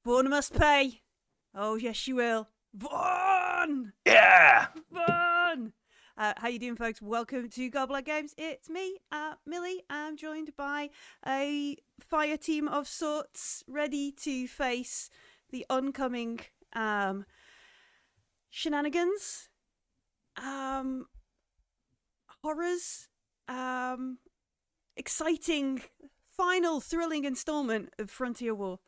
Vaughn must pay. Oh, yes, you will. Vaughn! Yeah! Vaughn! How you doing, folks? Welcome to Gobbler Games. It's me, Millie. I'm joined by a fire team of sorts, ready to face the oncoming shenanigans, horrors, exciting, final, thrilling installment of Frontier War.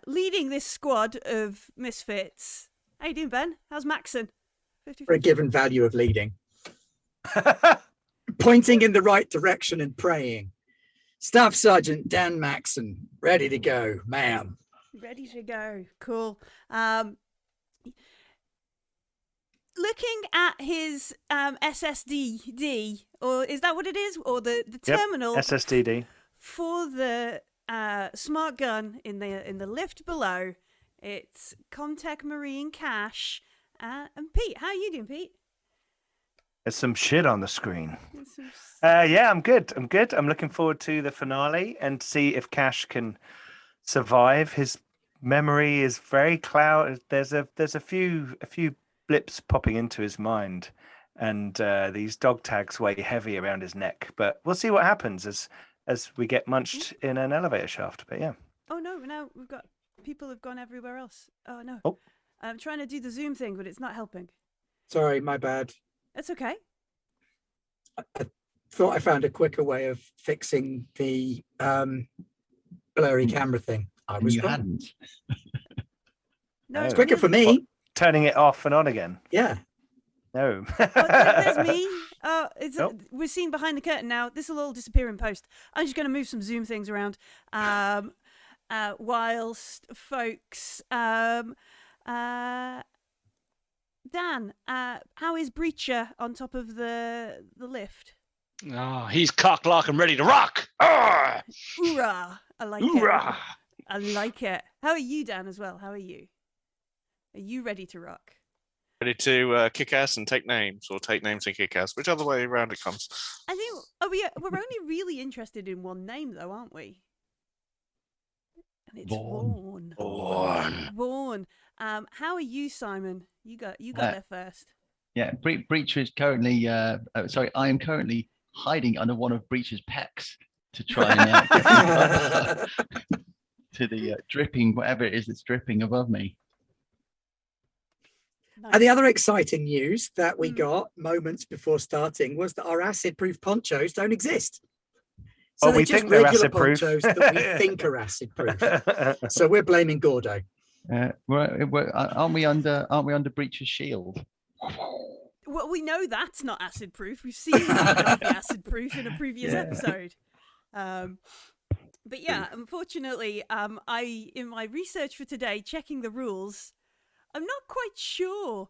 Leading this squad of misfits. How you doing, Ben? How's Maxon? For a given value of leading. Pointing in the right direction and praying. Staff Sergeant Dan Maxon, ready to go, ma'am. Ready to go. Cool. Looking at his SSD, or is that what it is? Or the terminal? Yep, SSDD. For the smart gun in the lift below, it's Comtech Marine Cash. And Pete, how are you doing, Pete? There's some shit on the screen. Yeah, I'm good. I'm looking forward to the finale and see if Cash can survive. His memory is very clouded. There's a few blips popping into his mind, and these dog tags weigh heavy around his neck. But we'll see what happens as we get munched in an elevator shaft. But yeah. Oh no! Now we've got people have gone everywhere else. Oh no! Oh. I'm trying to do the Zoom thing, but it's not helping. Sorry, my bad. It's okay. I thought I found a quicker way of fixing the blurry camera thing. I was wrong. Hadn't. No, It's quicker for me. What, turning it off and on again? Yeah. No. There's me. We're seeing behind the curtain now. This will all disappear in post. I'm just going to move some Zoom things around. Whilst folks... Dan, how is Breacher on top of the lift? Oh, he's cock, lock, and ready to rock. Hoorah! I like Hoorah! it. I like it. How are you, Dan, as well? How are you? Are you ready to rock? Ready to kick ass and take names, or take names and kick ass, whichever way around it comes. I think we're only really interested in one name, though, aren't we? And it's Vaughn. Vaughn. How are you, Simon? You got there first. Yeah, Breacher is currently. I am currently hiding under one of Breacher's pecs to try and get to the dripping, whatever it is that's dripping above me. Nice. And the other exciting news that we got moments before starting was that our acid-proof ponchos don't exist. So we think they're acid-proof. Ponchos that we think are acid-proof. So we're blaming Gordo. Aren't we under Breacher's shield? Well, we know that's not acid proof. We've seen that not be acid proof in a previous episode. But yeah, unfortunately, in my research for today, checking the rules, I'm not quite sure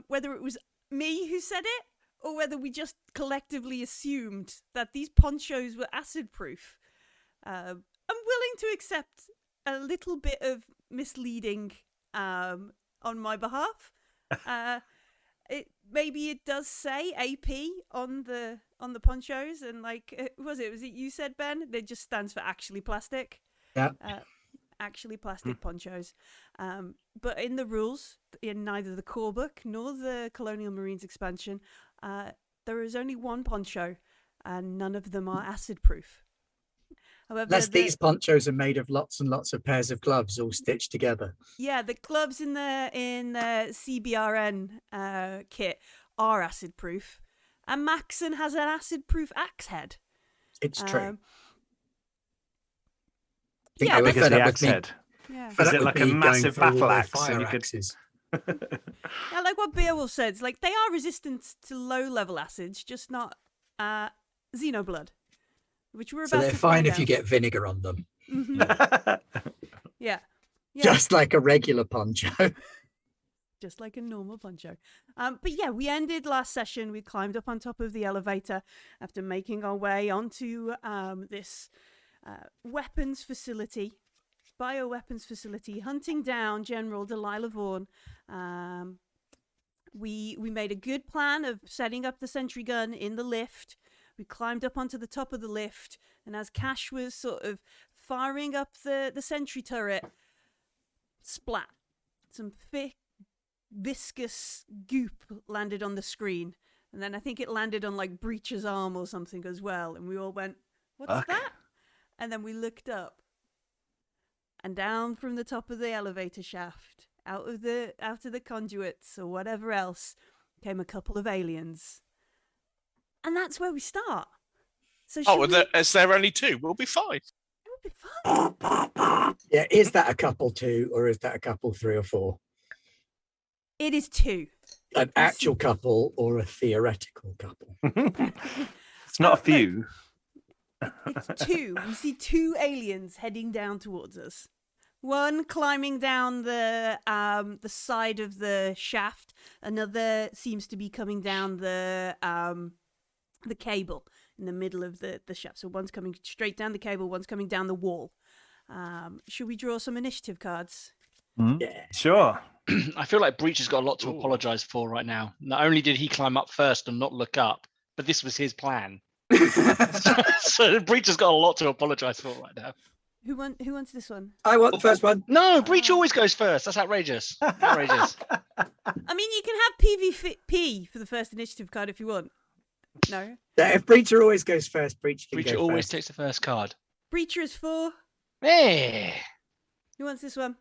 whether it was me who said it or whether we just collectively assumed that these ponchos were acid proof. I'm willing to accept a little bit of misleading on my behalf. Maybe it does say AP on the ponchos, and like was it you said, Ben? It just stands for actually plastic. Yeah. Actually plastic ponchos. But in the rules, in neither the core book nor the Colonial Marines expansion, there is only one poncho, and none of them are acid proof. However, these ponchos are made of lots and lots of pairs of gloves all stitched together. Yeah, the gloves in the CBRN kit are acid proof, and Maxon has an acid proof axe head. It's true. Yeah, because the axe head. Yeah. Is it like a massive battle axe? And you could... Yeah, like what Beowulf said, like they are resistant to low-level acids, just not xenoblood. Which we're about so they're to fine if out. you get vinegar on them. Mm-hmm. Yeah. Just like a regular poncho. Just like a normal poncho. But yeah, we ended last session. We climbed up on top of the elevator after making our way onto this weapons facility, bioweapons facility, hunting down General Delilah Vaughn. We made a good plan of setting up the sentry gun in the lift. We climbed up onto the top of the lift, and as Cash was sort of firing up the sentry turret. Splat. Some thick, viscous goop landed on the screen. And then I think it landed on like Breach's arm or something as well. And we all went, what's that? And then we looked up. And down from the top of the elevator shaft, out of the conduits or whatever else, came a couple of aliens. And that's where we start. So is there only 2? We'll be fine. We'll be fine. Yeah, is that a couple 2 or is that a couple 3 or 4? It is 2. An actual couple or a theoretical couple? It's not a few. It's 2. We see 2 aliens heading down towards us. One climbing down the side of the shaft. Another seems to be coming down the cable in the middle of the shaft. So one's coming straight down the cable. One's coming down the wall. Should we draw some initiative cards? Yeah, sure. I feel like Breach has got a lot to apologize for right now. Not only did he climb up first and not look up, but this was his plan. So Breach has got a lot to apologize for right now. Who wants this one? I want the first one. No, Breach always goes first. That's outrageous. Outrageous. I mean, you can have PvP for the first initiative card if you want. No? Yeah, if Breacher always goes first, Breach can Breach go always first. takes the first card. Breacher is 4. Hey. Who wants this one?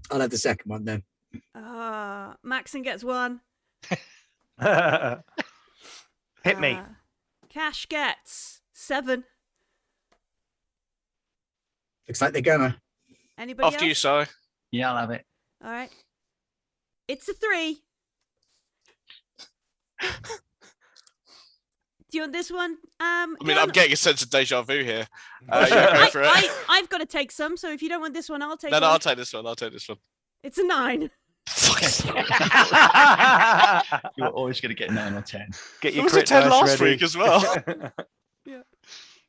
I'll have the second one then. Maxon gets 1. Hit me. Cash gets 7. Looks like they're gonna. Anybody After you, else? Si. Yeah, I'll have it. All right. It's a 3. Do you want this one? I mean, John? I'm getting a sense of deja vu here. Yeah, go for it. I've got to take some, so if you don't want this one, I'll take No, one. I'll take this one. I'll take this one. It's a 9. You're always going to get 9 or 10. Get It your was a crit 10 dice last ready. week as well.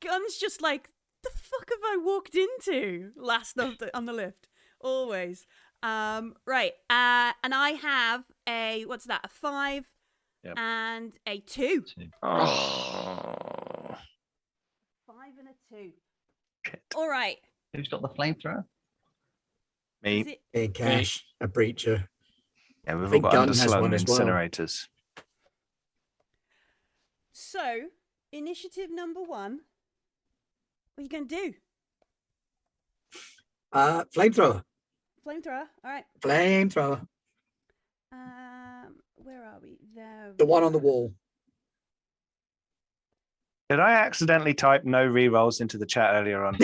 Gun's just like, the fuck have I walked into last on the lift? Always. Right. And I have a, what's that? A 5 and a 2. Oh. 5 and a 2. Shit. All right. Who's got the flamethrower? Me. Is it, In Cash, a Breacher. Yeah, we've all think got Gunn has underslung one as well. incinerators. so, initiative number 1. What are you going to do? Flamethrower. Flamethrower. All right. Flamethrower. Where are we? There. The one on the wall. Did I accidentally type no rerolls into the chat earlier on?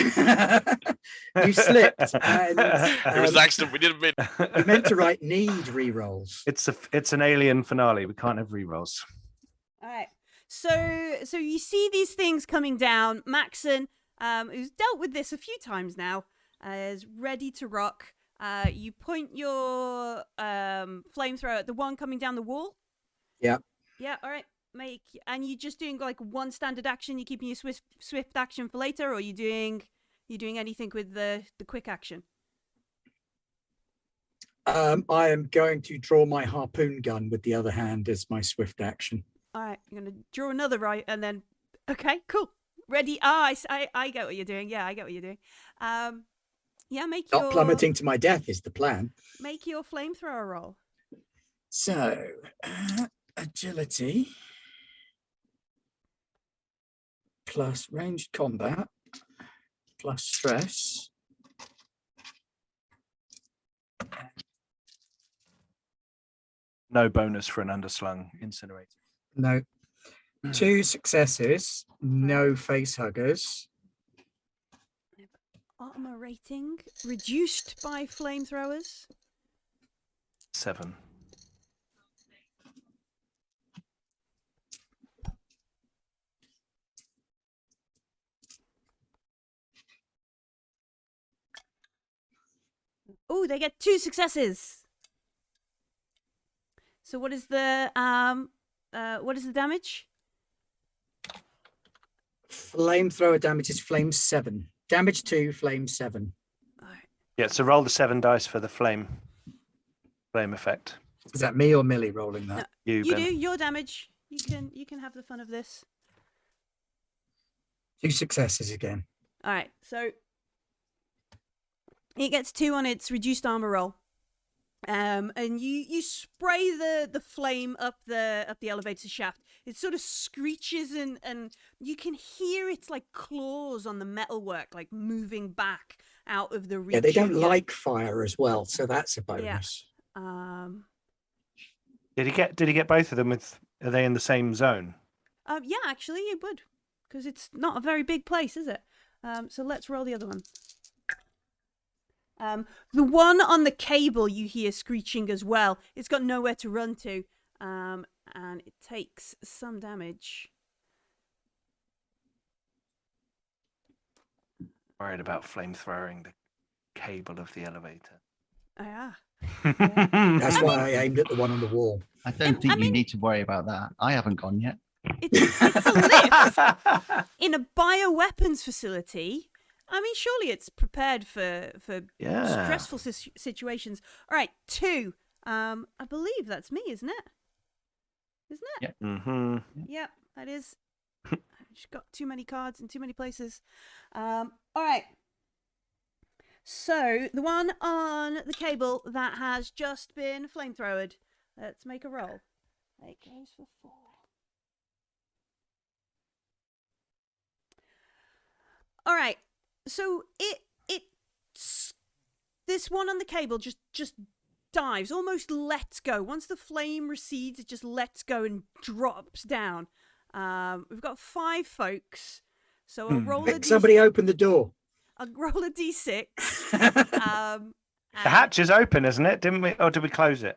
You slipped. And, It was an accident. We didn't mean. you meant to write need rerolls. It's an alien finale. We can't have rerolls. All right. So you see these things coming down. Maxon, who's dealt with this a few times now, is ready to rock. You point your flamethrower at the one coming down the wall. Yeah. Yeah. All right. And you just doing like one standard action. You keeping your swift action for later, or you doing anything with the quick action? I am going to draw my harpoon gun with the other hand as my swift action. All right. I'm gonna draw another right, and then okay, cool, ready. I get what you're doing. Yeah, I get what you're doing. Yeah, Not plummeting to my death is the plan. Make your flamethrower roll. So, agility plus ranged combat plus stress. No bonus for an underslung incinerator. No. 2 successes, no face huggers. Armor rating reduced by flamethrowers. 7. Oh, they get 2 successes. So what is the damage? Flamethrower damage is flame 7. Damage 2, flame 7. All right. Yeah, so roll the 7 dice for the flame effect. Is that me or Millie rolling that? You You Ben. do your damage. You can have the fun of this. 2 successes again. All right, so it gets 2 on its reduced armor roll. And you spray the flame up the elevator shaft. It sort of screeches and you can hear its like claws on the metalwork, like moving back out of the reach. Yeah, they don't of your- like fire as well, so that's a bonus. Did he get both of them? Are they in the same zone? Yeah, actually, it would, because it's not a very big place, is it? So let's roll the other one. The one on the cable you hear screeching as well. It's got nowhere to run to, and it takes some damage. Worried about flamethrowing the cable of the elevator. Oh, yeah. That's why I aimed at the one on the wall. I don't think you need to worry about that. I haven't gone yet. It's a lift in a bioweapons facility. I mean, surely it's prepared for stressful situations. All right, 2. I believe that's me, isn't it? Isn't it? Yeah. Mm-hmm. Yep, that is. I've just got too many cards in too many places. All right. So the one on the cable that has just been flamethrowered. Let's make a roll. It goes for 4. All right. So this one on the cable just dives, almost lets go. Once the flame recedes, it just lets go and drops down. We've got 5 folks, so I'll roll a Somebody open the door. I'll roll a d6. The hatch is open, isn't it? Didn't we? Or did we close it?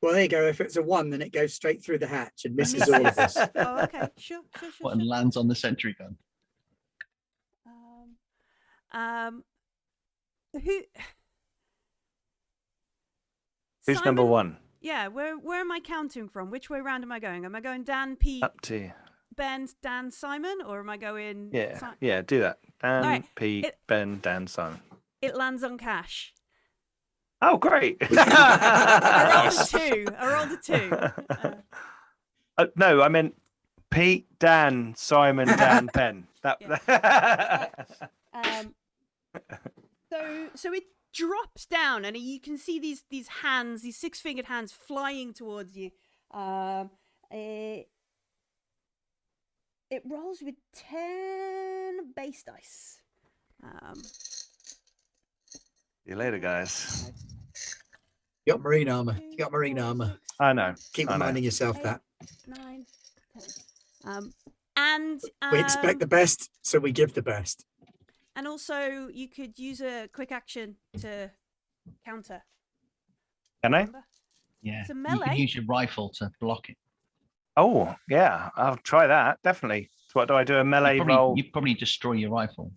Well, there you go. If it's a 1, then it goes straight through the hatch and misses all of us. Oh, okay. Sure. What, and lands on the sentry gun? Who's Simon? number 1? Yeah, where am I counting from? Which way round am I going? Am I going Dan, Pete, Up to you. Ben, Dan, Simon, or am I going? Yeah, do that. Dan, Right. Pete, Ben, Dan, Simon. It lands on Cash. Oh, great! I rolled a 2. No, I meant Pete, Dan, Simon, Dan, Ben. So it drops down, and you can see these hands, these 6-fingered hands, flying towards you. It rolls with 10 base dice. See you later, guys. You got marine armor. You got marine armor. I know. Keep I know. reminding yourself that. 9, 10. And We expect the best, so we give the best. And also, you could use a quick action to counter. Can I? Remember? Yeah. It's a You melee. can use your rifle to block it. Oh, yeah. I'll try that. Definitely. So what do I do? A melee roll? You probably destroy your rifle.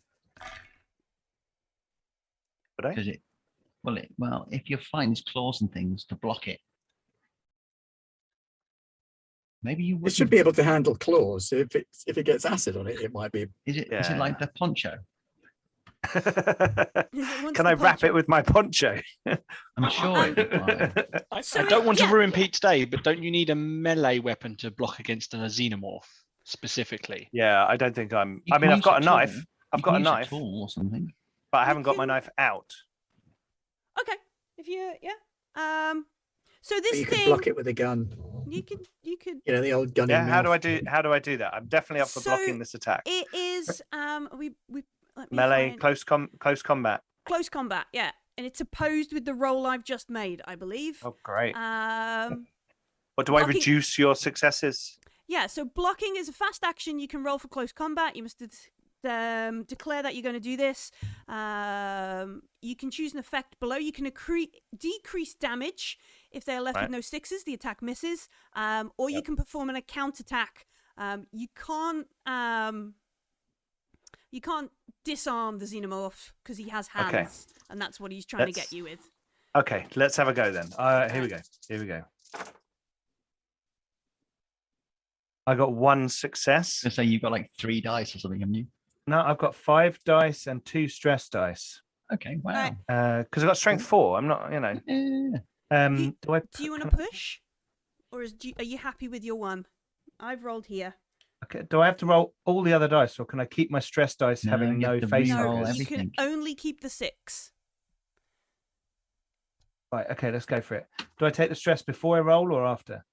Would I? Because well, if you find claws and things to block it, maybe you would. It should be able to handle claws. If it gets acid on it, it might be. Is it Yeah. like the poncho? Can I wrap it with my poncho? I'm sure it'd be fine. I don't want to ruin Pete today, but don't you need a melee weapon to block against a xenomorph specifically? Yeah, I don't think I'm. You I mean, can I've use got a tool. knife. I've You got a can use knife, tool or something. but I haven't got can- my knife out. Okay, if you So But this you can thing, block it with a gun. you could. You know, the old gun. Yeah. in How do I mouth. do that? I'm definitely up for So blocking this attack. It is we let me Melee, find- close combat. close combat, yeah, and it's opposed with the roll I've just made, I believe. Oh, great. Or do I blocking- reduce your successes? Yeah, so blocking is a fast action. You can roll for close combat. You must declare that you're going to do this. You can choose an effect below. You can decrease damage if they are left with no 6s. The attack misses. Or you can perform a counterattack. You can't disarm the xenomorph because he has hands, Okay. and that's what he's trying to get you with. Okay, let's have a go then. Here we go. I got 1 success. I say you've got like 3 dice or something, haven't you? No, I've got 5 dice and 2 stress dice. Okay, wow. Right. Because I've got strength 4. I'm not, Yeah. Do I? Do you want to push, or are you happy with your 1? I've rolled here. Okay. Do I have to roll all the other dice, or can I keep my stress dice No, having you no have to face re-roll triggers? You can everything. only keep the 6. Right. Okay. Let's go for it. Do I take the stress before I roll or after?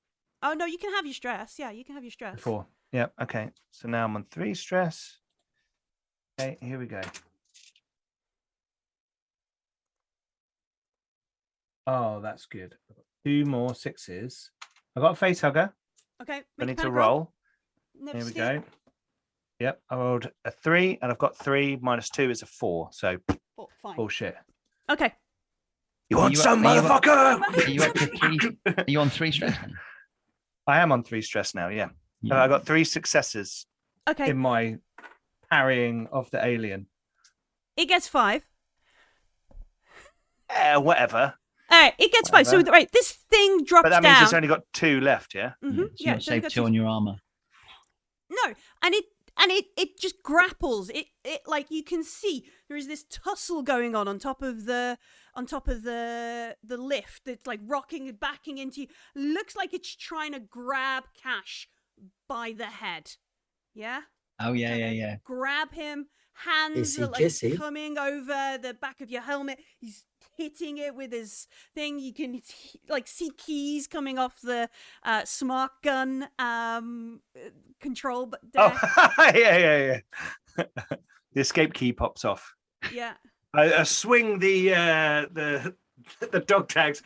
Oh no, you can have your stress. Yeah, you can have your stress. Before. Yeah. Okay. So now I'm on 3 stress. Okay. Here we go. Oh, that's good. I've got 2 more 6s. I got a face hugger. Okay. I make a need to panic roll. Never Here we steal. go. Yep. I rolled a 3, and I've got 3 minus 2 is a 4. So Oh, fine. bullshit. Okay. You Are want you up- some, are you up- motherfucker? Are you up to 3? Are you on 3 stress then? I am on 3 stress now. Yeah. Yeah. I got 3 successes Okay. in my parrying of the alien. It gets 5. Whatever. All right, it gets 5. So Whatever. right, this thing drops But that means down. it's only got 2 left. Yeah. Mhm, So you yeah, got it's only save got 2 on your armor. No, and it just grapples. It like you can see there is this tussle going on top of the lift. It's like rocking and backing into you. Looks like it's trying to grab Cash by the head. Yeah. Oh yeah, Trying yeah, to yeah. Grab him. Hands Issy are like jissy. coming over the back of your helmet. He's hitting it with his thing. You can like see keys coming off the smart gun control but deck. Oh, yeah. The escape key pops off. Yeah. I swing the dog tags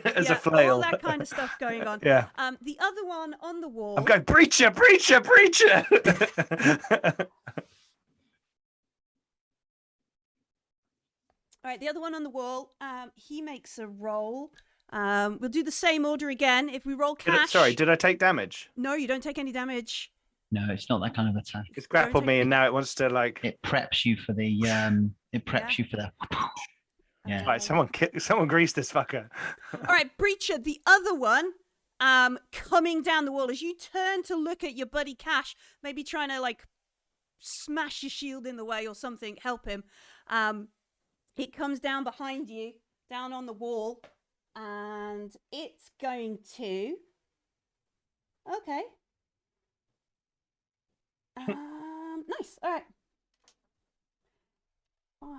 as a flail. All that kind of stuff going on. Yeah. The other one on the wall. I'm going breacher. All right, the other one on the wall. He makes a roll. We'll do the same order again. If we roll Cash. Sorry, did I take damage? No, you don't take any damage. No, it's not that kind of attack. It's grappled me, and now it wants to like. It preps you for the It preps you for the. Yeah. Right, someone grease this fucker. All right, Breacher, the other one, coming down the wall as you turn to look at your buddy Cash, maybe trying to like smash your shield in the way or something, help him. It comes down behind you, down on the wall, and it's going to. Okay. Nice. All right. 5.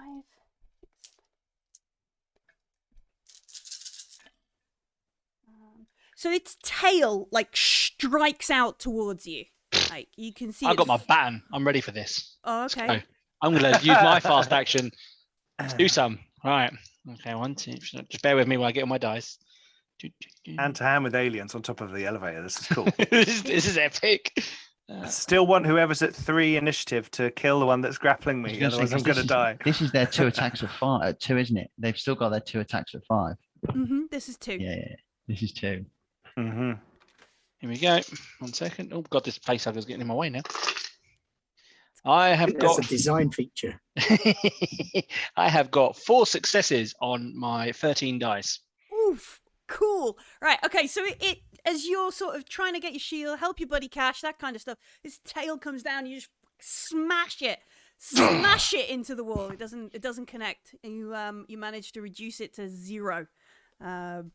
So its tail like strikes out towards you. Like you can see. I've got my baton. I'm ready for this. Oh, Let's okay. go. I'm going to use my fast action to do some. All right. Okay, 1, 2. Just bear with me while I get on my dice. Hand to hand with aliens on top of the elevator. This is cool. This is epic. I still want whoever's at 3 initiative to kill the one that's grappling me. Otherwise, I'm going to die. This is their 2 attacks of 5. 2, isn't it? They've still got their 2 attacks of 5. This is 2. Yeah. This is 2. Mm-hmm. Here we go. 1 second. Oh God, this facehugger's getting in my way now. I have That's got a design feature. I have got 4 successes on my 13 dice. Oof. Cool. Right. Okay. So it as you're sort of trying to get your shield, help your buddy Cash, that kind of stuff. His tail comes down. You just smash it into the wall. It doesn't connect. And you manage to reduce it to 0. 2.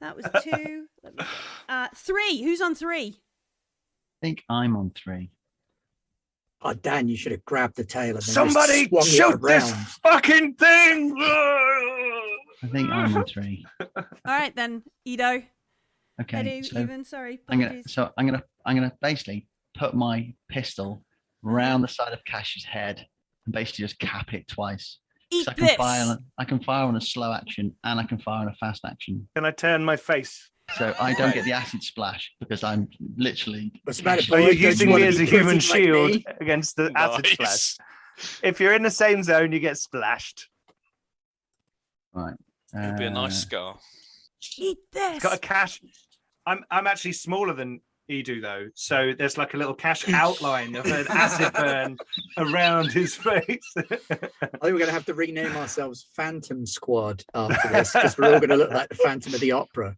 That was 2. 3. Who's on 3? I think I'm on 3. Oh, Dan, you should have grabbed the tail and then Somebody just swung shoot it this around. fucking thing! I think I'm on 3. All right then, Edo. Okay. Edu, So even. Sorry. I'm Apologies. gonna basically put my pistol round the side of Cash's head and basically just cap it twice. Eat So I can this. I can fire on a slow action and I can fire on a fast action. Can I turn my face? So I don't get the acid splash because I'm literally. What's the matter, So you're boys? Don't you using wanna me as be a human pretty like shield me? against the acid splash. Nice. If you're in the same zone, you get splashed. Right. It'd be a nice scar. Eat this. Got a Cash. I'm actually smaller than Edu though, so there's like a little Cash outline of an acid burn around his face. I think we're going to have to rename ourselves Phantom Squad after this because we're all going to look like the Phantom of the Opera.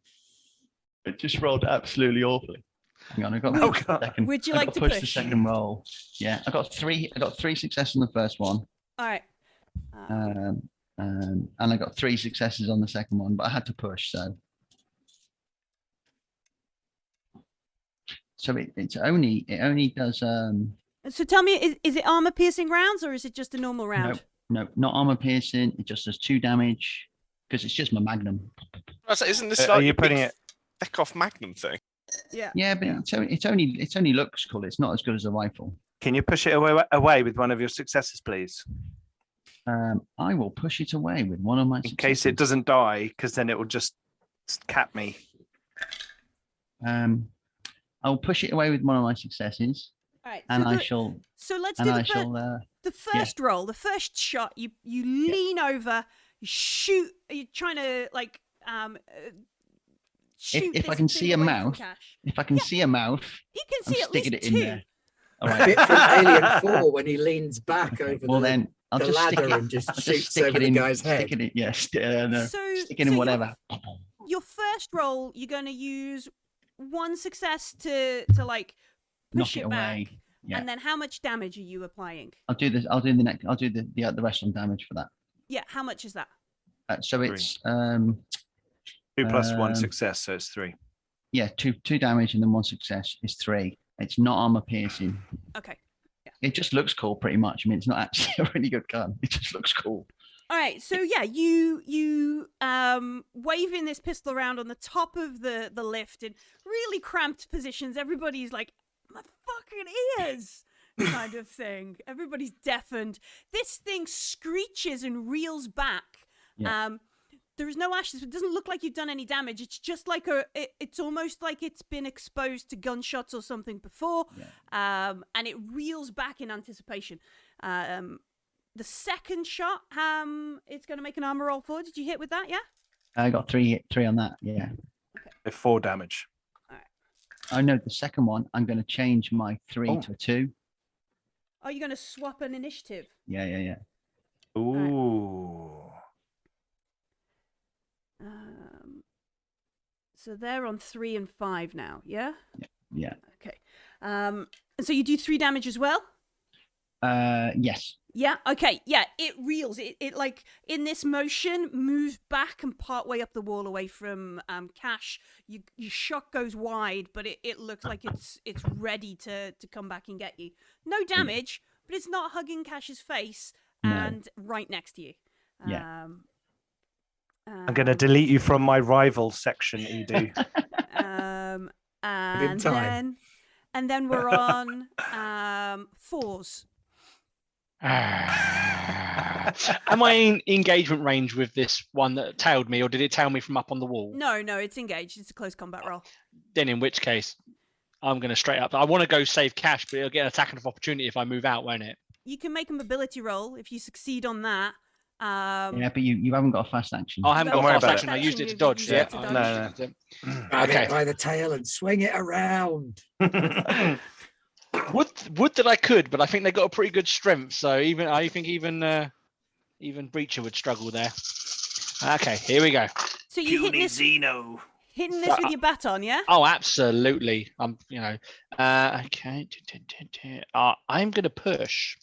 It just rolled absolutely awfully. Hang on, I got Oh, the God. second. Would you I like got to push the push? second roll? Yeah, I got 3 successes on the first one, All right. and I got 3 successes on the second one, but I had to push. So So it only does So tell me, is it armor piercing rounds or is it just a normal round? no, not armor piercing. It just does 2 damage because it's just my magnum. Isn't this Are like you your putting big it? Feck off Magnum thing? Yeah. Yeah, but it's only looks cool. It's not as good as a rifle. Can you push it away with one of your successes, please? I will push it away with one of my In case it doesn't die, because then it will just cap me. I'll push it away with one of my successes, All right. and so I shall. So let's And do I the shall. the first roll, the first shot. You lean over, you shoot. You're trying to like shoot. If I this can thing see a away from mouth, Cash. if I can see a mouth, You can I'm see at sticking least it in 2. there. All A right. bit from Alien 4 when he leans back over Well, the, then I'll the just stick ladder it. and just I'll shoots stick over it the in, guy's head. Stick it in, yeah, stick it in So whatever. Your first roll, you're going to use 1 success to like push Knock it back. away. Yeah. And then how much damage are you applying? I'll do this. I'll do the next. I'll do the rest on damage for that. Yeah, how much is that? So 3. it's 2 plus 1 um, success, so it's 3. yeah, two damage and then 1 success is 3. It's not armor piercing. Okay. It just looks cool, pretty much. I mean, it's not actually a really good gun. It just looks cool. All right, so yeah, you waving this pistol around on the top of the lift in really cramped positions. Everybody's like, my fucking ears, kind of thing. Everybody's deafened. This thing screeches and reels back. Yeah. There is no ashes. It doesn't look like you've done any damage. It's just like it's almost like it's been exposed to gunshots or something before. Yeah. And it reels back in anticipation. The second shot, it's going to make an armor roll 4. Did you hit with that? Yeah. I got 3 on that. Yeah. 4 damage. I know the second one. I'm going to change my 3 to a 2. Oh, you're going to swap an initiative. Yeah. Ooh. So they're on 3 and 5 now. Yeah. Yeah. Okay. So you do 3 damage as well. Yes. Yeah. Okay. Yeah. It reels. It like in this motion moves back and part way up the wall away from Cash. Your shot goes wide, but it looks like it's ready to come back and get you. No damage, but it's not hugging Cash's face and right next to you. Yeah. I'm going to delete you from my rival section, Edu. And then we're on 4s. Am I in engagement range with this one that tailed me, or did it tail me from up on the wall? No, it's engaged. It's a close combat roll. Then in which case, I'm going to straight up. I want to go save Cash, but it'll get an attacking of opportunity if I move out, won't it? You can make a mobility roll if you succeed on that. Yeah, but you haven't got a fast action. I haven't Don't got worry fast about action. it. I used it to You dodge. used Yeah. it to dodge. No. Grab Okay. it by the tail and swing it around. Would that I could, but I think they got a pretty good strength. So I think even Breacher would struggle there. Okay, here we go. So you hitting this with your baton, yeah? Oh, absolutely. Okay. I'm gonna push.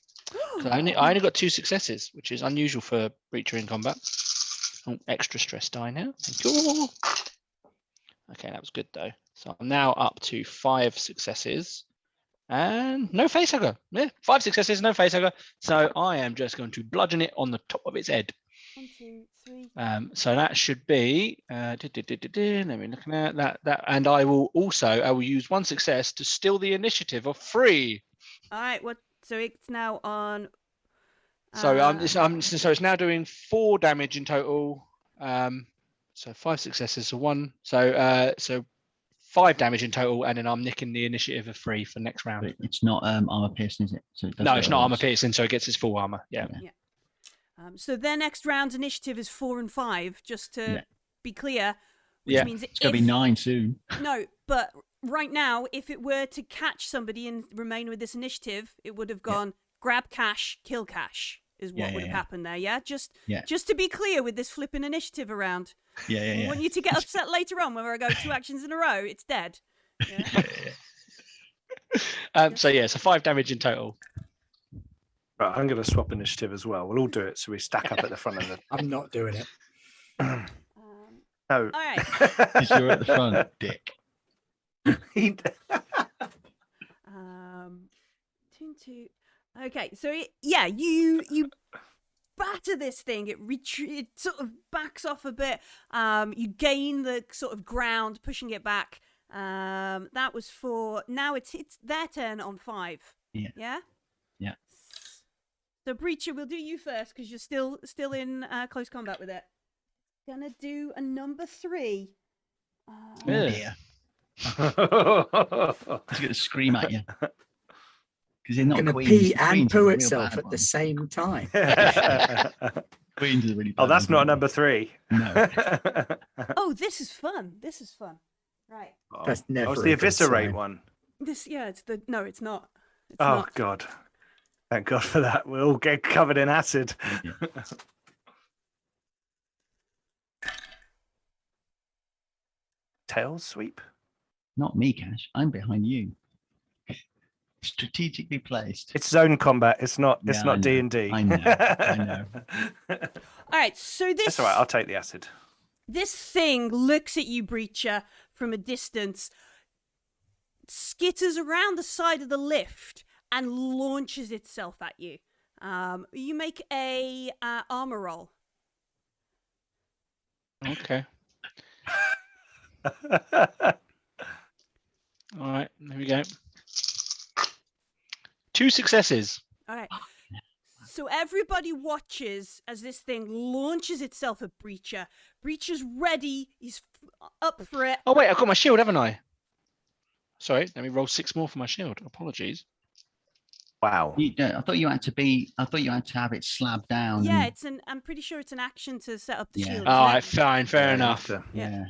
I only got 2 successes, which is unusual for Breacher in combat. Oh, extra stress die now. Thank you. Okay, that was good though. So I'm now up to 5 successes. And no facehugger. Yeah, 5 successes, no facehugger. So I am just going to bludgeon it on the top of its head. 1, 2, 3. So that should be. Let me look at that. And I will use 1 success to steal the initiative of 3. All right. So it's now on. So so it's now doing 4 damage in total. So 5 successes, so 1. So 5 damage in total, and then I'm nicking the initiative of 3 for next round. But it's not armor piercing, is it? So it does No, what it's it not armor wants. piercing, so it gets its full armor. Yeah. So their next round's initiative is 4 and 5, just to be clear. Which Yeah. means It's going to be 9 soon. No, but right now, if it were to catch somebody and remain with this initiative, it would have gone grab Cash, kill Cash, is what would have happened there. Yeah, just to be clear with this flipping initiative around. I want you to get upset later on when I go 2 actions in a row. It's dead. Yeah? So 5 damage in total. Right, I'm going to swap initiative as well. We'll all do it so we stack up at the front of the. I'm not doing it. No. All right. Because you're at the front, dick. 1, 2. Okay, so you batter this thing. It sort of backs off a bit. You gain the sort of ground, pushing it back. That was 4. Now it's their turn on 5. Yeah. Yeah. Yeah. So Breacher, we'll do you first because you're still in close combat with it. Gonna do a number 3. Yeah. He's going to scream at you. Because he's not Going to Queens. pee and Queens are poo a real itself bad at the one. same time. Queens is a really bad Oh, that's one. not number 3. No. Oh, this is fun. Right. That's never What's a the good eviscerate sign. one? It's no, it's not. It's Oh, not. God. Thank God for that. We'll all get covered in acid. Yeah. Tail sweep? Not me, Cash. I'm behind you. Strategically placed. It's zone combat. It's not Yeah, I know. D&D. I know. All right. So this That's all right. I'll take the acid. this thing looks at you, Breacher, from a distance, skitters around the side of the lift, and launches itself at you. You make a armor roll. Okay. All right. There we go. 2 successes. All right. So everybody watches as this thing launches itself at Breacher. Breacher's ready. He's up for it. Oh wait, I've got my shield, haven't I? Sorry, let me roll 6 more for my shield. Apologies. Wow. I thought you had to have it slabbed down. Yeah, and- I'm pretty sure it's an action to set up the Yeah. shield. All isn't right, it? fine, fair Yeah, you enough. have to- yeah.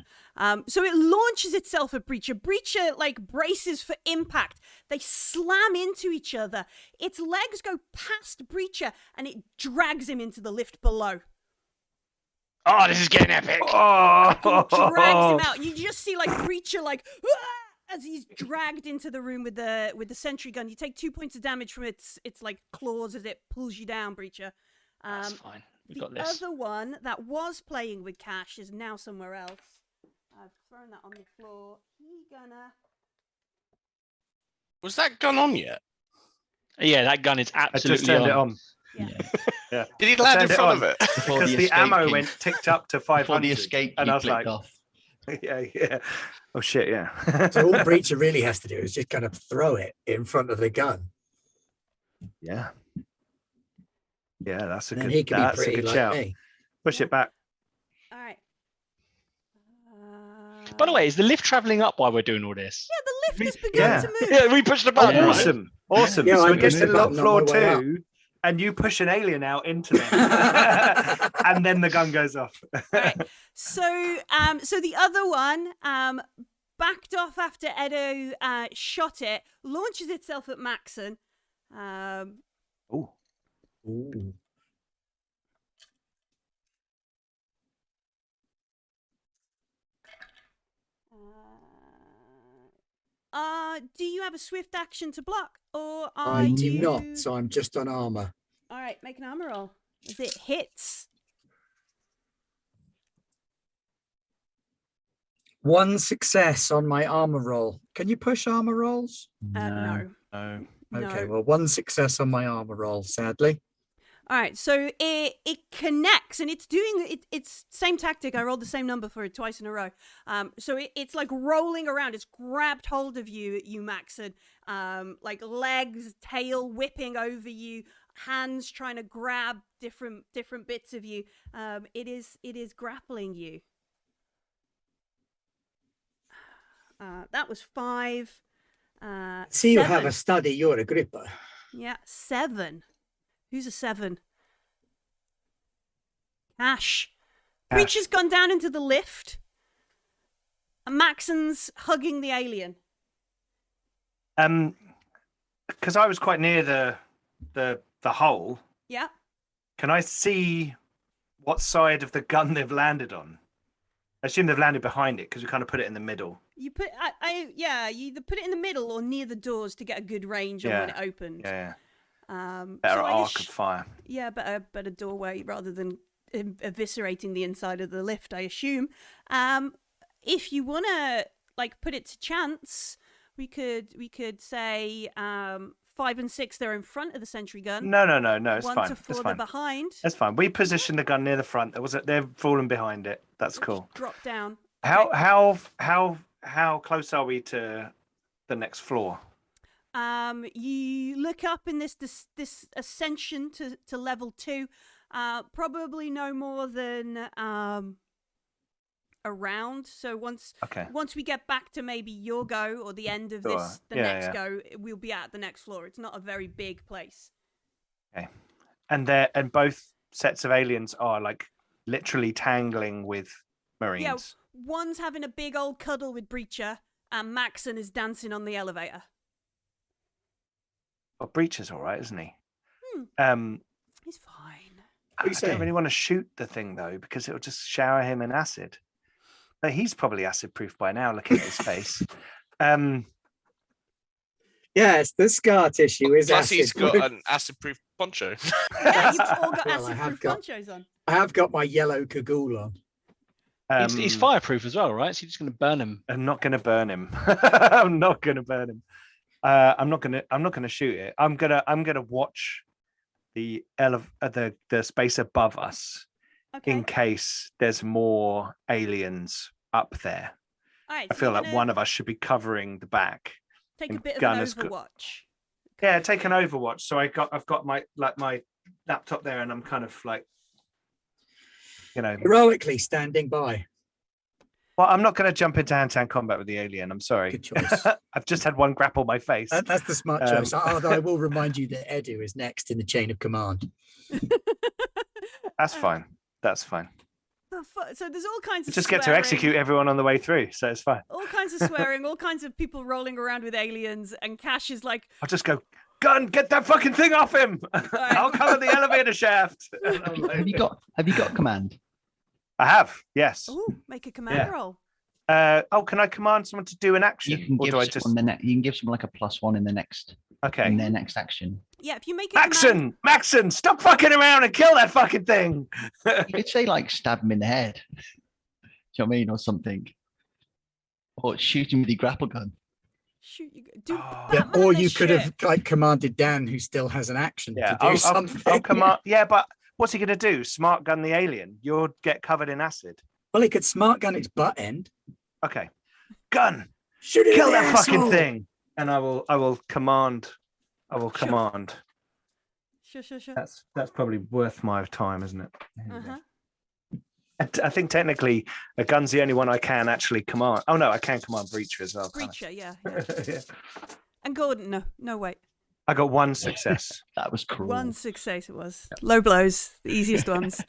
So it launches itself at Breacher. Breacher braces for impact. They slam into each other. Its legs go past Breacher and it drags him into the lift below. Oh, this is getting epic. Oh, It drags him out. You just see Breacher "Ah!" as he's dragged into the room with the sentry gun. You take 2 points of damage from its claws as it pulls you down, Breacher. That's fine. We've got The this. other one that was playing with Cash is now somewhere else. I've thrown that on the floor. He gonna. Was that gun on yet? Yeah, that gun is I absolutely just turned it on. Yeah. Yeah. Did he land in turned it front on. of it? Before Because the escape ammo key- went ticked up to 500. Before the escape and key I was clicked like, off. yeah. Oh, shit, yeah. So all Breacher really has to do is just kind of throw it in front of the gun. Yeah. Yeah, that's a And good, he can be that's a pretty good like shout. me. Push it back. All right. By the way, is the lift traveling up while we're doing all this? Yeah, the lift has begun Yeah. to move. Yeah, we pushed the button. Yeah. right? Awesome. Yeah, so I we get pushed to the lock button on floor my way up. 2, and you push an alien out into them, and then the gun goes off. Right. So the other one backed off after Edo shot it, launches itself at Maxon. Ooh. Ooh. Do you have a swift action to block, or are I do you... not, so I'm just on armor. All right, make an armor roll. As it hits. 1 success on my armor roll. Can you push armor rolls? No. No. Okay, No. well, 1 success on my armor roll, sadly. All right, so it connects, and it's doing it's same tactic. I rolled the same number for it twice in a row. So it's rolling around. It's grabbed hold of you, Maxon. Legs, tail whipping over you, hands trying to grab different bits of you. It is grappling you. That was 5. See, you 7. have a study, you're a gripper. Yeah, 7. Who's a 7? Cash. Breacher's gone down into the lift. And Maxon's hugging the alien. Because I was quite near the hole. Yeah. Can I see what side of the gun they've landed on? I assume they've landed behind it because we kind of put it in the middle. You put you either put it in the middle or near the doors to get a good range on when it opened. Yeah. Better Better arc of fire. Yeah, better doorway rather than eviscerating the inside of the lift, I assume. If you wanna put it to chance, we could say 5 and 6, they're in front of the sentry gun. No. It's 1 fine. to It's 4, they're fine. behind. That's fine. We positioned the gun near the front. They're falling behind it. That's Let's cool. Drop down. Okay. How close are we to the next floor? You look up in this ascension to level 2. Probably no more than a round. So once we get back to maybe your go or the end of the next go, we'll be at the next floor. It's not a very big place. Okay, and both sets of aliens are like literally tangling with Marines. Yeah, one's having a big old cuddle with Breacher, and Maxon is dancing on the elevator. Well, Breacher's all right, isn't he? He's fine. I don't really want to shoot the thing though, because it'll just shower him in acid. But he's probably acid proof by now, looking at his face. Yes, the scar tissue is Plus, acid. he's got an acid-proof poncho. Yeah, you've all got Well, acid-proof ponchos on. I have got my yellow cagoule on. He's fireproof as well, right? So you're just going to burn him. I'm not going to burn him. I'm not going to burn him. I'm not going to shoot it. I'm gonna watch the space above us in case there's more aliens up there. All right, I feel like one of us should be covering the back. Take a bit of an overwatch. Yeah, take an overwatch. So I've got my laptop there, and I'm kind of like, heroically standing by. Well, I'm not going to jump into hand-to-hand combat with the alien. I'm sorry. Good choice. I've just had one grapple my face. That's the smart choice. Although I will remind you that Edu is next in the chain of command. That's fine. That's fine. So there's all kinds of just get to execute everyone on the way through, so it's fine. All kinds of swearing, all kinds of people rolling around with aliens, and Cash is like, I'll just go, gun, get that fucking thing off him. Right. I'll cover the elevator shaft. Have you got command? I have, yes. "Ooh, make a command roll." Can I command someone to do an action? You can give someone you can give someone like a +1 in the next in their next action. Yeah, if you make a Maxon, stop fucking around and kill that fucking thing. You could say like stab him in the head. Do you know what I mean, or something, or shoot him with your grapple gun. Or you could have like commanded Dan, who still has an action to do something. I'll command. Yeah, but what's he gonna do? Smart gun the alien? You'll get covered in acid. Well, he could smart gun its butt end. Okay, gun. Shoot it. Kill that fucking thing. And I will command. Sure. That's probably worth my time, isn't it? Uh-huh. I think technically a gun's the only one I can actually command. Oh no, I can command Breacher as well. Breacher, yeah. Yeah. And Gordon, no, wait. I got one success. That was cruel. One success it was. Low blows, the easiest ones.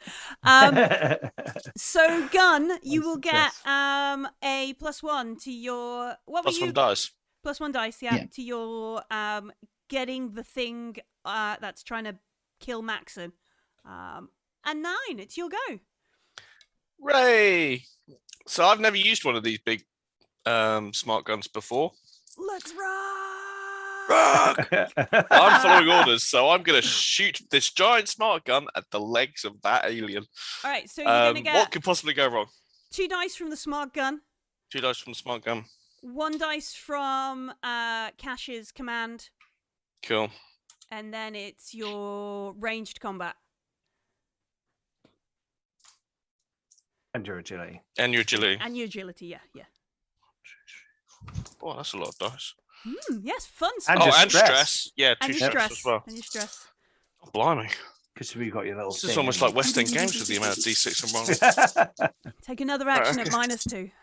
So Gun, you will get a +1 to your +1 dice. +1 dice, yeah. To your getting the thing that's trying to kill Maxon. And 9, it's your go. Ray! So I've never used one of these big smart guns before. Let's run! I'm following orders, so I'm going to shoot this giant smart gun at the legs of that alien. All right, so you're going to get... What could possibly go wrong? 2 dice from the smart gun. 2 dice from the smart gun. 1 dice from Cash's command. Cool. And then it's your ranged combat. And your agility. And your agility, yeah. Oh, that's a lot of dice. Yes, fun And stuff. And stress. Yeah, 2 stress as well. And your stress. Oh, blimey. Because we got your little This is almost like West End Games with the amount of D6 I'm rolling. Take another action at -2.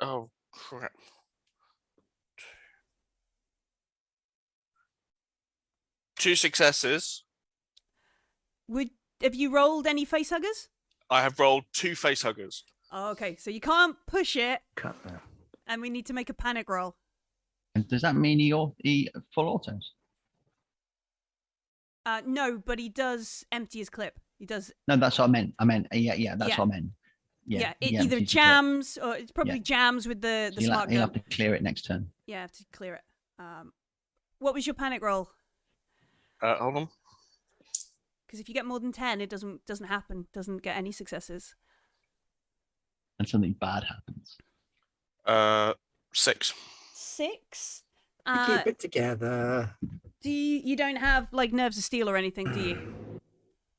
Oh, crap. Two successes. Have you rolled any facehuggers? I have rolled 2 facehuggers. Oh, okay, so you can't push it, Cut that. and we need to make a panic roll. And does that mean he full autos? No, but he does empty his clip. He does. No, that's what I meant. That's what I meant. Yeah, it either jams or it's probably jams with the smart gun. You'll have to clear it next turn. Yeah, I have to clear it. What was your panic roll? Hold on. Because if you get more than 10, it doesn't happen. Doesn't get any successes. And something bad happens. 6. 6. Keep it together. Do you don't have like nerves of steel or anything, do you?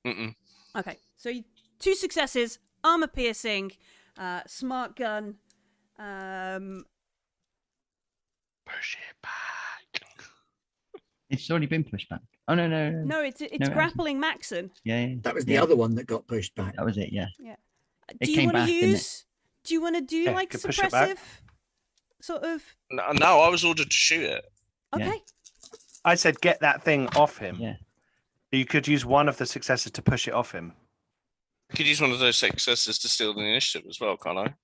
Mm-mm. Okay, so 2 successes, armor piercing, smart gun. Push it back. It's already been pushed back. Oh no. No, it's No, it grappling Maxon. Yeah. That was the other one that got pushed back. That was it. Yeah. Do you came want to back, didn't it? use? Do you want to do Yeah, like could push it back. suppressive? Sort of. No, I was ordered to shoot it. Okay. Yeah. I said get that thing off him. Yeah. You could use one of the successes to push it off him. I could use one of those successes to steal the initiative as well, can't I?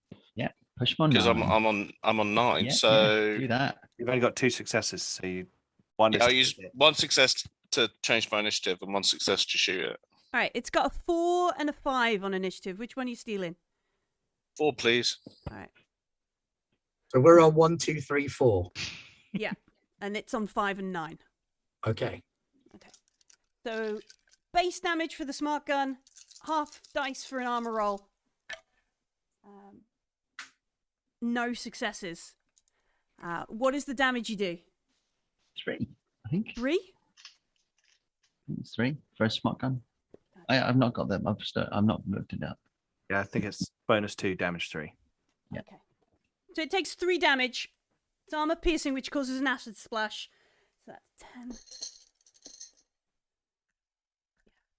Push one. Because I'm on 9, so do that. You've only got 2 successes, so one is I'll to use hit it. 1 success to change my initiative and 1 success to shoot it. All right. It's got a 4 and a 5 on initiative. Which one are you stealing? 4, please. All right. So we're on 1, 2, 3, 4. And it's on 5 and 9. Okay. So base damage for the smart gun, half dice for an armor roll. No successes. What is the damage you do? 3. I think 3? it's 3 for a smart gun. I've not got them. I've not looked it up. Yeah, I think it's bonus 2, damage 3. Yeah. Okay. So it takes 3 damage. It's armor piercing, which causes an acid splash. So that's 10.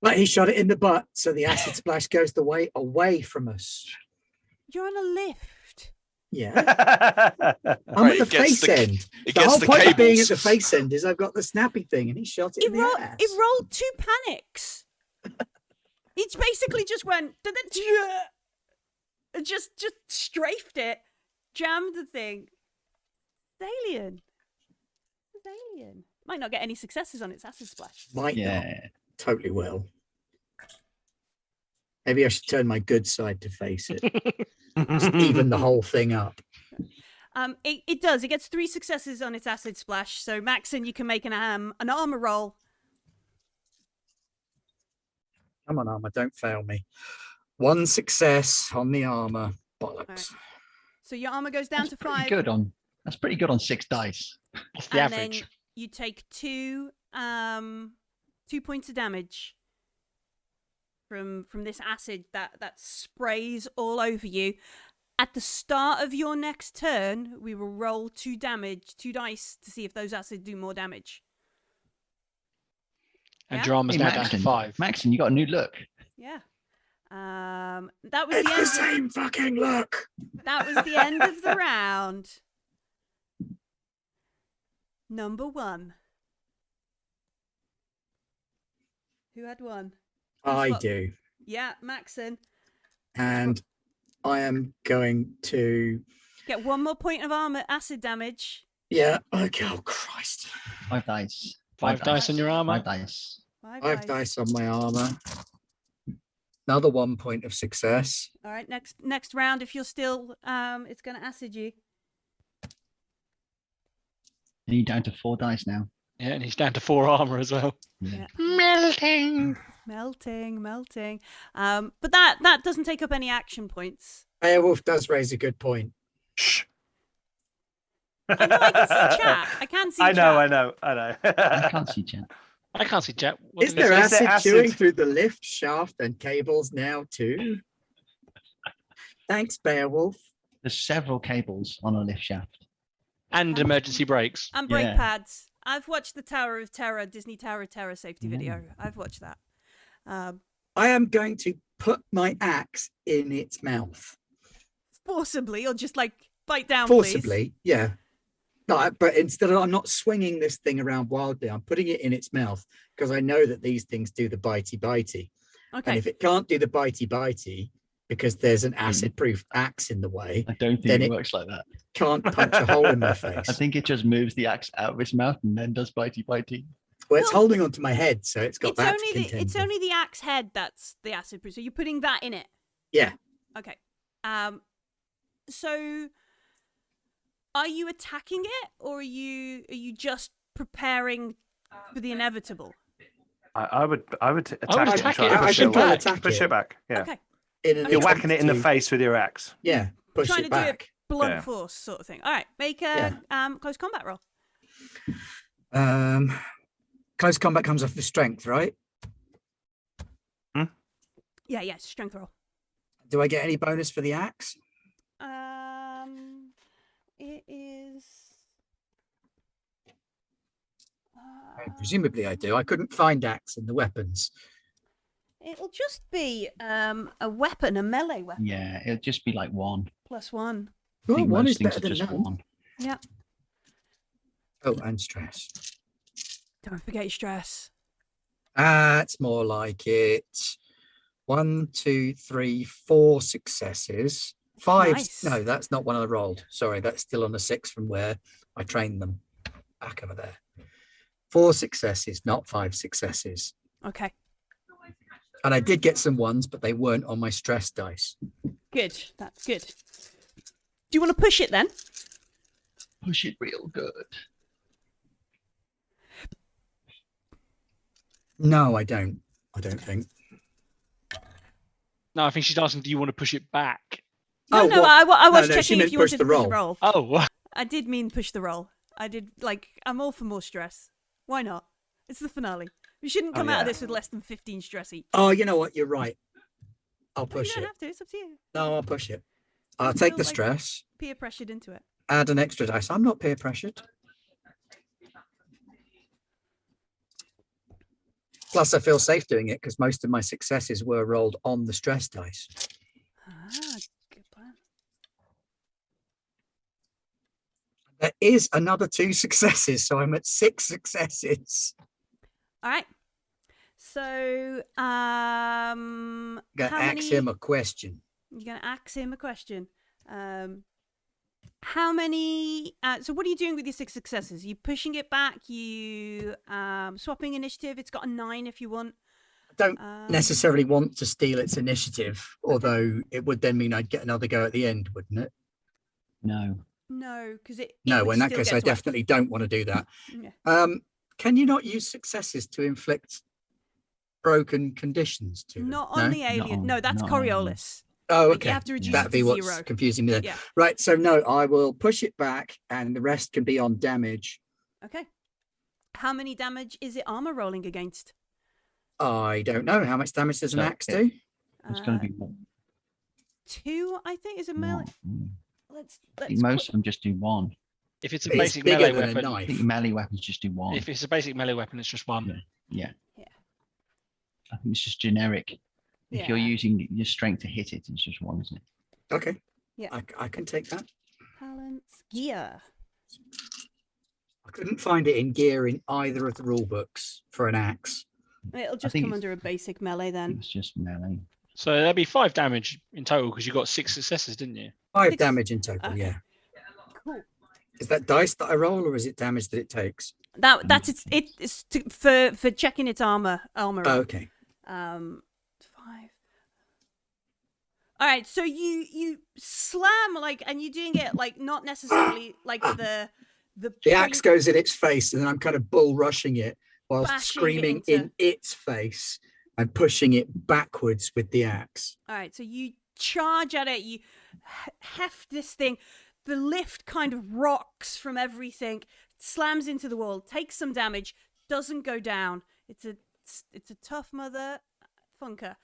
But he shot it in the butt, so the acid splash goes the way away from us. You're on a lift. Yeah. That's I'm Right, at the it gets face the- end. It The gets whole the point of being cables. at the face end is I've got the snappy thing, and he shot it in the ass. It rolled 2 panics. It basically just went and just strafed it, jammed the thing. It's alien. It's alien. Might not get any successes on its acid splash. Might not. Yeah. Totally will. Maybe I should turn my good side to face it. Just even the whole thing up. It does. It gets 3 successes on its acid splash. So Maxon, you can make an armor roll. Come on, armor, don't fail me. 1 success on the armor. Bollocks. Right. So your armor goes down That's to pretty 5. good on. That's pretty good on 6 dice. What's the And average? then you take 2 points of damage from this acid that sprays all over you. At the start of your next turn, we will roll 2 dice to see if those acids do more damage. And Yeah? drama's Hey, now down to 5. Maxon, you got a new look. Yeah. That was It's the the end. same fucking look. That was the end of the round. Number 1. Who had 1? I What? do. Yeah, Maxon. And I am going to. Get 1 more point of armor acid damage. Yeah. Okay. Oh, Christ. 5 dice. 5 dice on your armor. 5 dice. 5 dice on my armor. Another 1 point of success. All right, next round, if you're still, it's going to acid you. And you're down to 4 dice now. Yeah, and he's down to 4 armor as well. Yeah. Melting. Melting. But that doesn't take up any action points. Beowulf does raise a good point. Shh. I know I can see chat. I can see I chat. know. I can't see chat. I can't see chat. What Is did it there say? Is there acid chewing acid? through the lift shaft and cables now too? Thanks, Beowulf. There's several cables on a lift shaft. And emergency brakes. And brake Yeah. pads. I've watched the Tower of Terror, Disney Tower of Terror safety Yeah. video. I've watched that. I am going to put my axe in its mouth. Forcibly, or just like bite down, please. Forcibly, yeah. No, but instead of, I'm not swinging this thing around wildly. I'm putting it in its mouth because I know that these things do the bitey. And Okay. if it can't do the bitey because there's an acid-proof axe in the way, I don't Then think it it- works like that. can't punch a hole in my face. I think it just moves the axe out of its mouth and then does bitey. Well, it's Well, holding onto my head, so it's got It's that only to contend it's with. only the axe head that's the acid proof. So you're putting that in it. Yeah. Okay. So are you attacking it, or are you just preparing for the inevitable? I would attack would it. attack And try it. to I push think it away. I'll attack Push it. it back. Yeah. Okay. In an You're attempt whacking it in the to- face with your axe. Yeah, push Trying it to do back. blunt Yeah. force sort of thing. All right, make a close combat roll. Close combat comes off the strength, right? Yeah, strength roll. Do I get any bonus for the axe? It is. Presumably I do. I couldn't find axe in the weapons. It'll just be a weapon, a melee weapon. Yeah, it'll just be like 1. +1. I Well, think one most is things better are than just none. 1. Yeah. Oh, and stress. Don't forget your stress. That's more like it. 1, 2, 3, 4 successes. 5. Nice. No, that's not one I rolled. Sorry, that's still on a 6 from where I trained them. Back over there. 4 successes, not 5 successes. Okay. And I did get some 1s, but they weren't on my stress dice. Good. That's good. Do you want to push it then? Push it real good. No, I don't. I don't think. No, I think she's asking, do you want to push it back? No, what? I was No, she checking meant if you push wanted to the push the roll. roll. Oh, I did mean push the roll. I did, I'm all for more stress. Why not? It's the finale. We shouldn't come out of yeah. this with less than 15 stress each. Oh, you know what? You're right. I'll You push don't it. have to. It's up to you. No, I'll push it. I'll Don't take feel the like- stress, Peer pressured into it. add an extra dice. I'm not peer pressured. Plus, I feel safe doing it because most of my successes were rolled on the stress dice. Good plan. There is another 2 successes, so I'm at 6 successes. All right. So, I'm gonna how ask many- him a question. You're going to ask him a question. How many? So, what are you doing with your 6 successes? You pushing it back? You swapping initiative? It's got a 9 if you want. I don't Um, necessarily want to steal its initiative, although it would then mean I'd get another go at the end, wouldn't it? No. No, because it. No, would in that still case, get I swapped. definitely don't want to do that. Yeah. Can you not use successes to inflict broken conditions to them? Not on No? the alien. on- No, that's not on alien. Coriolis. Oh, Like, okay. you have to reduce That'd it be to what's 0. confusing me then. Yeah. Right. So no, I will push it back, and the rest can be on damage. Okay. How many damage is it armor rolling against? I don't know how much damage does an So axe it- do. It's going to be 2, I think, is a melee. 1. Let's I think most of them just do 1. if it's a It's basic bigger melee than a weapon, I think knife. melee weapons just do 1. if it's a basic melee weapon, it's just 1. Yeah. Yeah. I think it's just generic. If you're Yeah. using your strength to hit it, it's just 1, isn't it? Okay. Yeah. I can take that. Talents gear. I couldn't find it in gear in either of the rule books for an axe. It'll just think come it's- under a basic melee I think then. it's just melee. So that'd be 5 damage in total because you got 6 successes, didn't you? 5 Six- damage in total. okay. Yeah. Cool. Is that dice that I roll, or is it damage that it takes? That's it's for checking its armor. Oh, Roll. okay. 5. All right, so you slam and you're doing it not necessarily like the The axe goes in its face, and then I'm kind of bull rushing it whilst Bashing it screaming into- in its face and pushing it backwards with the axe. All right, so you charge at it, you heft this thing. The lift kind of rocks from everything, slams into the wall, takes some damage, doesn't go down. It's a tough mother funker.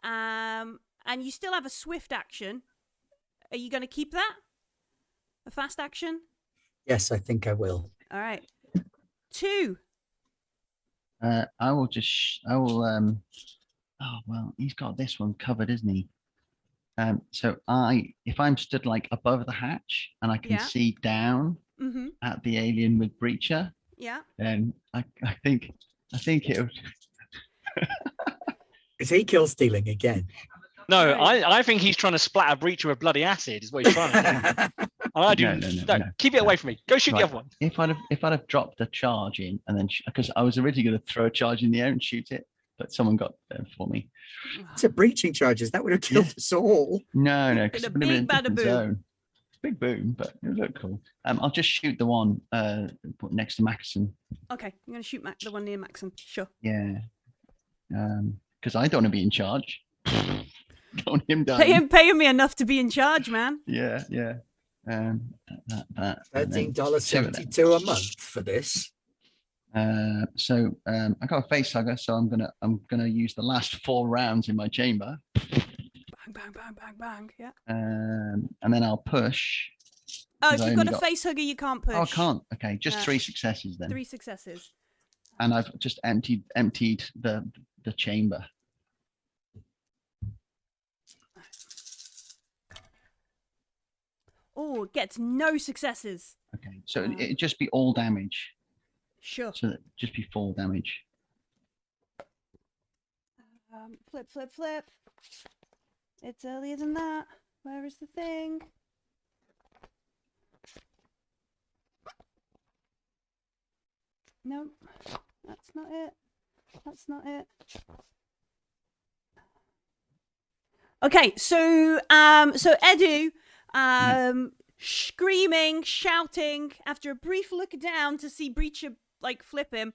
And you still have a swift action. Are you going to keep that? A fast action? Yes, I think I will. All right. 2. I will oh well, he's got this one covered, isn't he? So if I'm stood above the hatch and I can Yeah. see down Mm-hmm. at the alien with Breacher, Yeah. then I think it would. Is he kill stealing again? No, Right. I think he's trying to splatter Breacher with bloody acid. Is what he's trying to do. I do. No, Keep it away from me. Go shoot Right. the other one. If I'd have dropped a charge in and then because I was originally going to throw a charge in the air and shoot it, but someone got there for me. It's a breaching charges. That would have killed us all. No, Been because a it would have been big a bada different boom. zone. It's a big boom, but it would look cool. I'll just shoot the one put next to Maxon. Okay, I'm going to shoot the one near Maxon. Sure. Yeah. Because I don't want to be in charge. want him dying. Paying me enough to be in charge, man. Yeah. That, $13.72 a month for this. So I got a face hugger, so I'm gonna use the last 4 rounds in my chamber. Bang, bang, bang, bang, bang. Yeah. And then I'll push. Oh, if you've got a face hugger, you can't push. Oh, I can't. Okay, just 3 successes then. 3 successes. And I've just emptied the chamber. Oh, it gets no successes. Okay, so it'd just be all damage. Sure. So that'd just be 4 damage. Flip. It's earlier than that. Where is the thing? No, that's not it. That's not it. Okay, so Edu, screaming, shouting after a brief look down to see Breacher like flip him,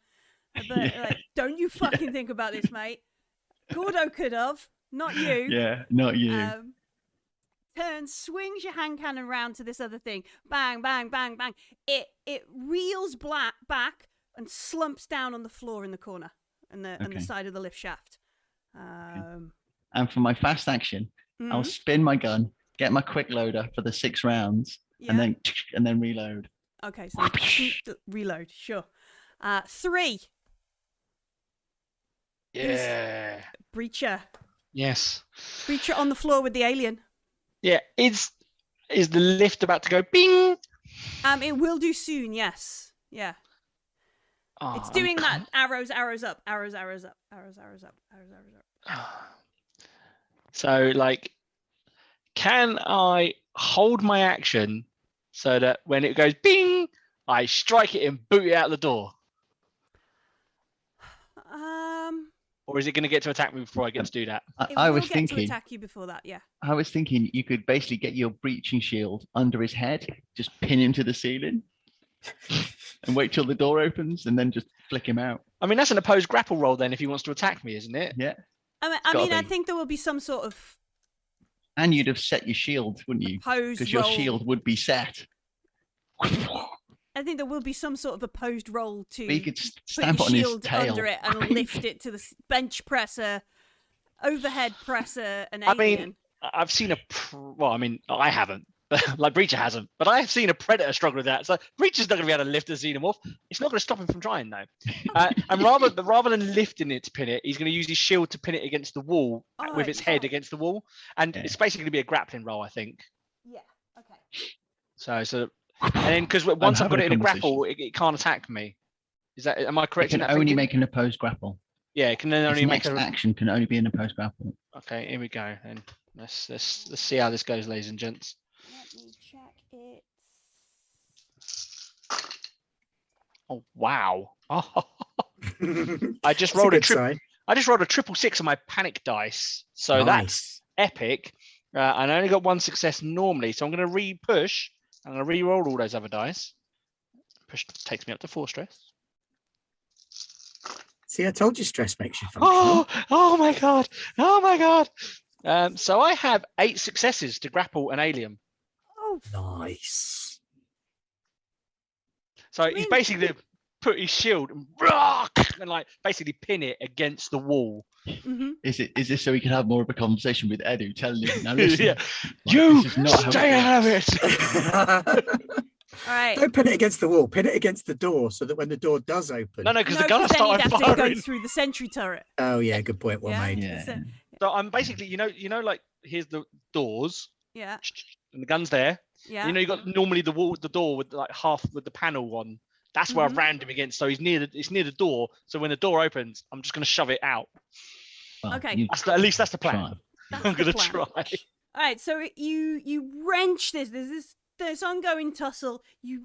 but like, don't you fucking think about this, mate. Gordo could have, not you. Yeah, not you. Turns, swings your hand cannon round to this other thing. Bang, bang, bang, bang. It reels back and slumps down on the floor in the corner and the side of the lift shaft. And for my fast action, I'll spin my gun, get my quick loader for the 6 rounds, and then reload. Okay, so reload, sure. 3. Yeah. Breacher. Yes. Breacher on the floor with the alien. Yeah. Is the lift about to go bing? It will do soon, yes. Yeah. Oh, It's doing that. Arrows up. Arrows up. So, like, can I hold my action so that when it goes bing, I strike it and boot it out the door? Or is it going to get to attack me before I get to do that? I was to thinking. attack you before that, yeah. I was thinking you could basically get your breaching shield under his head, just pin him to the ceiling, and wait till the door opens, and then just flick him out. I mean, that's an opposed grapple roll then if he wants to attack me, isn't it? Yeah. I think there will be some sort of. And you'd have set your shield, wouldn't you? Because your shield would be set. I think there will be some sort of opposed roll to but you could put stamp your on his shield tail. under it and lift it to the bench presser, overhead presser, and I alien. mean, I've seen I haven't. Like Breacher hasn't, but I have seen a Predator struggle with that. So Breacher's not going to be able to lift the xenomorph. It's not going to stop him from trying, though. And rather than lifting it to pin it, he's going to use his shield to pin it against the wall with its head against the wall, and it's basically going to be a grappling roll, I think. Yeah. Okay. So, and then because once I've got it in a grapple, it can't attack me. Am I correct? It can only make an opposed grapple. Yeah, it can then only make action can only be an opposed grapple. Okay, here we go. And let's see how this goes, ladies and gents. Let me check it. Oh wow! I just rolled a triple. I just rolled a 666 on my panic dice, so that's epic. And I only got 1 success normally, so I'm going to re-push. I'm going to re-roll all those other dice. Push takes me up to 4 stress. See, I told you stress makes you functional. Oh my god! Oh my god! So I have 8 successes to grapple an alien. Oh, nice. So he's basically put his shield and like basically pin it against the wall. Mm-hmm. Is this so we can have more of a conversation with Edu? Telling him now, listen, yeah. You stay out of it. All right. Don't pin it against the wall. Pin it against the door so that when the door does open. No, because the gun started firing. firing. Go through the sentry turret. Oh yeah, good point. Well made. Yeah. So I'm basically, you know, like here's the doors. Yeah. And the gun's there. Yeah. You know, you got normally the door with like half with the panel on. That's where I've rammed him against. So it's near the door. So when the door opens, I'm just going to shove it out. Well, okay. At least that's the plan. I'm going to try. All right. So you wrench this. There's this ongoing tussle. You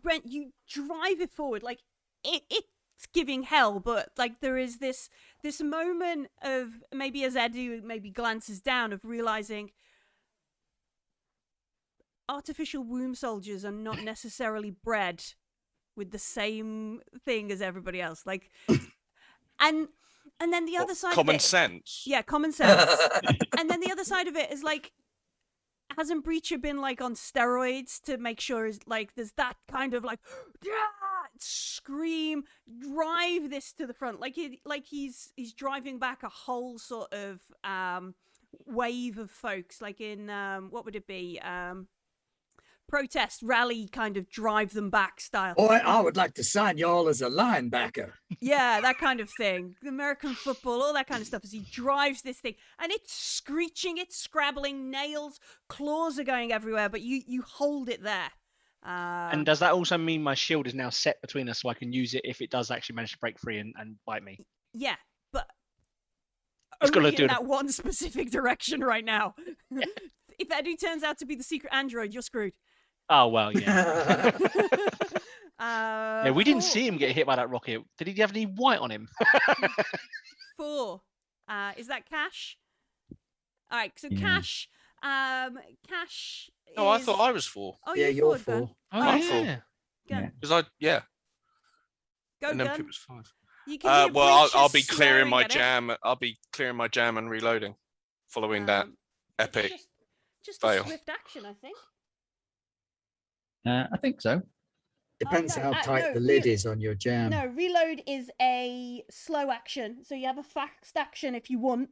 drive it forward. Like it's giving hell, but like there is this moment of maybe as Edu maybe glances down of realizing artificial womb soldiers are not necessarily bred with the same thing as everybody else. Like, and And then the other side common of it, sense. Yeah, common sense. And then the other side of it is like, hasn't Breacher been like on steroids to make sure is like there's that kind of like scream, drive this to the front, like he's driving back a whole sort of wave of folks, like in what would it be? Protest rally, kind of drive them back style. Boy, I would like to sign you all as a linebacker. Yeah, that kind of thing. American football, all that kind of stuff, as he drives this thing. And it's screeching, it's scrabbling, nails, claws are going everywhere, but you hold it there. And does that also mean my shield is now set between us so I can use it if it does actually manage to break free and bite me? Yeah, but It's only gotta do in it. that one specific direction right now. If Eddie turns out to be the secret android, you're screwed. Oh, well, yeah. Yeah, we didn't 4. see him get hit by that rocket. Did he have any white on him? 4. Is that Cash? All right, so Yeah. Cash. Cash. Oh, I is- thought I was 4. Oh, Yeah, you're you're 4. Gun. four. Oh, Alright, yeah. Gun. Because Go, and then Gun. Pip was 5. You can hear Well, Breacher I'll be clearing swearing my at it. jam. I'll be clearing my jam and reloading, following that It's epic. just fail. a swift action, I think. I think so. Depends no, how tight no, the lid is on your jam. No, reload is a slow action, so you have a fast action if you want.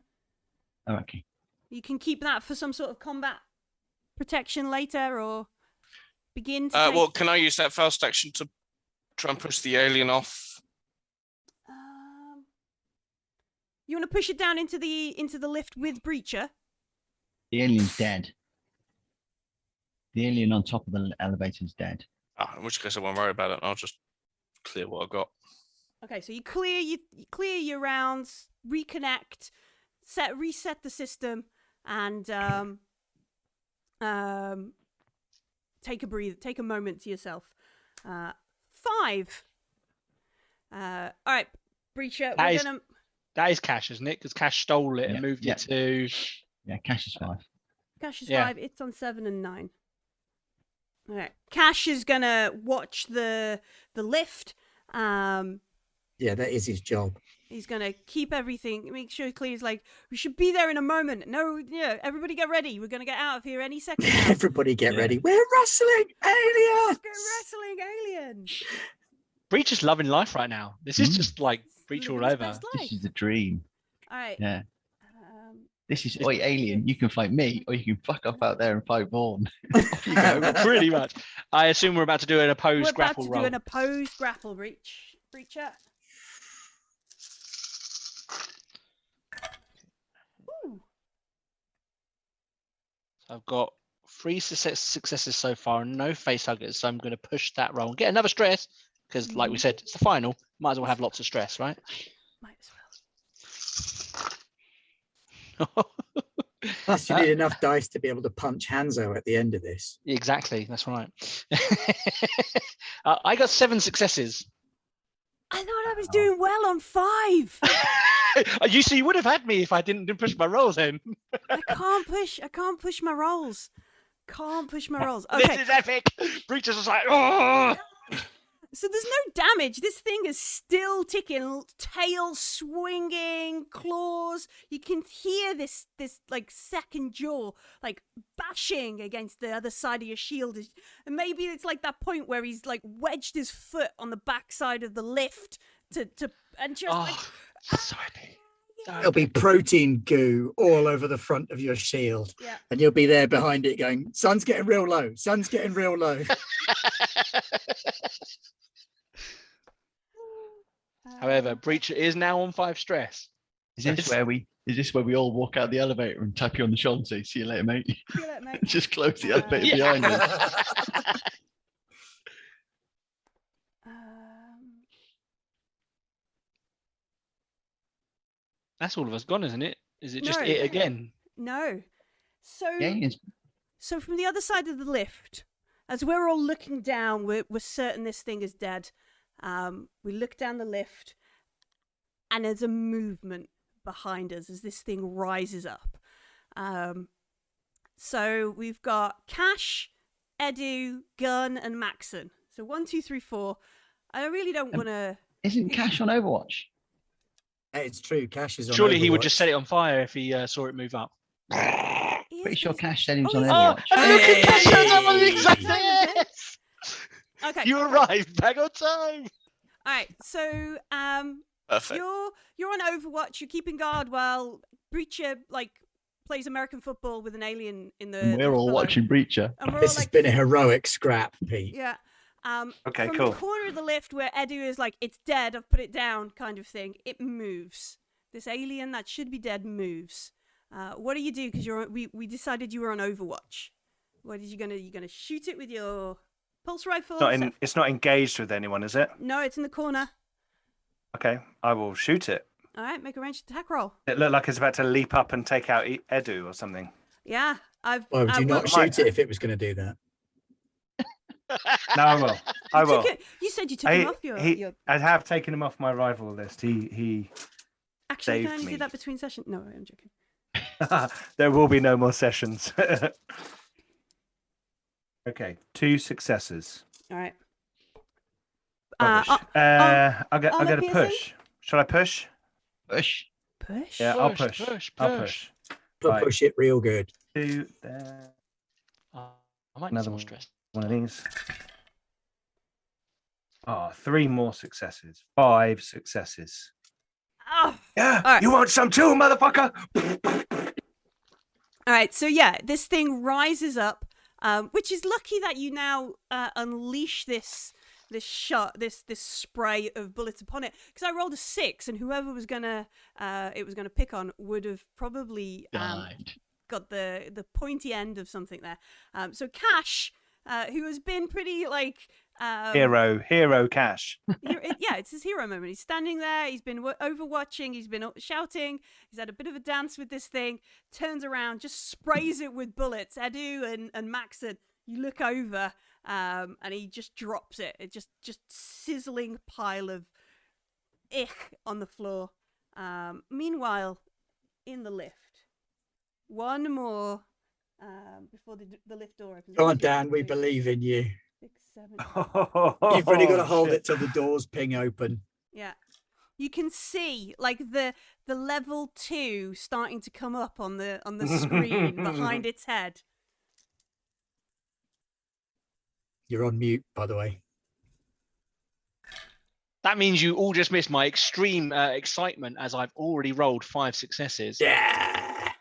Oh, okay. You can keep that for some sort of combat protection later, or begin to. Well, can I use that fast action to try and push the alien off? You want to push it down into the lift with Breacher? The alien's dead. The alien on top of the elevator's dead. In which case I won't worry about it. I'll just clear what I've got. Okay, so you clear your rounds, reconnect, reset the system, and take a breathe, take a moment to yourself. 5. All right, Breacher, That is Cash, isn't it? Because Cash stole it Yeah, and moved yeah. it to... Yeah, Cash is 5. Cash is Yeah. 5. It's on 7 and 9. All right, Cash is gonna watch the lift. Yeah, that is his job. He's gonna keep everything, make sure Clear's like, we should be there in a moment. No, yeah, everybody get ready. We're gonna get out of here any second now. Everybody get Yeah. ready. We're wrestling aliens. Go wrestling aliens. Breacher's loving life right now. This is Mm. just like Breacher all Living his over. best life. This is the dream. All right. Yeah. This is, oi, alien, you can fight me, or you can fuck off out there and fight Vaughn. Off you go. Pretty much. I assume we're about to do an We're opposed about grapple to roll. do an opposed grapple Breacher. Ooh. So I've got 3 successes so far and no face huggers, so I'm going to push that roll and get another stress because, like we said, it's the final. Might as well have lots of stress, right? Might as well. Plus, you need enough dice to be able to punch Hanzo at the end of this. Exactly, that's right. I got 7 successes. I thought I was doing well on 5. You would have had me if I didn't push my rolls in. I can't push my rolls. Okay. This is epic. Breacher's just like, oh. So there's no damage. This thing is still ticking. Tail swinging, claws. You can hear this like second jaw like bashing against the other side of your shield. And maybe it's like that point where he's like wedged his foot on the backside of the lift to and just like. So epic. There'll be protein goo all over the front of your shield. Yeah. And you'll be there behind it going, sun's getting real low. Sun's getting real low. However, Breacher is now on 5 stress. Is this where we all walk out the elevator and tap you on the shoulder and say, see you later, mate? See you later, mate. Just close the elevator Yeah. behind us. That's all of us gone, isn't it? Is it just No. it again? No. So The aliens. So from the other side of the lift, as we're all looking down, we're certain this thing is dead. We look down the lift, and there's a movement behind us as this thing rises up. So we've got Cash, Edu, Gun, and Maxon. So 1, 2, 3, 4. I really don't want to. Isn't Cash on Overwatch? It's true. Cash is on. Surely he would Overwatch. just set it on fire if he saw it move up. Pretty sure Cash said he was Oh, on he's- Overwatch. And look at Cash, Hey! that was the exact Time is it? yes! Okay. You arrived back on time. All right. So Perfect. you're on Overwatch. You're keeping guard while Breacher plays American football with an alien in the. And we're all below. watching Breacher. And we're This all has like, been a heroic scrap, Pete. yeah. Okay, from cool. the corner of the lift where Edu is like, it's dead, I've put it down, kind of thing. It moves. This alien that should be dead moves. What do you do? Because we decided you were on Overwatch. What are you gonna shoot it with your pulse rifle? It's not engaged with anyone, is it? No, it's in the corner. Okay, I will shoot it. All right, make a ranged attack roll. It looked like it's about to leap up and take out Edu or something. Yeah, Why would you not shoot it if it was going to do that? No, I will. I will. You said you took him off your. I have taken him off my rival list. He Actually, you saved can only me. do that between sessions. No, I'm joking. There will be no more sessions. Okay, 2 successes. All right. Rubbish. I'm going to piercing? push. Shall I push? Push. Push. Yeah, I'll Push, push. push, I'll push. push. But Right. push it real good. 2 there. I might need Another some more one. stress. One of these. 3 more successes. 5 successes. Oh. Yeah, All right. you want some too, motherfucker? All right, so yeah, this thing rises up, which is lucky that you now unleash this spray of bullets upon it. Because I rolled a 6, and whoever it was gonna pick on would have probably Died. got the pointy end of something there. So Cash, who has been pretty Hero Cash. yeah, it's his hero moment. He's standing there. He's been overwatching. He's been shouting. He's had a bit of a dance with this thing. Turns around, just sprays it with bullets. Edu and Maxon, you look over, and he just drops it. It just sizzling pile of ick on the floor. Meanwhile, in the lift, one more before the lift door opens. Go on, Dan. We believe in you. 6, 7. You've only got to hold shit. it till the doors ping open. Yeah. You can see the level 2 starting to come up on the screen behind its head. You're on mute, by the way. That means you all just missed my extreme excitement as I've already rolled 5 successes. Yeah.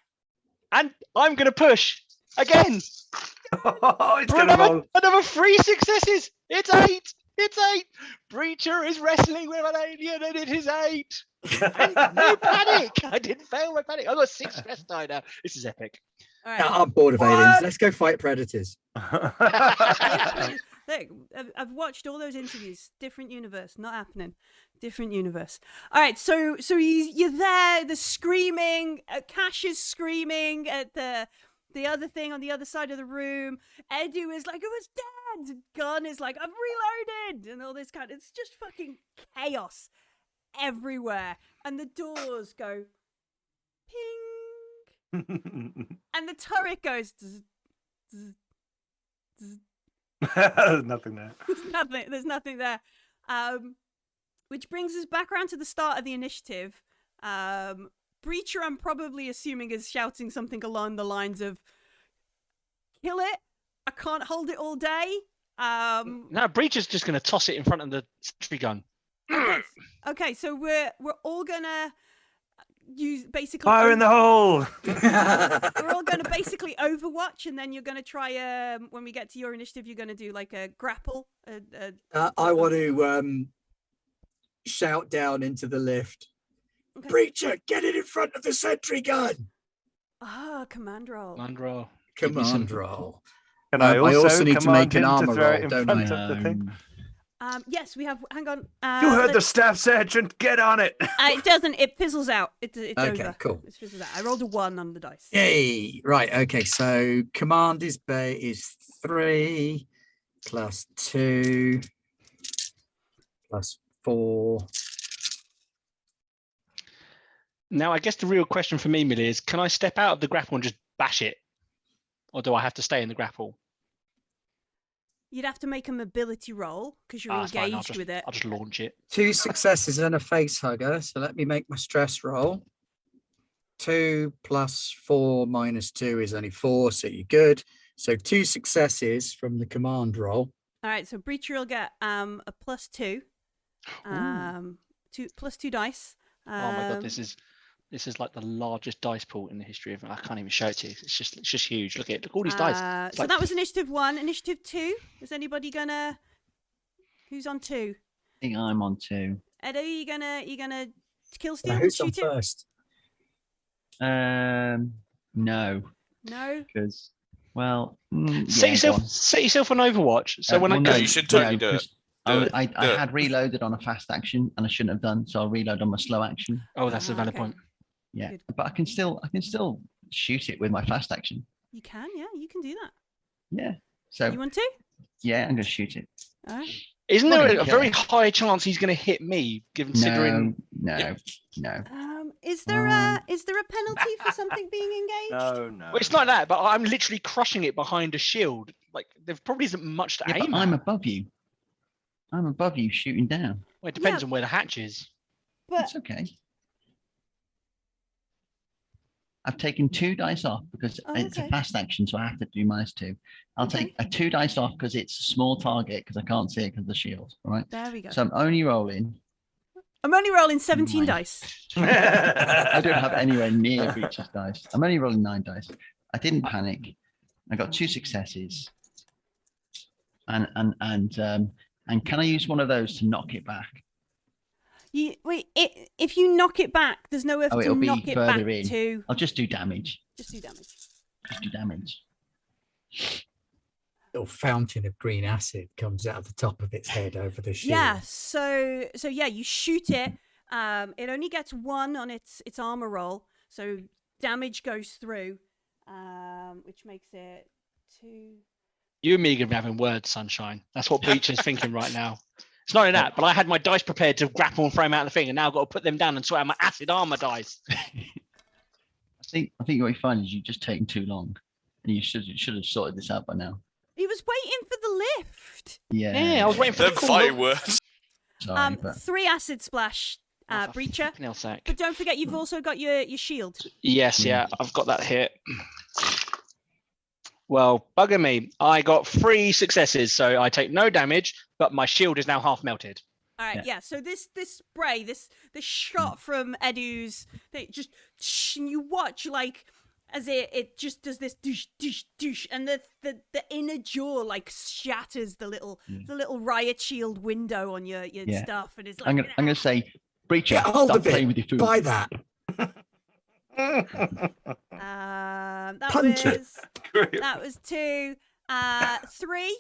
And I'm going to push again It's for gonna roll. another 3 successes. It's 8. It's 8. Breacher is wrestling with an alien and it is 8. No panic. I didn't fail my panic. I've got 6 stress die now. This is epic. All Now, right. I'm bored of What? aliens. Let's go fight predators. Look, I've watched all those interviews. Different universe, not happening. Different universe. All right, so you're there. The screaming. Cash is screaming at the other thing on the other side of the room. Edu is like, it was dead. Gun is like, I've reloaded, and all this kind. It's just fucking chaos everywhere, and the doors go ping, and the turret goes. Zzz, zzz, zzz. There's nothing there. There's nothing there. Which brings us back around to the start of the initiative. Breacher, I'm probably assuming, is shouting something along the lines of, kill it, I can't hold it all day. No, Breacher's just going to toss it in front of the sentry gun. Okay, so we're all gonna use basically Fire in the hole. we're all gonna basically overwatch, and then you're gonna try when we get to your initiative, you're gonna do like a grapple. I want to shout down into the lift. Okay. Breacher, get it in front of the sentry gun. Command roll. Mandro. Command roll. Can I also need to command make an him armor throw it roll, in don't front I? of the thing? Yes, we have. Hang on. You heard the let's- staff sergeant. Get on it. It doesn't. It fizzles out. It's Okay, over. cool. It fizzles out. I rolled a 1 on the dice. Yay! Right. Okay. So command is 3 plus 2 plus 4. Now, I guess the real question for me, Millie, is can I step out of the grapple and just bash it? Or do I have to stay in the grapple? You'd have to make a mobility roll because you're That's fine, engaged with it. I'll just launch it. 2 successes and a face hugger. So let me make my stress roll. 2 plus 4 minus 2 is only 4, so you're good. So 2 successes from the command roll. All right, so Breacher will get a +2. 2 dice. Oh my god, this is like the largest dice pool in the history of. I can't even show it to you. It's just huge. Look all these dice. It's So like- that was initiative 1. Initiative 2. Is anybody gonna? Who's on 2? I think I'm on 2. Edo, you gonna kill Now, steal and who's on shoot it? first? No, No. because well, set yeah, go yourself on Overwatch. So on. when I Well, go, no, you should totally do it. 'cause Do it. I Do it. had reloaded on a fast action and I shouldn't have done, so I'll reload on my slow action. oh, that's a valid Okay. point. Yeah, Good. but I can still shoot it with my fast action. You can, yeah, you can do that. Yeah, so You want to? yeah, I'm gonna shoot it. All right. Isn't Not there gonna a kill very it. high chance he's going to hit me, considering? No. Is there a penalty for something being engaged? No. Well, it's not that, but I'm literally crushing it behind a shield. Like there probably isn't much to Yeah, but aim I'm at. above you. I'm above you, shooting down. Well, it depends Yeah. on where the hatch is. But It's okay. I've taken 2 dice off because Oh, it's a okay. fast action, so I have to do -2. I'll Okay. take a 2 dice off because it's a small target because I can't see it because of the shield. All right. there we go. So I'm only rolling. I'm only rolling 17 Nine. dice. I don't have anywhere near Breach's dice. I'm only rolling 9 dice. I didn't panic. I got 2 successes. And can I use one of those to knock it back? If you knock it back, there's nowhere Oh, to it'll be knock it back further in. to. I'll just do damage. Just do damage. Just do damage. Little fountain of green acid comes out of the top of its head over the shield. Yeah. So yeah, you shoot it. It only gets 1 on its armor roll, so damage goes through, which makes it 2. You and me are going to be having words, Sunshine. That's what Breacher's thinking right now. It's not only that, but I had my dice prepared to grapple and frame out the thing, and now I've got to put them down and sort out my acid armor dice. I think what you find is you've just taken too long, and you should have sorted this out by now. He was waiting for the lift. Yeah, I was waiting for Them the call. fighting words. Sorry, but 3 acid splash, Oh, for Breacher. flipping hell sack. But don't forget, you've also got your shield. Yes, yeah, I've got that here. Well, bugger me. I got 3 successes, so I take no damage, but my shield is now half melted. All right, yeah. So this spray, this shot from Edu's, they just and you watch like as it just does this douche douche douche, and the inner jaw like shatters the little riot shield window on your stuff, and it's like I'm gonna say, Breacher, Get hold stop of it. playing with your food. Buy that. Punch it. That was 2. 3.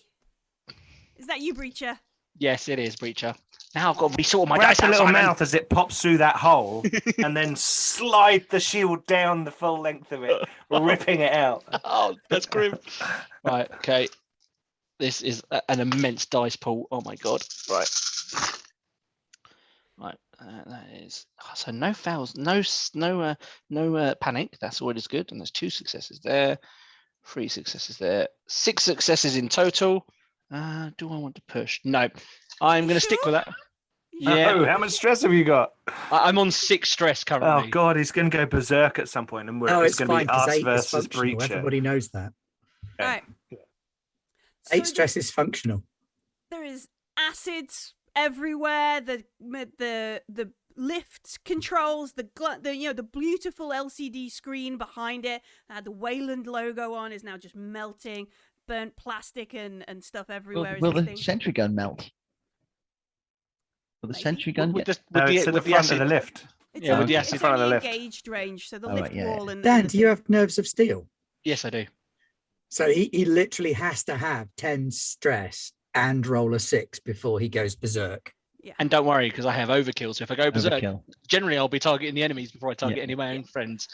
Is that you, Breacher? Yes, it is, Breacher. Now I've got to resort my Grab dice the out, little Simon. mouth as it pops through that hole, and then slide the shield down the full length of it, ripping it out. Oh, that's grim. Right, okay. This is an immense dice pool. Oh my god. Right. Right. That is so no fouls, no panic. That's always good. And there's 2 successes there, 3 successes there, 6 successes in total. Do I want to push? No, I'm going to stick with that. Yeah. Oh, how much stress have you got? I'm on 6 stress Oh currently. God, he's going to go berserk at some point, and No, it's it's going to fine be because us 8 is versus functional. Breacher. Everybody knows that. All right. 8 stress is functional. There is acids everywhere. The lift controls, the beautiful LCD screen behind it that had the Wayland logo on is now just melting. Burnt plastic and stuff everywhere. Will the thing. sentry gun melt? Will the Maybe. sentry gun With get? the, No, with it's the, at the with the front acid. of the lift. It's Yeah, with only, the it's acid. Front of the only lift. engaged range, so the Oh, lift right, yeah, wall and Dan, the do you have nerves of steel? Yes, I do. So he literally has to have 10 stress and roll a 6 before he goes berserk. And don't worry, because I have overkill. So if I go berserk, Overkill. generally I'll be targeting the enemies before I target Yeah. any of my own friends.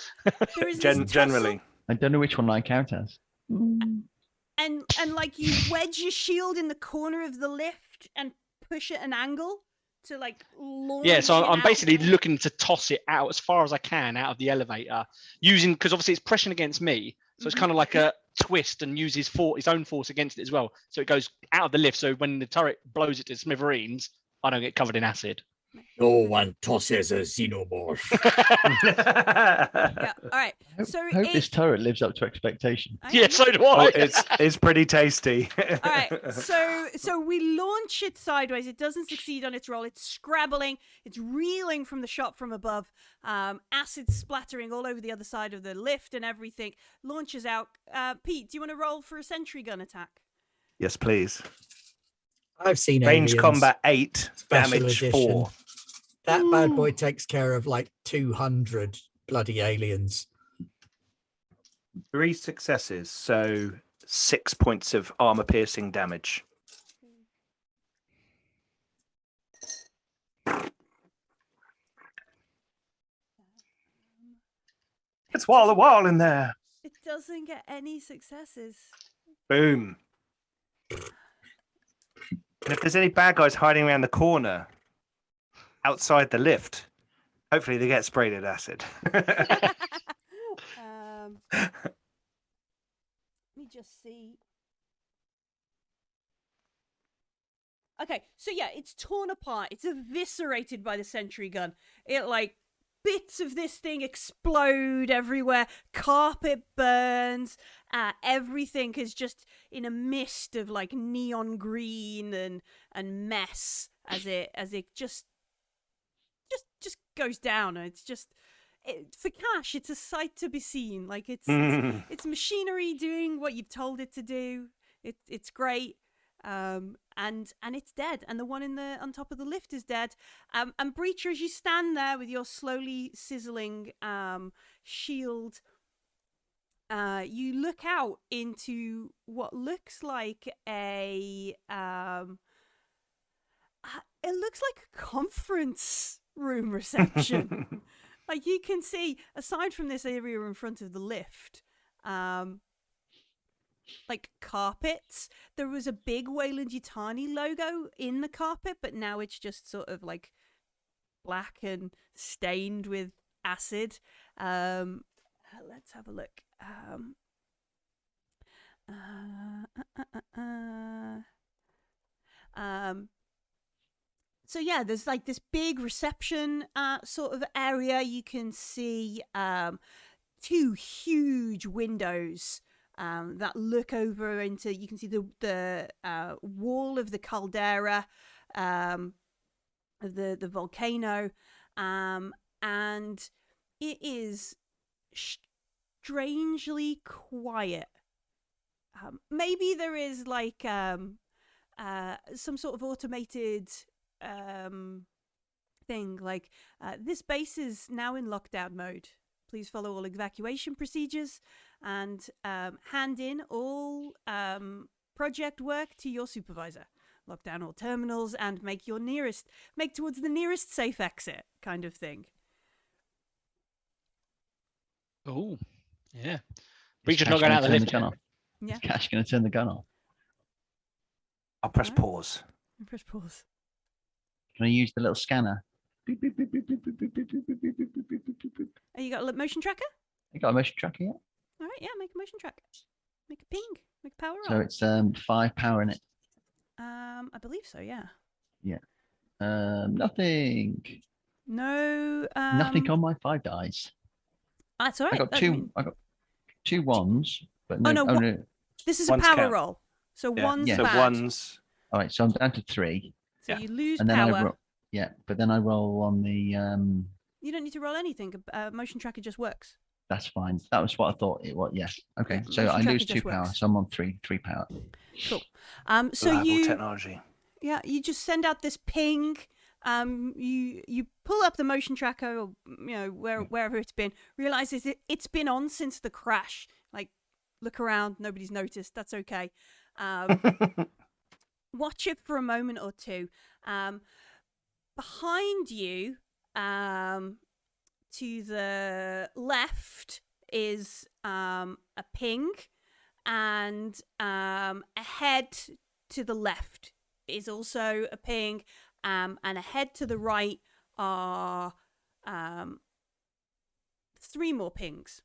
there is this Generally, I don't know which one I count as. and like you wedge your shield in the corner of the lift and push at an angle to like launch Yeah, so it I'm out. basically looking to toss it out as far as I can out of the elevator, using because obviously it's pressing against me, so it's kind of like a twist and use his own force against it as well. So it goes out of the lift. So when the turret blows it to smithereens, I don't get covered in acid. No one tosses a xenomorph. Yeah. All right. So I hope this turret lives up to expectation. Yeah, so do I. It's pretty tasty. All right, so we launch it sideways. It doesn't succeed on its roll. It's scrabbling. It's reeling from the shot from above. Acid splattering all over the other side of the lift and everything. Launches out. Pete, do you want to roll for a sentry gun attack? Yes, please. I've seen Range Aliens combat 8, Special damage Edition. 4. That bad boy takes care of like 200 bloody aliens. 3 successes, so 6 points of armor piercing damage. It's wall to wall in there. It doesn't get any successes. Boom. And if there's any bad guys hiding around the corner outside the lift, hopefully they get sprayed at acid. Let me just see. Okay, so yeah, it's torn apart. It's eviscerated by the sentry gun. It like bits of this thing explode everywhere. Carpet burns. Everything is just in a mist of like neon green and mess as it just goes down. It's just for Cash, it's a sight to be seen. Like it's machinery doing what you've told it to do. It's great. And it's dead, and the one on top of the lift is dead. And Breacher, as you stand there with your slowly sizzling shield, you look out into what looks like it looks like a conference room reception. Like you can see, aside from this area in front of the lift, like carpets. There was a big Wayland Yutani logo in the carpet, but now it's just sort of like black and stained with acid. Let's have a look. So yeah, there's like this big reception sort of area. You can see 2 huge windows that look over into. You can see the wall of the caldera, the volcano, and it is strangely quiet. Maybe there is like some sort of automated thing like this base is now in lockdown mode. Please follow all evacuation procedures and hand in all project work to your supervisor. Lock down all terminals and make towards the nearest safe exit, kind of thing. Oh, yeah. Is Breacher's Cash not going gonna out the turn lift. gun off? Yeah. Is Cash going to turn the gun off? I'll press Alright. pause. Press pause. Can I use the little scanner? Oh, you got a motion tracker? I got a motion tracker yet? All right, yeah, make a motion tracker. Make a ping. Make a power So roll. it's 5 power in it. I believe so, yeah. Nothing. No. Nothing on my 5 dice. That's all right. I got two ones, but no. no, Oh, what- no. This is a Ones power count. roll. So Yeah. one's Yeah. So bad. one's All right, so I'm down to 3, So Yeah. you lose and then power. but then I roll on the. You don't need to roll anything. Motion tracker just works. That's fine. That was what I thought it was. Yeah. Okay. Yeah, So motion I tracker lose just 2 power, works. so I'm on 3 power. Cool. So reliable technology. you just send out this ping. You pull up the motion tracker, or wherever it's been. Realizes it's been on since the crash. Like, look around, nobody's noticed. That's okay. Watch it for a moment or two. Behind you, to the left is a ping, and ahead to the left is also a ping, and ahead to the right are 3 more pings.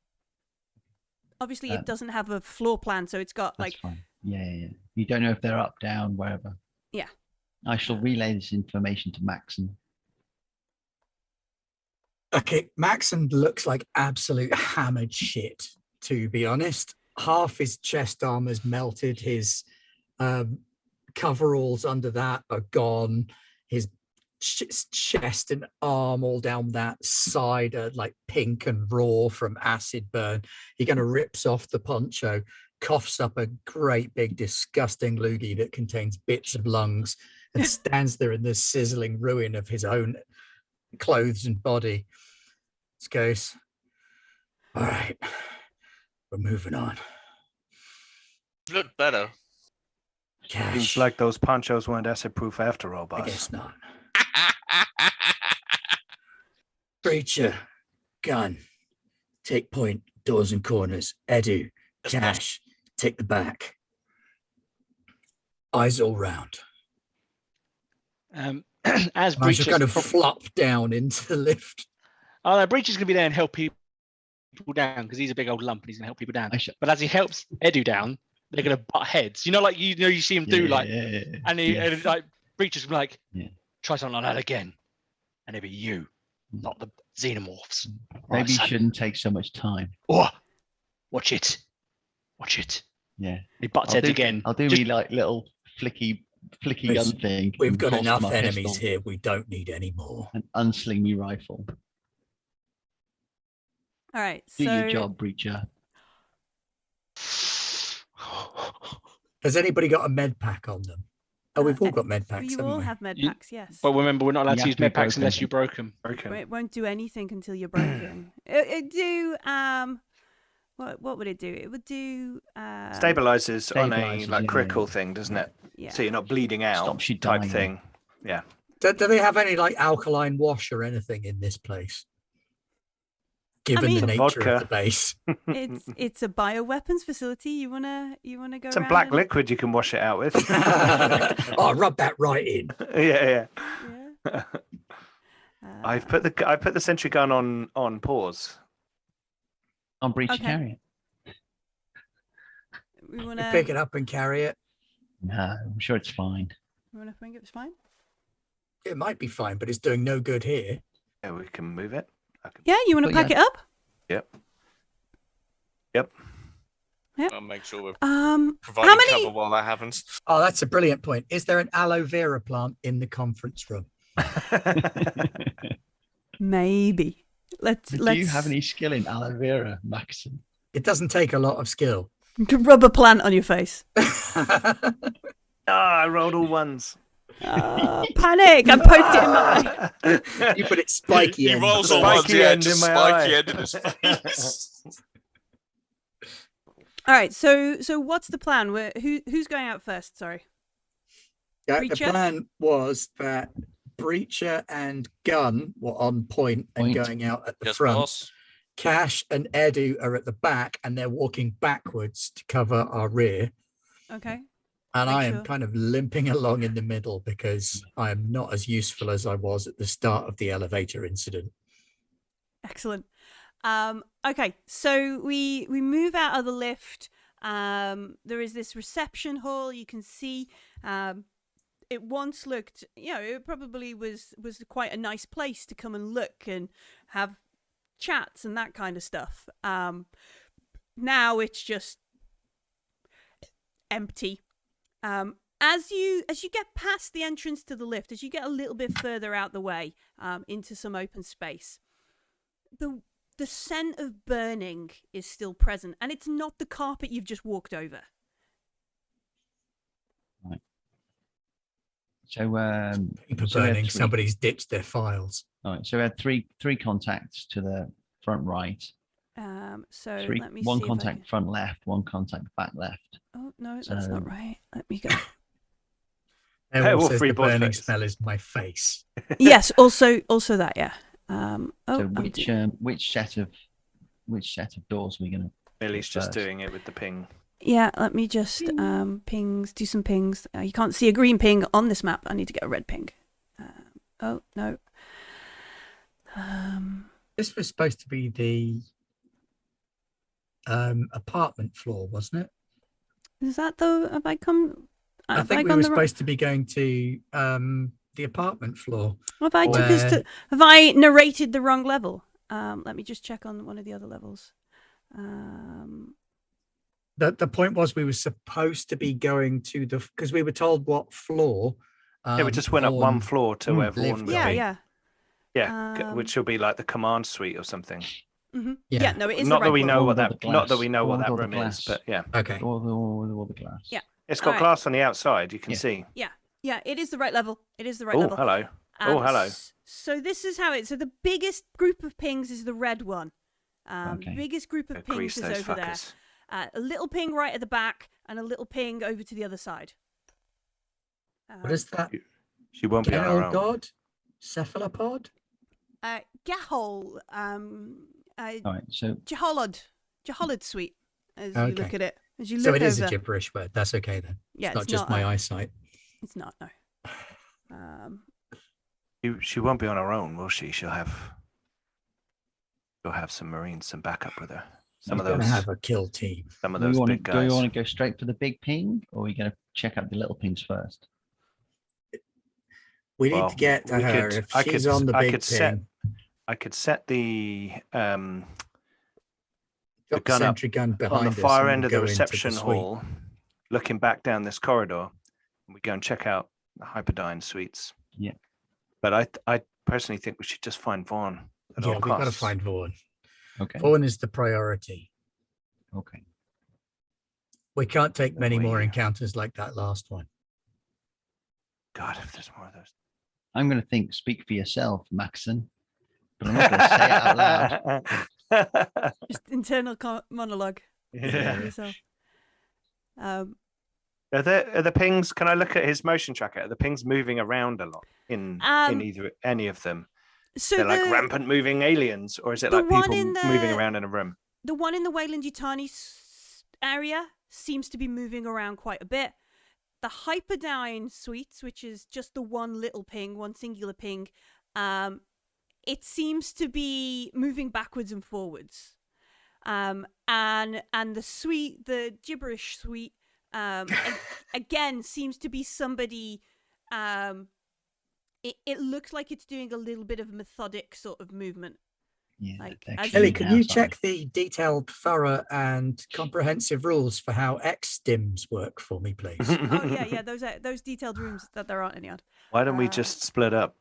Obviously, it doesn't have a floor plan, so it's got That's like. fine. Yeah. You don't know if they're up, down, wherever. Yeah. I shall relay this information to Maxon. Okay, Maxon looks like absolute hammered shit, to be honest. Half his chest armor's melted. His coveralls under that are gone. His chest and arm all down that side are like pink and raw from acid burn. He kind of rips off the poncho, coughs up a great big disgusting loogie that contains bits of lungs, and stands there in the sizzling ruin of his own clothes and body. Just goes, all right, we're moving on. Look better. Cash, Seems like those ponchos weren't acid proof after all, I boss. guess not. Breacher, gun, take point, doors and corners. Edu, Yes, Cash, take the back. Eyes all round. As I should Breacher's kind of flop down into the lift. Oh no, Breacher's gonna be there and help people down because he's a big old lump and he's gonna help people down. But as he helps Edu down, they're gonna butt heads. You know, like you see him do and like Breacher's gonna be like, try something like that again, and it'll be you, not the xenomorphs. Maybe you shouldn't take so much time. Oh, watch it. Yeah. He butts heads again. I'll do me like little flicky gun thing. We've and got toss enough my enemies pistol here. We don't need any more. and unsling me rifle. All right. Do So your job, Breacher. Has anybody got a med pack on them? Oh, we've all got med packs. you haven't all we? have med packs, yes. But remember, we're not allowed You to have use to be med packs broken. unless you broke them. Okay. It won't do anything until you're broken. It do what would it do? It would do Stabilizes on a Stabilizes, like yeah. critical thing, doesn't it? yeah. So you're not bleeding out Stops you type dying. thing. Yeah. Do they have any like alkaline wash or anything in this place? Given mean- the Some nature vodka. of the base. It's a bioweapons facility. You wanna go Some around black and- liquid you can wash it out with. Oh, rub that right in. yeah. Yeah. I put the sentry gun on pause. On Breacher Okay. carry it. We wanna Pick it up and carry it. No, I'm sure it's fine. think it's fine. It might be fine, but it's doing no good here. Yeah, we can move it. Yeah, you wanna But pack yeah. it up? Yep. I'll make sure we're How providing many? cover while that happens. Oh, that's a brilliant point. Is there an aloe vera plant in the conference room? Maybe. Let's. Do you have any skill in aloe vera, Maxon? It doesn't take a lot of skill. You can rub a plant on your face. I rolled all ones. Panic! I poked it in my eye. You put it spiky He end. rolls all Spiky ones, yeah, end just in my spiky eye. end in his face. All right. So what's the plan? Who's going out first? Sorry. Yeah, the Breacher? plan was that Breacher and Gun were on point and Point. going out at the Yes, front. boss. Cash and Edu are at the back and they're walking backwards to cover our rear. Okay. And Make I am sure. kind of limping along in the middle because I am not as useful as I was at the start of the elevator incident. Excellent. Okay, so we move out of the lift. There is this reception hall. You can see it once looked, it probably was quite a nice place to come and look and have chats and that kind of stuff. Now it's just empty. As you get past the entrance to the lift, as you get a little bit further out the way into some open space, the scent of burning is still present, and it's not the carpet you've just walked over. So, People so we had burning, three- somebody's ditched their files. all right, so we had three contacts to the front right, So three, let me one see contact if I can... front left, one contact back left. Oh no, that's So- not right. Let me go. Everyone all says three the board burning face. smell is my face. Yes, also that, yeah. So which set of doors are we gonna? Millie's just first? doing it with the ping. yeah, let me just do some pings. You can't see a green ping on this map. I need to get a red ping. Oh no. This was supposed to be the apartment floor, wasn't it? Is that the? Have I come? I have think we gone were the wrong- supposed to be going to the apartment floor. Have I took us where- to? Have I narrated the wrong level? Let me just check on one of the other levels. The point was we were supposed to be going to because we were told what floor. Yeah, we just went up one Vaughn floor to where lived Vaughn would Yeah, be. yeah. Yeah, which will be like the command suite or something. Mm-hmm. Yeah. Yeah, no, it is Not the right that we one. know All what the that. Not that we glass. know what that All the room is, glass. but yeah, Okay. All the glass. Yeah. it's got Alright. glass on the outside. You can Yeah. see. Yeah, it is the right level. It is the right Oh, level. hello. Oh, hello. So this is how it. So the biggest group of pings is the red one. Okay. The biggest group of Grease pings is those over fuckers. there. A little ping right at the back, and a little ping over to the other side. What is that? She won't be on her own. God? Cephalopod? Gahol, All right. So Jaholod suite, as you Okay. look at it. As you look So it is a over. gibberish word. That's okay then. Yeah, It's not just my eyesight. It's not, no. She won't be on her own, will she? She'll have some Marines, some backup with her. Some of We're those. gonna have a kill team. Some of do those you want big to guys. go straight for the big ping, or are we going to check out the little pings first? We need Well, to get to we her. could- If I she's could- on the I big could set- ping, I could set the got the gun up sentry gun behind on us the far and end we'll of the go into reception suite. hall, looking back down this corridor, and we go and check out the Hyperdyne suites. Yeah. But I personally think we should just find Vaughn at Yeah, all we've got to costs. find Vaughn. Okay. Vaughn is the priority. Okay. We can't take many more We- encounters like that last one. God, if there's more of those. I'm going to speak for yourself, Maxon, but I'm not going to say it out loud. Just internal monologue. Yeah. Yourself. Are the pings? Can I look at his motion tracker? Are the pings moving around a lot in either any of them? So They're like rampant moving aliens, or is it the like one people in the- moving around in a room? the one in the Weyland-Yutani area seems to be moving around quite a bit. The Hyperdyne suites, which is just the one little ping, one singular ping, it seems to be moving backwards and forwards. And the suite, the gibberish suite, again seems to be somebody. It looks like it's doing a little bit of methodic sort of movement. Yeah. Like, they're as clean Ellie, can you outside. check the detailed, thorough, and comprehensive rules for how X stims work for me, please? Oh yeah, those detailed rooms that there aren't any on. Why don't we just split up?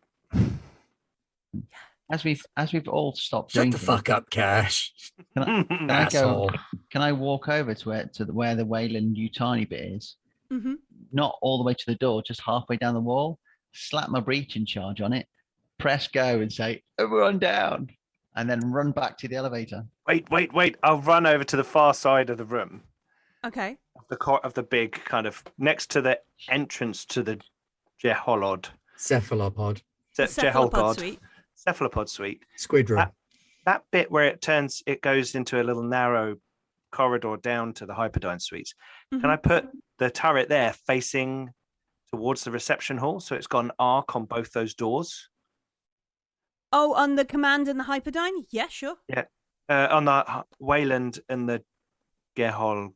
As we've all stopped Shut drinking, the fuck up, Cash. Can I go? Asshole. Can I walk over to where the Weyland-Yutani bit is? Mm-hmm. Not all the way to the door, just halfway down the wall. Slap my breaching charge on it, press go, and say everyone down, and then run back to the elevator. Wait! I'll run over to the far side of the room, Okay. of the big kind of next to the entrance to the Jeholod. Cephalopod. The cephalopod Jeholgod. suite. Cephalopod suite. Squid room. That bit where it goes into a little narrow corridor down to the Hyperdyne suites. Can I put the turret there facing towards the reception hall so it's got an arc on both those doors? Oh, on the command and the Hyperdyne? Yeah, sure. On the Wayland and the Gehol.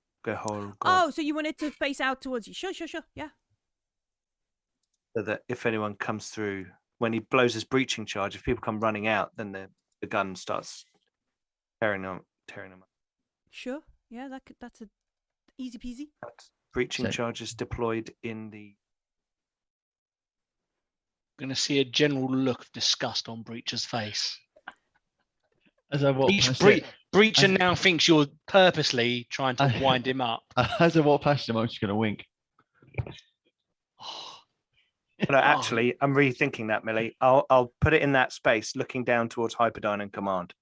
Oh, so you want it to face out towards you? Sure. Yeah. So that if anyone comes through, when he blows his breaching charge, if people come running out, then the gun starts tearing them up. Sure. Yeah, that's a easy peasy. That breaching So- charge is deployed in the. Going to see a general look of disgust on Breacher's face. As I walk past it, Breacher now thinks you're purposely trying to wind him up. as I walk past him, I'm just going to wink. No, actually, I'm rethinking that, Millie. I'll put it in that space, looking down towards Hyperdyne and Command,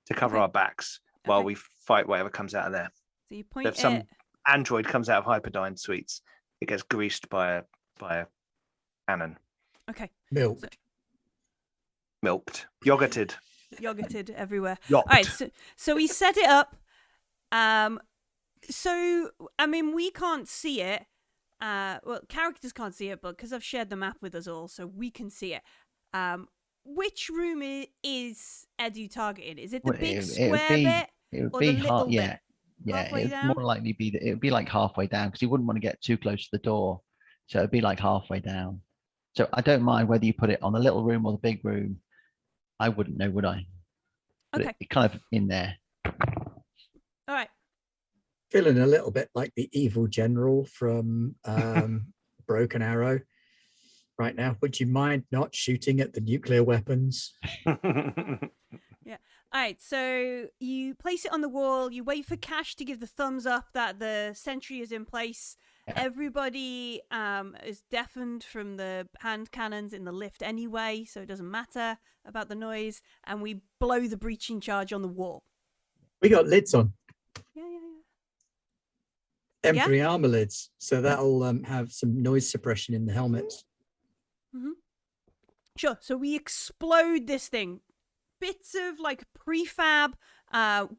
to cover Okay. our backs while Okay. we fight whatever comes out of there. So you point If some it. android comes out of Hyperdyne suites, it gets greased by a cannon, Okay. Milked. milked, yogurted. Yogurted everywhere. Yopped. All right. So we set it up. So I mean, we can't see it. Well, characters can't see it, but because I've shared the map with us all, so we can see it. Which room is Edu targeting? Is it the Well, big it would square be- bit? It would Or be the hard. little Yeah, Yeah, Halfway it'd down? more likely be that it would be like halfway down because you wouldn't want to get too close to the door. So it'd be like halfway down. So I don't mind whether you put it on the little room or the big room. I wouldn't know, would I? But Okay. it kind of in there. All right. Feeling a little bit like the evil general from Broken Arrow right now. Would you mind not shooting at the nuclear weapons? All right, so you place it on the wall. You wait for Cash to give the thumbs up that the sentry is in place. Yeah. Everybody is deafened from the hand cannons in the lift anyway, so it doesn't matter about the noise. And we blow the breaching charge on the wall. We got lids on. Yeah. M3 armor lids. So that'll have some noise suppression in the helmets. Mm-hmm. Sure, so we explode this thing. Bits of like prefab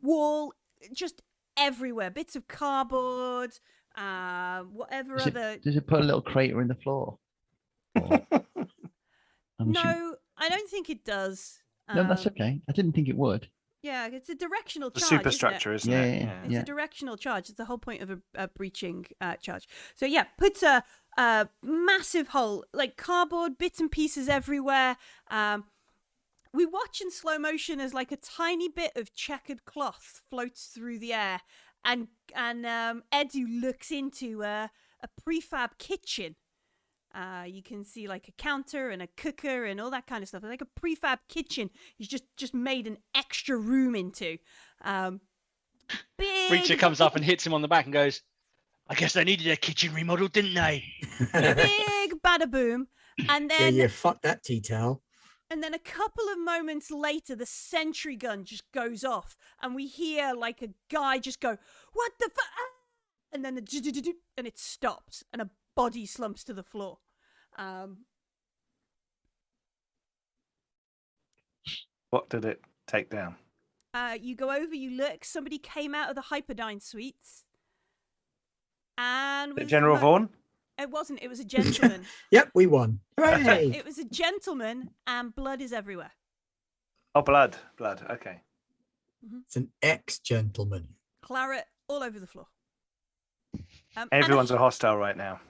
wall just everywhere. Bits of cardboard, whatever other. Does it put a little crater in the floor? Or- No, I don't think it does. No, that's okay. I didn't think it would. Yeah, it's a directional The charge. superstructure, isn't it? Yeah. It's a directional charge. It's the whole point of a breaching charge. So yeah, puts a massive hole, like cardboard, bits and pieces everywhere. We watch in slow motion as like a tiny bit of checkered cloth floats through the air, and Edu looks into a prefab kitchen. You can see like a counter and a cooker and all that kind of stuff. Like a prefab kitchen. He's just made an extra room into. Breacher comes up and hits him on the back and goes, "I guess they needed a kitchen remodel, didn't they?" Big bada boom, and then Yeah, fuck that tea towel. And then a couple of moments later, the sentry gun just goes off, and we hear like a guy just go, "What the fuck?" And then and it stops, and a body slumps to the floor. What did it take down? You go over, you look. Somebody came out of the Hyperdyne suites, and General Vaughn? It wasn't. It was a gentleman. Yep, we won. Hooray! It was a gentleman, and blood is everywhere. Oh, blood. Okay. It's an ex-gentleman. Claret all over the floor. Everyone's a hostile right now.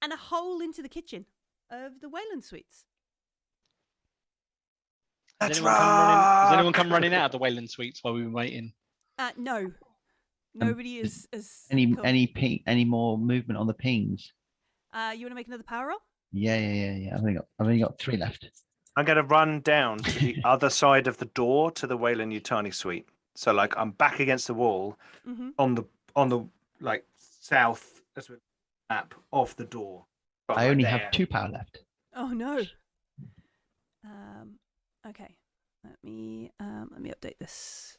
And a hole into the kitchen of the Wayland Suites. Does anyone come running out of the Wayland Suites while we were waiting? No. Nobody is Any more movement on the pings? You want to make another power roll? Yeah. I've only got 3 left. I'm going to run down to the other side of the door to the Wayland Yutani suite. So, like, I'm back against the wall on the like south map of the door. I only have 2 power left. Oh no. Okay. Let me update this.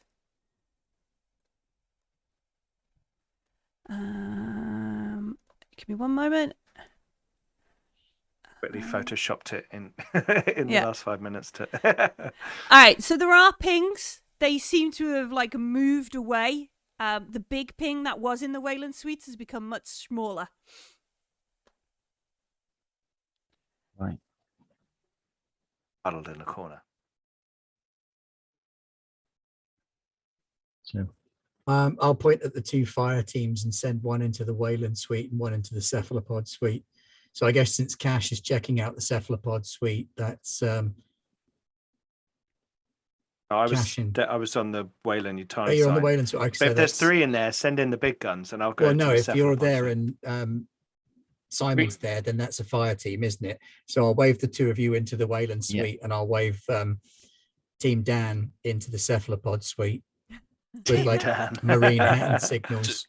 Give me one moment. Quickly photoshopped it in the last 5 minutes to. All right, so there are pings. They seem to have like moved away. The big ping that was in the Wayland Suites has become much smaller. Right. Huddled in a corner. So I'll point at the 2 fire teams and send one into the Wayland suite and one into the cephalopod suite. So I guess since Cash is checking out the cephalopod suite, that's I was on the Wayland Yutani side. Oh, you're on the Wayland suite. But if there's 3 in there, send in the big guns and I'll go. Well, no, if you're cephalopod there suite. and Simon's there, then that's a fire team, isn't it? So I'll wave the 2 of you into the Wayland suite and I'll wave Team Dan into the cephalopod suite with like marine hand signals.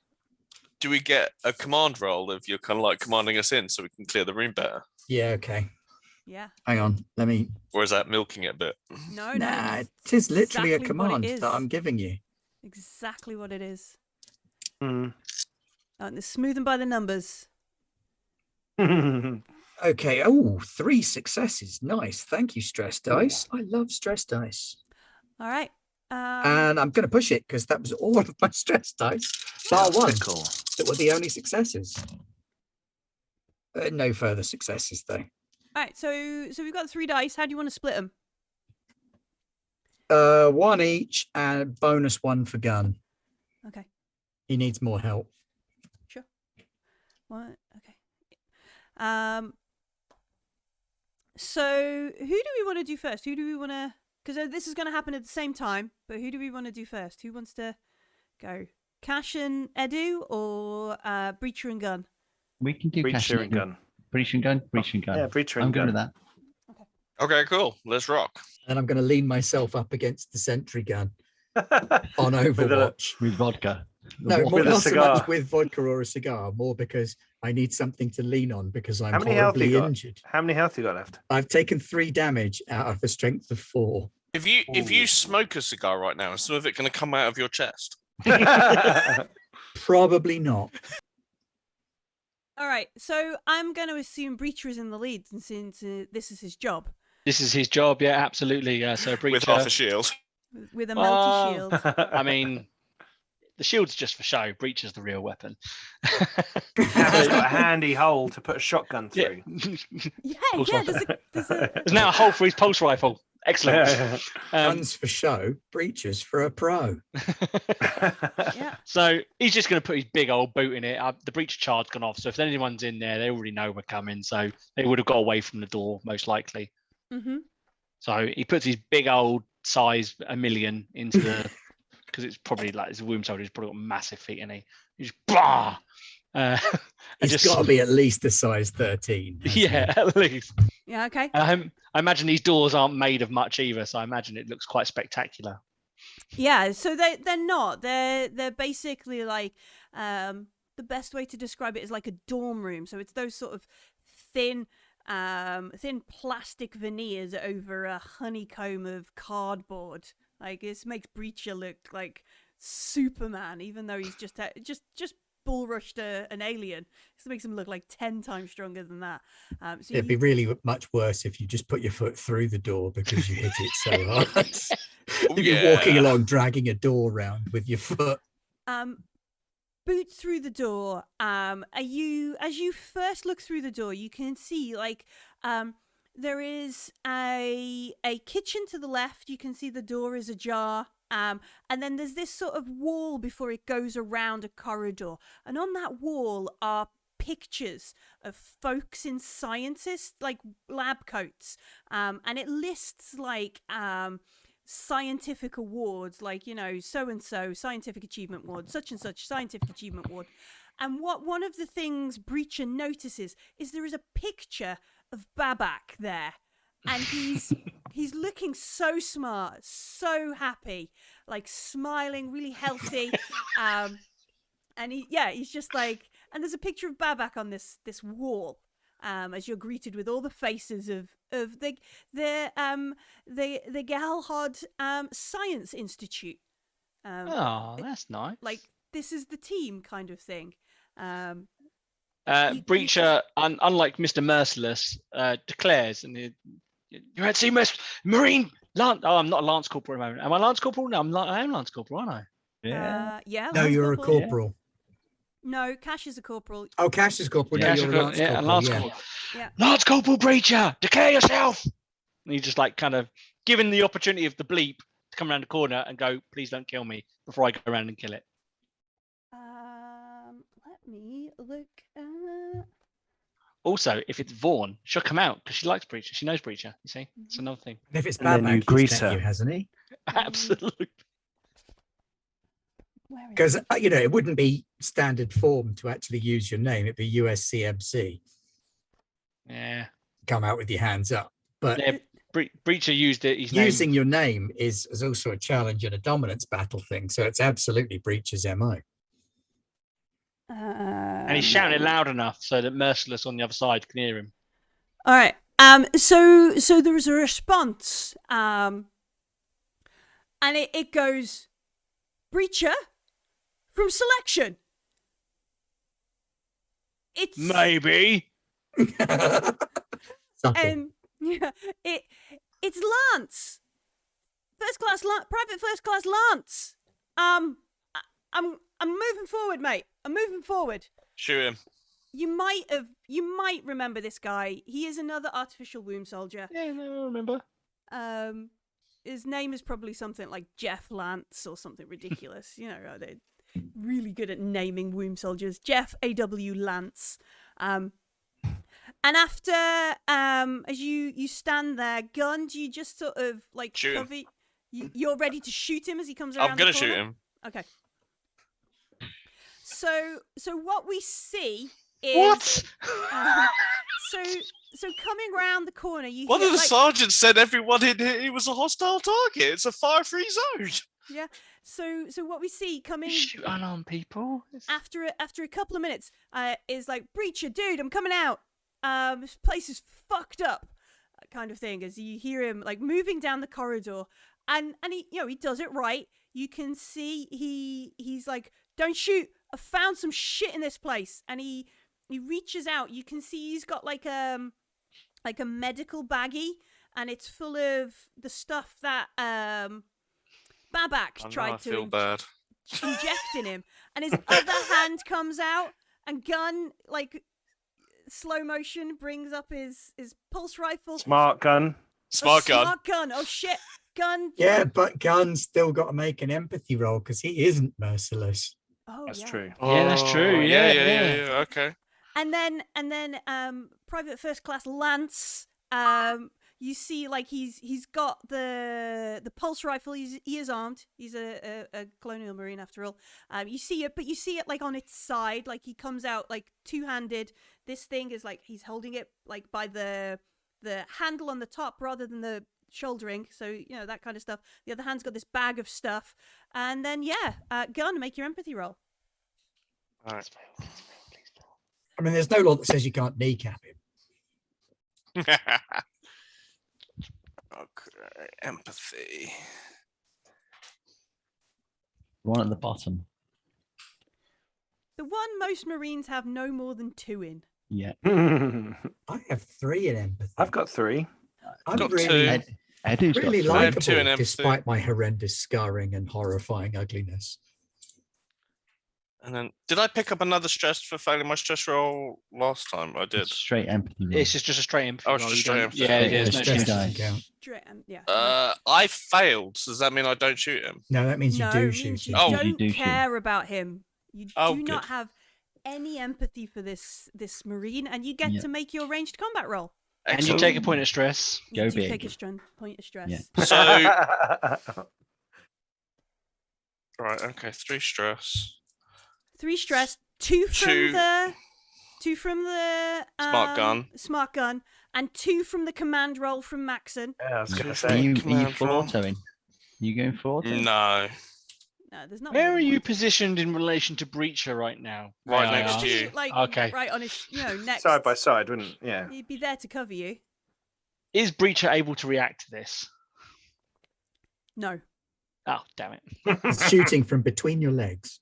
Do we get a command roll if you're kind of like commanding us in so we can clear the room better? Yeah, okay. Yeah. Hang on, let me. Or is that milking it a bit? No. Nah, it is literally exactly a command is. that I'm giving you. Exactly what it is. Mm. And it's smoothing by the numbers. Okay. Oh, 3 successes. Nice. Thank you, stress dice. I love stress dice. All right. And I'm going to push it because that was all of my stress dice. Bar 1 Cool. that were the only successes. No further successes though. All right. So we've got 3 dice. How do you want to split them? 1 each and bonus 1 for gun. Okay. He needs more help. Sure. What? Okay. So who do we want to do first? Who do we want to? Because this is going to happen at the same time. But who do we want to do first? Who wants to go? Cash and Edu, or Breacher and Gun? We can do Cash Breacher and Gun. Breach and Gun. Breach and Gun. Yeah, Breacher and I'm Gun. going with that. Okay, cool. Let's rock. And I'm going to lean myself up against the sentry gun that. on Overwatch. With vodka. No, The more, With a not so cigar. much with vodka or a cigar, more because I need something to lean on because I'm How many health horribly you got? injured. How many health you got left? I've taken 3 damage out of a strength of 4. If you smoke a cigar right now, is some of it going to come out of your chest? Probably not. All right. So I'm going to assume Breacher is in the lead, since this is his job This is his job, yeah, absolutely. So Breacher, With half a shield. with a melty shield. I mean, the shield's just for show. Breacher's the real weapon. Cameron's got a handy hole to put a shotgun Yeah. through. Yeah, Pulse yeah. rifle. There's a There's now a hole for his pulse rifle. Excellent. Guns for show, breaches for a pro. yeah. So he's just going to put his big old boot in it. The breach charge gone off. So if anyone's in there, they already know we're coming. So they would have got away from the door, most likely. Mm-hmm. So he puts his big old size 1,000,000 into the, because it's probably like, it's a womb soldier. He's probably got massive feet, and he just blah. And It's just got to be at least a size 13. hasn't yeah, it? at least. Yeah. Okay. I imagine these doors aren't made of much either, so I imagine it looks quite spectacular. Yeah. So they're not. They're basically like the best way to describe it is like a dorm room. So it's those sort of thin plastic veneers over a honeycomb of cardboard. Like, this makes Breacher look like Superman, even though he's just bull rushed an alien. This makes him look like 10 times stronger than that. So It'd be really much worse if you just put your foot through the door because you hit it so hard. If you're walking along dragging a door round with your foot. boot through the door. As you first look through the door, you can see like there is a kitchen to the left. You can see the door is ajar. And then there's this sort of wall before it goes around a corridor. And on that wall are pictures of folks in scientists, like lab coats. And it lists like scientific awards, like, you know, so-and-so scientific achievement award, such and such scientific achievement award. And what one of the things Breacher notices is there is a picture of Babak there. And he's looking so smart, so happy, like smiling, really healthy. And he's just like, and there's a picture of Babak on this wall. As you're greeted with all the faces of the Galhard Science Institute. That's nice. Like, this is the team kind of thing. Breacher, unlike Mr. Merciless, declares, and you're at sea, Marine Lance. Oh, I'm not a Lance Corporal at the moment. Am I Lance Corporal? No, I am Lance Corporal, aren't I? Yeah. Yeah. No, Lance you're Corporal. a corporal. No, Cash is a corporal. Oh, Cash is corporal. No, Yeah, you're a Lance corporal. Lance yeah. Corporal. Yeah. Lance Corporal Breacher, declare yourself. And he's just like kind of given the opportunity of the bleep to come around the corner and go, please don't kill me before I go around and kill it. Let me look at... Also, if it's Vaughn, she'll come out because she likes Breacher. She knows Breacher. You see, it's another thing. And if it's And then Babak, you he's grease met her. you, hasn't he? Absolutely. Where is Because, it? you know, it wouldn't be standard form to actually use your name. It'd be USCMC. Yeah. Come out with your hands up. But Yeah, Breacher used it. His using name. your name is also a challenge and a dominance battle thing. So it's absolutely Breacher's MO. And he's shouting it loud enough so that Merciless on the other side can hear him. All right. So there is a response. And it goes, Breacher from selection. It's Maybe. Subtle. and yeah, it's Lance. Private first class Lance. I'm moving forward, mate. I'm moving forward. Shoot him. You might remember this guy. He is another artificial womb soldier. Yeah, no, I remember. His name is probably something like Jeff Lance or something ridiculous. You know, really good at naming womb soldiers. Jeff A.W. Lance. And after, as you stand there, Gun, do you just sort of like Shoot him. cover? You're ready to shoot him as he comes around. I'm gonna the corner? shoot him. Okay. So what we see is What? So coming around the corner, you One hear, of the like, sergeants said everyone in here was a hostile target. It's a fire-free zone. yeah. So what we see coming Shoot unarmed people. after a couple of minutes is like, Breacher, dude, I'm coming out. This place is fucked up, kind of thing. As you hear him like moving down the corridor, and he he does it right. You can see he's like, don't shoot. I found some shit in this place, and he reaches out. You can see he's got like a medical baggie, and it's full of the stuff that Babak tried to bad. inject in him, and his other hand comes out, and Gun, like slow motion, brings up his pulse rifle. Smart gun. Smart gun. Smart Gun. Oh shit, Gun. Yeah, but Gun's still got to make an empathy roll because he isn't merciless. Oh, That's yeah. true. Yeah, that's true. Yeah. Okay. And then Private First Class Lance, you see like he's got the pulse rifle. He is armed. He's a Colonial Marine after all. You see it like on its side, like he comes out like two-handed. This thing is like he's holding it like by the handle on the top rather than the shouldering, so that kind of stuff. The other hand's got this bag of stuff, and then Gun, make your empathy roll. All right. I mean, there's no law that says you can't kneecap him. Okay. Empathy. One at the bottom. The one most Marines have no more than 2 in. Yeah. I have 3 in empathy. I've got 3. I'm got really, 2. Edu's got really 3. I have 2 in likable empathy. despite my horrendous scarring and horrifying ugliness. And then, did I pick up another stress for failing my stress roll last time? I did. It's straight empathy. roll. It's just a straight empathy. Oh, it's roll, just you straight don't- empathy. Yeah, Yeah, there's no it's Stress stress. just- doesn't count. I failed. So does that mean I don't shoot him? No, that means you No, do it shoot means you him. Oh, don't you do shoot. care about him. You Oh, do not good. have any empathy for this Marine, and you get Yeah. to make your ranged combat roll. And you Excellent. take a point of stress. You Go do big. take a point of stress. Yeah. So, right, okay, 3 stress. 3 stress, 2 from Two. the Smart gun. and 2 from the command roll from Maxon. Yeah, I was going to Are say. you Command full roll. autoing? You going full auto? No. No, there's not. Where more are than you one. positioned in relation to Breacher right now? Right May I next ask? to you. Like Okay. right on his, next. Side by side, wouldn't? Yeah. He'd be there to cover you. Is Breacher able to react to this? No. Oh, damn it. It's shooting from between your legs.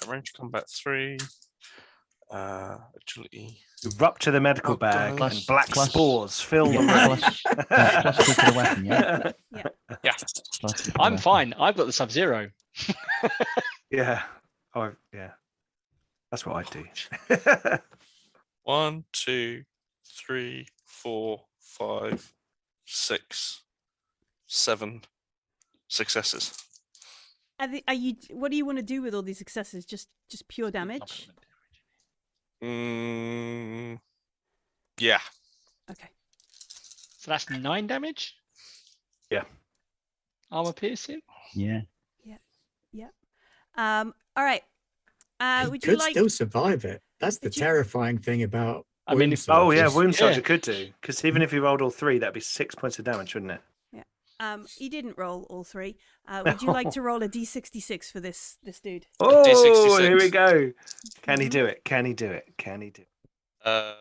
Range combat 3. Agility. You rupture the medical Oh, bag plus- and black plus- spores fill the Yeah, room. plus 2 to the weapon, yeah? Yeah. Plus 2 to the I'm weapon. fine. I've got the Sub-Zero. Yeah. Oh, yeah. That's what I do. 1, 2, 3, 4, 5, 6, 7 successes. Are you? What do you want to do with all these successes? Just pure damage? Yeah. Okay. So that's 9 damage? Yeah. Armor piercing? Yeah. All right. He Would you could like? still survive it. That's the Would you- terrifying thing about. I mean, wound if- Oh, yeah. soldiers. Wound soldier Yeah. could do. Because even if he rolled all 3, that'd be 6 points of damage, wouldn't it? He didn't roll all 3. Would you like to roll a d66 for this dude? Oh, D66. here we go. Can he do it? Can he do it? Can he do it?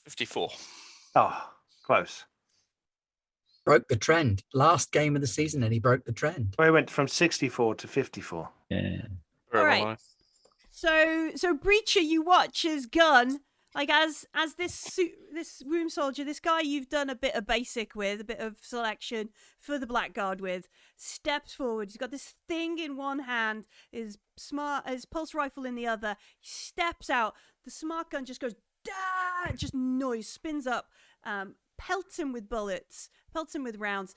54. Oh, close. Broke the trend. Last game of the season, and he broke the trend. Well, he went from 64 to 54. Yeah. Where All am right. I? So Breacher, you watch as Gun, like as this room soldier, this guy you've done a bit of basic with, a bit of selection for the Blackguard with, steps forward. He's got this thing in one hand, his pulse rifle in the other. He steps out. The smart gun just goes, "Dah!" Just noise, spins up, pelts him with bullets, pelts him with rounds.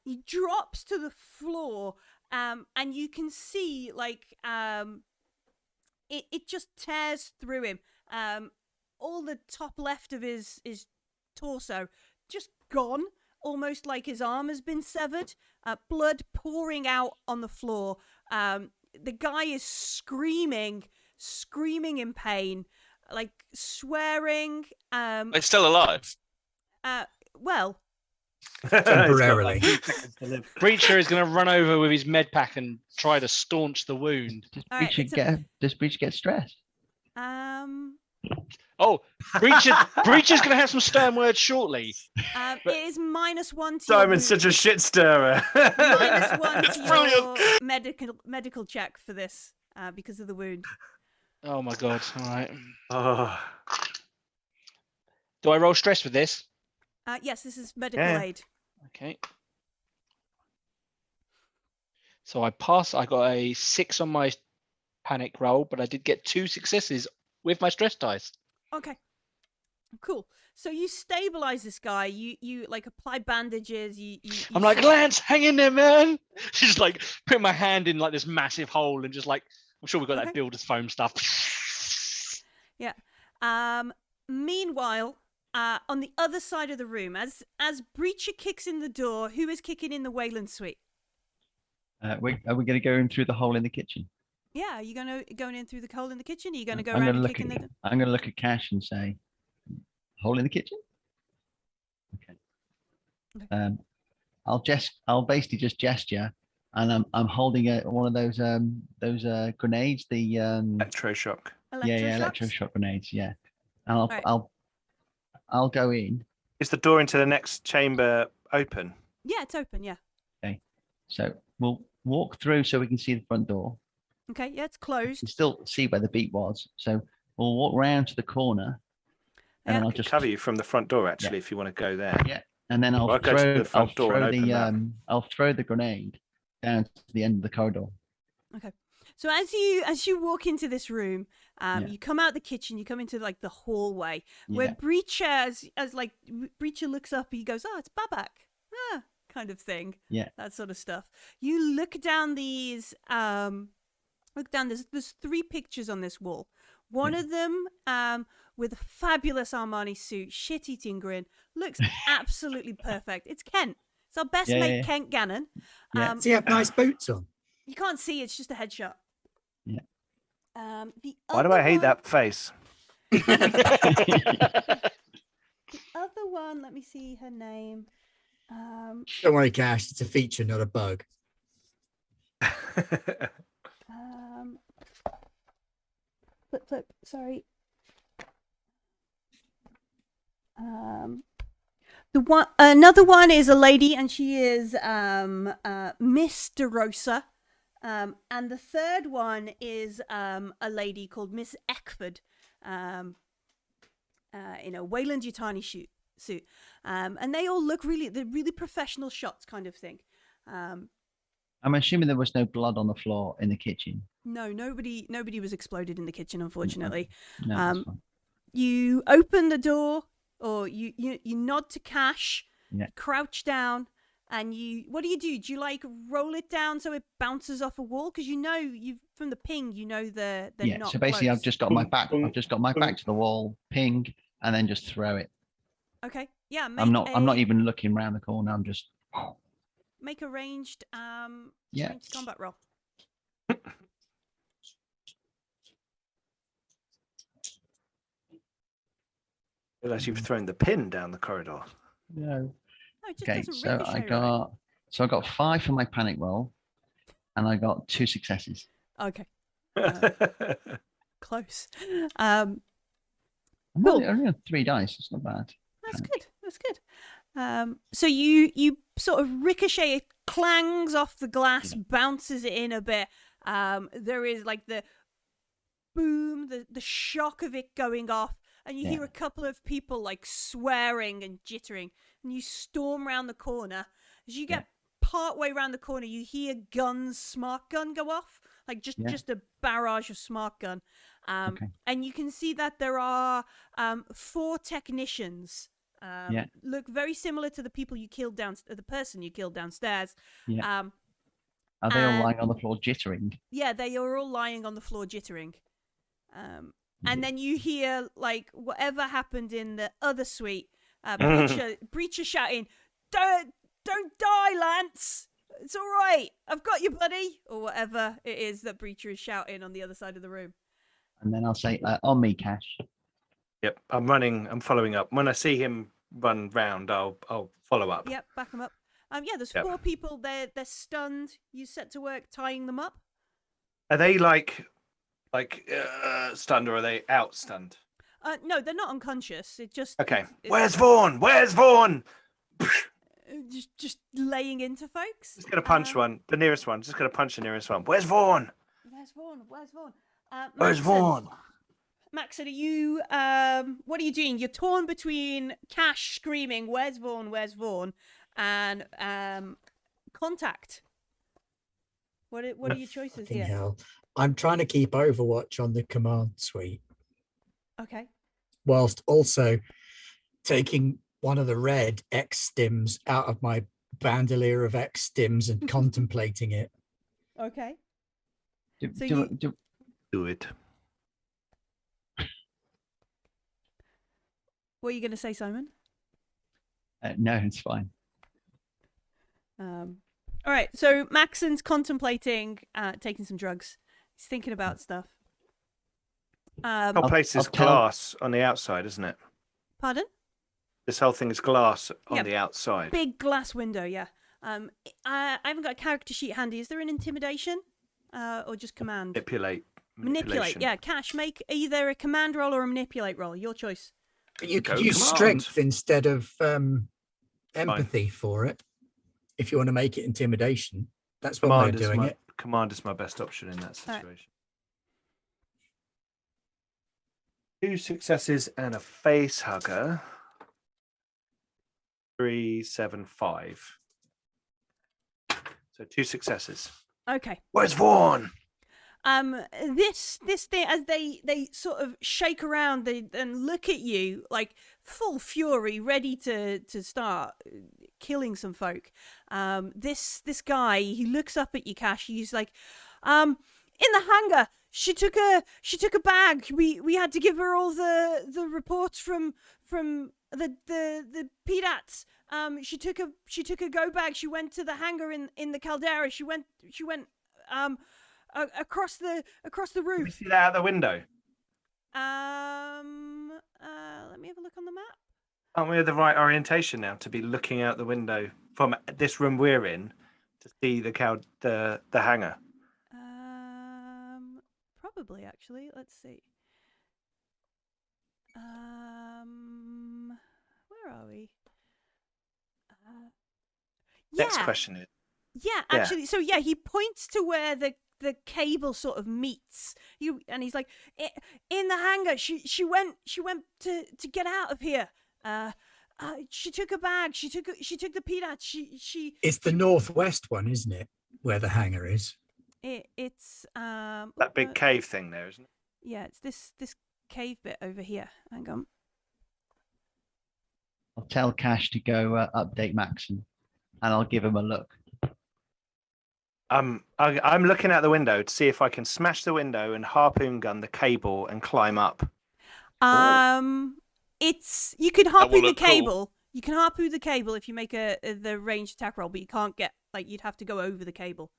He drops to the floor and you can see like it just tears through him. All the top left of his torso just gone, almost like his arm has been severed. Blood pouring out on the floor. The guy is screaming in pain, like swearing. They're still alive. Well, Temporarily. Breacher is going to run over with his med pack and try to staunch the wound. All right, Does Breacher get stressed? Oh, Breacher's going to have some stern words shortly. it is -1 to Simon's your such a shit stirrer. -1 It's to brilliant. your medical check for this because of the wound. Oh my god! All right. Oh. Do I roll stress with this? Yes, this is medical Yeah. aid. Okay. So I pass. I got a 6 on my panic roll, but I did get 2 successes with my stress dice. Okay, cool. So you stabilize this guy. You like apply bandages. You I'm like, Lance, hang in there, man. Just like put my hand in like this massive hole and just like, I'm sure we've got Okay. that builder's foam stuff. Yeah. Meanwhile, on the other side of the room, as Breacher kicks in the door, who is kicking in the Wayland suite? Are we going to go in through the hole in the kitchen? Yeah, are you going in through the hole in the kitchen? Are you gonna go I'm around gonna and look kick in the door? I'm going to look at Cash and say, hole in the kitchen? Okay. Okay. I'll basically just gesture, and I'm holding one of those grenades. The Electroshock. Electroshocks? electroshock grenades. Yeah, and Right. I'll go in. Is the door into the next chamber open? Yeah, it's open. Yeah. So we'll walk through so we can see the front door. Okay. Yeah, it's You closed. can still see where the beat was. So we'll walk round to the corner, and then Yeah. I'll I can just cover you from the front door, actually, if you want to go there. Yeah, and then I'll I'll go to throw the front door and open that. I'll throw the grenade down to the end of the corridor. So as you walk into this room, Yeah. you come out the kitchen, you come into like the hallway where Yeah. Breacher, Breacher looks up, he goes, "Oh, it's Babak," kind of thing. Yeah. That sort of stuff. You look down these, there's 3 pictures on this wall. One Yeah. of them, with a fabulous Armani suit, shit-eating grin, looks absolutely perfect. It's Kent. It's our best Yeah, mate, yeah. Kent Gannon. Yeah. Does he have nice boots on? You can't see, it's just a headshot. Yeah. The Why do other I hate one- that face? The other one, let me see her name. Don't worry, Cash. It's a feature, not a bug. Flip, sorry. Another one is a lady, and she is Miss DeRosa. And the third one is a lady called Miss Eckford, in a Wayland Yutani suit. And they all look they're really professional shots kind of thing. I'm assuming there was no blood on the floor in the kitchen. No, nobody was exploded in the kitchen, unfortunately. No, that's fine. You open the door, or you nod to Cash, Yeah. crouch down, and what do? Do you like roll it down so it bounces off a wall? Because you from the ping, they're Yeah. not So basically, close. I've just got my back to the wall, ping, and then just throw it. Okay, yeah. I'm not even looking around the corner. I'm just. Make a ranged Yeah. ranged combat roll. Realize you've thrown the pin down the corridor. No. No, it just Okay. doesn't So ricochet, I got 5 for my panic roll, and I got 2 successes. right? Okay, close. I'm Cool. only on 3 dice. It's not bad. That's good. That's good. So you sort of ricochet, it clangs off the glass, bounces it in a bit. There is like the boom, the shock of it going off, and you hear a couple of people like swearing and jittering, and you storm round the corner. As you get part way around the corner, you hear smart gun go off, like just a barrage of smart gun. And you can see that there are 4 technicians. Look very similar to the people you killed the person you killed downstairs. Yeah. Are they all lying on the floor jittering? Yeah, they are all lying on the floor jittering. And then you hear like whatever happened in the other suite. Breacher shouting, "Don't die, Lance! It's all right. I've got you, buddy," or whatever it is that Breacher is shouting on the other side of the room. And then I'll say, "On me, Cash." Yep, I'm following up. When I see him run round, I'll follow up. Yep, back him up. There's 4 people. They're stunned. You set to work tying them up. Are they like stunned, or are they out stunned? No, they're not unconscious. It just okay. Where's Vaughn? Where's Vaughn? Just laying into folks. Just gonna punch one, the nearest one. Just gonna punch the nearest one. Where's Vaughn? Where's Vaughn? Where's Vaughn? Maxon, are you? What are you doing? You're torn between Cash screaming, "Where's Vaughn? Where's Vaughn?" and contact. What are your choices here? Hell. I'm trying to keep Overwatch on the command suite. Okay. Whilst also taking one of the red X stims out of my bandolier of X stims and contemplating it. Okay. Do it. What are you going to say, Simon? No, it's fine. All right. So Maxon's contemplating taking some drugs. He's thinking about stuff. The whole place is glass on the outside, isn't it? Pardon? This whole thing is glass on the outside. Big glass window, yeah. I haven't got a character sheet handy. Is there an intimidation or just command? Manipulate, yeah. Cash, make either a command roll or a manipulate roll. Your choice. You could use strength instead of empathy for it. If you want to make it intimidation, that's one way of doing it. Command is my best option in that situation. Right. 2 successes and a face hugger. 3, 7, 5. So 2 successes. Okay. Where's Vaughn? This thing, as they sort of shake around and look at you like full fury, ready to start killing some folk. This guy, he looks up at you, Cash. He's like, in the hangar. She took a bag. We had to give her all the reports from the PDATs. She took a go bag. She went to the hangar in the caldera. She went across the roof. Can you see that out the window? Let me have a look on the map. Aren't we at the right orientation now to be looking out the window from this room we're in to see the hangar? Probably, actually. Let's see. Where are we? Next question is. Yeah, actually. So yeah, he points to where the cable sort of meets. And he's like, in the hangar. She went to get out of here. She took a bag. She took the PDAT. She. It's the northwest one, isn't it? Where the hangar is. It's that big cave thing there, isn't it? Yeah, it's this cave bit over here. Hang on. I'll tell Cash to go update Maxon, and I'll give him a look. I'm looking out the window to see if I can smash the window and harpoon gun the cable and climb up. It's you can harpoon the cable. Cool. You can harpoon the cable if you make the ranged attack roll, but you can't get you'd have to go over the cable.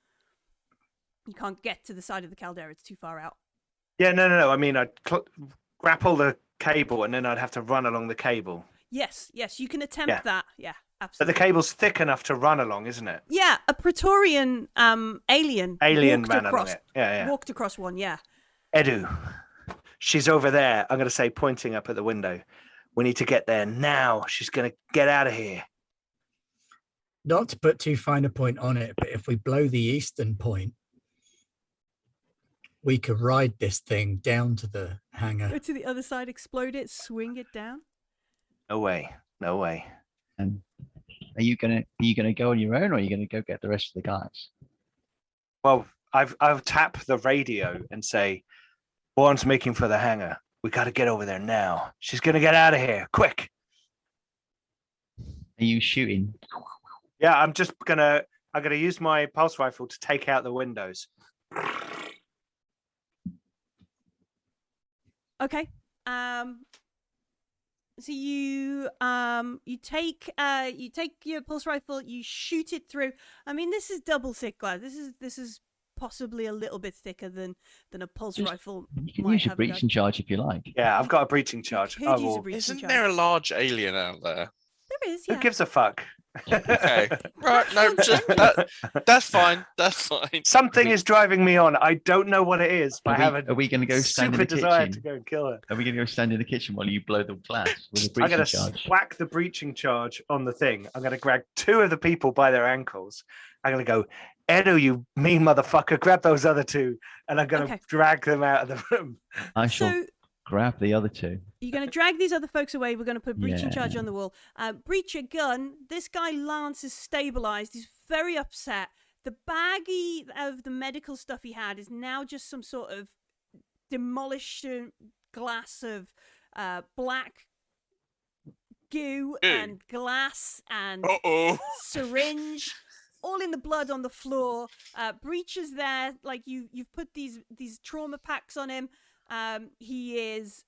You can't get to the side of the caldera; it's too far out. Yeah, no. I mean, I'd grapple the cable and then I'd have to run along the cable. Yes, you can attempt that. Yeah, absolutely. But the cable's thick enough to run along, isn't it? Yeah, a Praetorian alien ran along it. Yeah. Walked across one. Yeah. Edu, she's over there. I'm going to say, pointing up at the window. We need to get there now. She's going to get out of here. Not to put too fine a point on it, but if we blow the eastern point, we could ride this thing down to the hangar. Go to the other side, explode it, swing it down. No way. And are you gonna go on your own, or are you gonna go get the rest of the guys? Well, I'll tap the radio and say, Vaughn's making for the hangar. We got to get over there now. She's gonna get out of here, quick. Are you shooting? Yeah, I'm just gonna I'm going to use my pulse rifle to take out the windows. Okay. So you take your pulse rifle, you shoot it through. I mean, this is double thick glass. This is possibly a little bit thicker than a pulse rifle. You can might use your have breaching charge if you like. Yeah, I've got a breaching charge. Could I use a will- breaching Isn't charge. there a large alien out there? There is, Who yeah. gives a fuck? Okay. Right, no, just that's fine. That's fine. Something is driving me on. I don't know what it is, but I have Are we going to a go stand in super the desire to kitchen? go and kill her. Are we going to go stand in the kitchen while you blow the glass with a I'm breaching going to charge? whack the breaching charge on the thing. I'm going to grab 2 of the people by their ankles. I'm going to go, Edu, you mean motherfucker, grab those other 2. And I'm going to Okay. drag them out of the room. I shall So grab the other 2. you're going to drag these other folks away. We're going to put breaching charge Yeah. on the wall. Breach your gun. This guy Lance is stabilized. He's very upset. The baggie of the medical stuff he had is now just some sort of demolished glass of black goo and glass and Uh-oh. syringe, all in the blood on the floor. Breach is there, like you've put these trauma packs on him. He is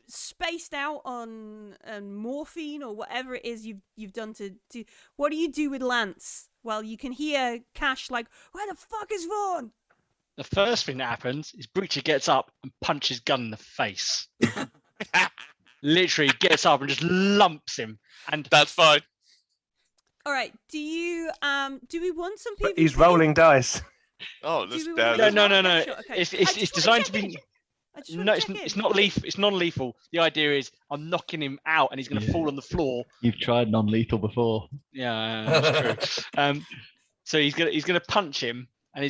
spaced out on morphine or whatever it is you've done to. What do you do with Lance? Well, you can hear Cash like, "Where the fuck is Vaughn?" The first thing that happens is Breacher gets up and punches Gun in the face. Literally gets up and just lumps him. And That's fine. All right. Do we want some PvP? But he's rolling dice. Oh, Do this we down. want- no. Sure, okay. It's I just wanna designed to check be. in. I just wanna No, check it's in. not lethal. It's non-lethal. The idea is I'm knocking him out and he's going to Yeah. fall on the floor. You've tried non-lethal before. Yeah, that's true. So he's gonna punch him and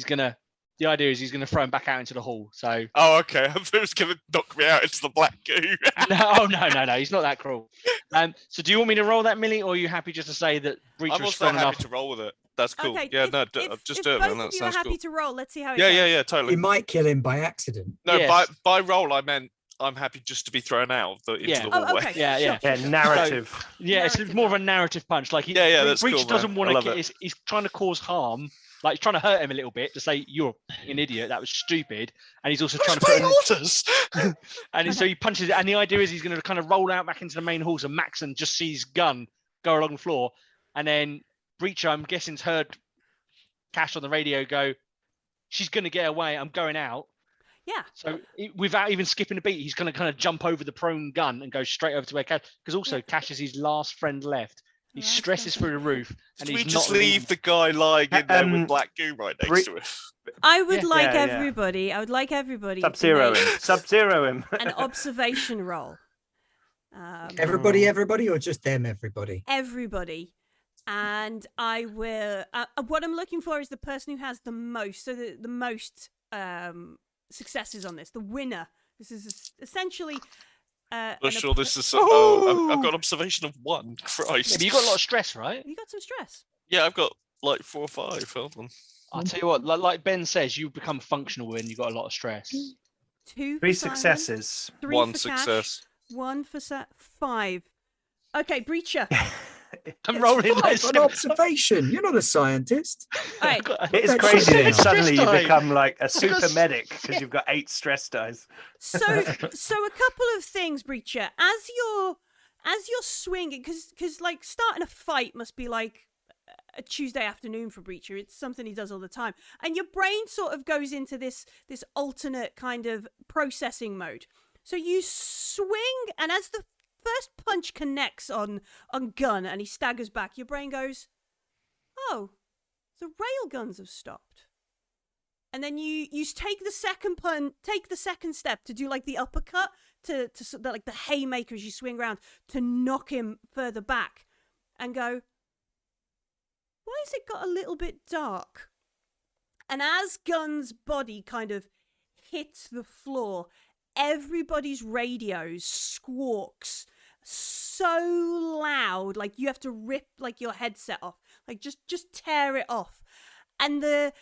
the idea is he's gonna throw him back out into the hall. So Oh, okay. I thought it was going to knock me out into the black goo. no, he's not that cruel. So do you want me to roll that, Millie, or are you happy just to say that Breacher I'm is also strong happy enough? to roll with it. That's cool. Okay, Yeah, if, no, if, just if do it, both man. That of you are sounds happy cool. to roll, let's see how it Yeah, goes. yeah, totally. We might kill him by accident. No, Yes. by roll, I meant I'm happy just to be thrown out into Yeah. the Oh, hallway. okay. Yeah, yeah. Sure, Yeah, sure. narrative. Yeah, it's Narrative more of a roll. narrative punch. Like Yeah, that's Breacher cool, man. doesn't want I to love get. it. He's trying to cause harm. Like he's trying to hurt him a little bit to say you're an idiot. That was stupid. And he's also trying to put. orders. And so he punches it. And the idea is he's going to kind of roll out back into the main hall. So Maxon just sees Gun go along the floor, and then Breacher, I'm guessing, has heard Cash on the radio go, "She's going to get away. I'm going out." Yeah. So without even skipping a beat, he's going to kind of jump over the prone Gun and go straight over to where Cash. Because also Cash is his last friend left. He Last stresses friend. through the roof, and Should we he's just not leave the guy lying in there with black goo right next Bre- to him? I would Yeah. like Yeah, yeah. everybody. I would like everybody. Sub-zero to him. make Sub-zero him. an observation roll. Everybody, or just them, everybody? Everybody. And I will. What I'm looking for is the person who has the most. So the most successes on this. The winner. This is essentially. I'm an sure app- this is. Oh, I've got an observation of 1. Christ. Yeah, but you got a lot of stress, right? You got some stress. Yeah, I've got like 4 or 5. Hold on. I'll tell you what, like Ben says, you become functional when you've got a lot of stress. 2 3 for Simon, successes. 3 1 for success. Cash, 1 for 5. Okay, Breacher. I'm rolling like It's an observation. You're not a scientist. All right. It is That's crazy that stress suddenly you die. become like a super Because- medic because you've got 8 stress dice. So a couple of things, Breacher. As you're swinging, because like starting a fight must be like a Tuesday afternoon for Breacher. It's something he does all the time, and your brain sort of goes into this alternate kind of processing mode. So you swing, and as the first punch connects on Gun, and he staggers back, your brain goes, "Oh, the rail guns have stopped." And then you take the second step to do like the uppercut to like the haymaker as you swing around to knock him further back, and go, why has it got a little bit dark? And as Gun's body kind of hits the floor, everybody's radios squawks so loud, like you have to rip like your headset off, like just tear it off. And the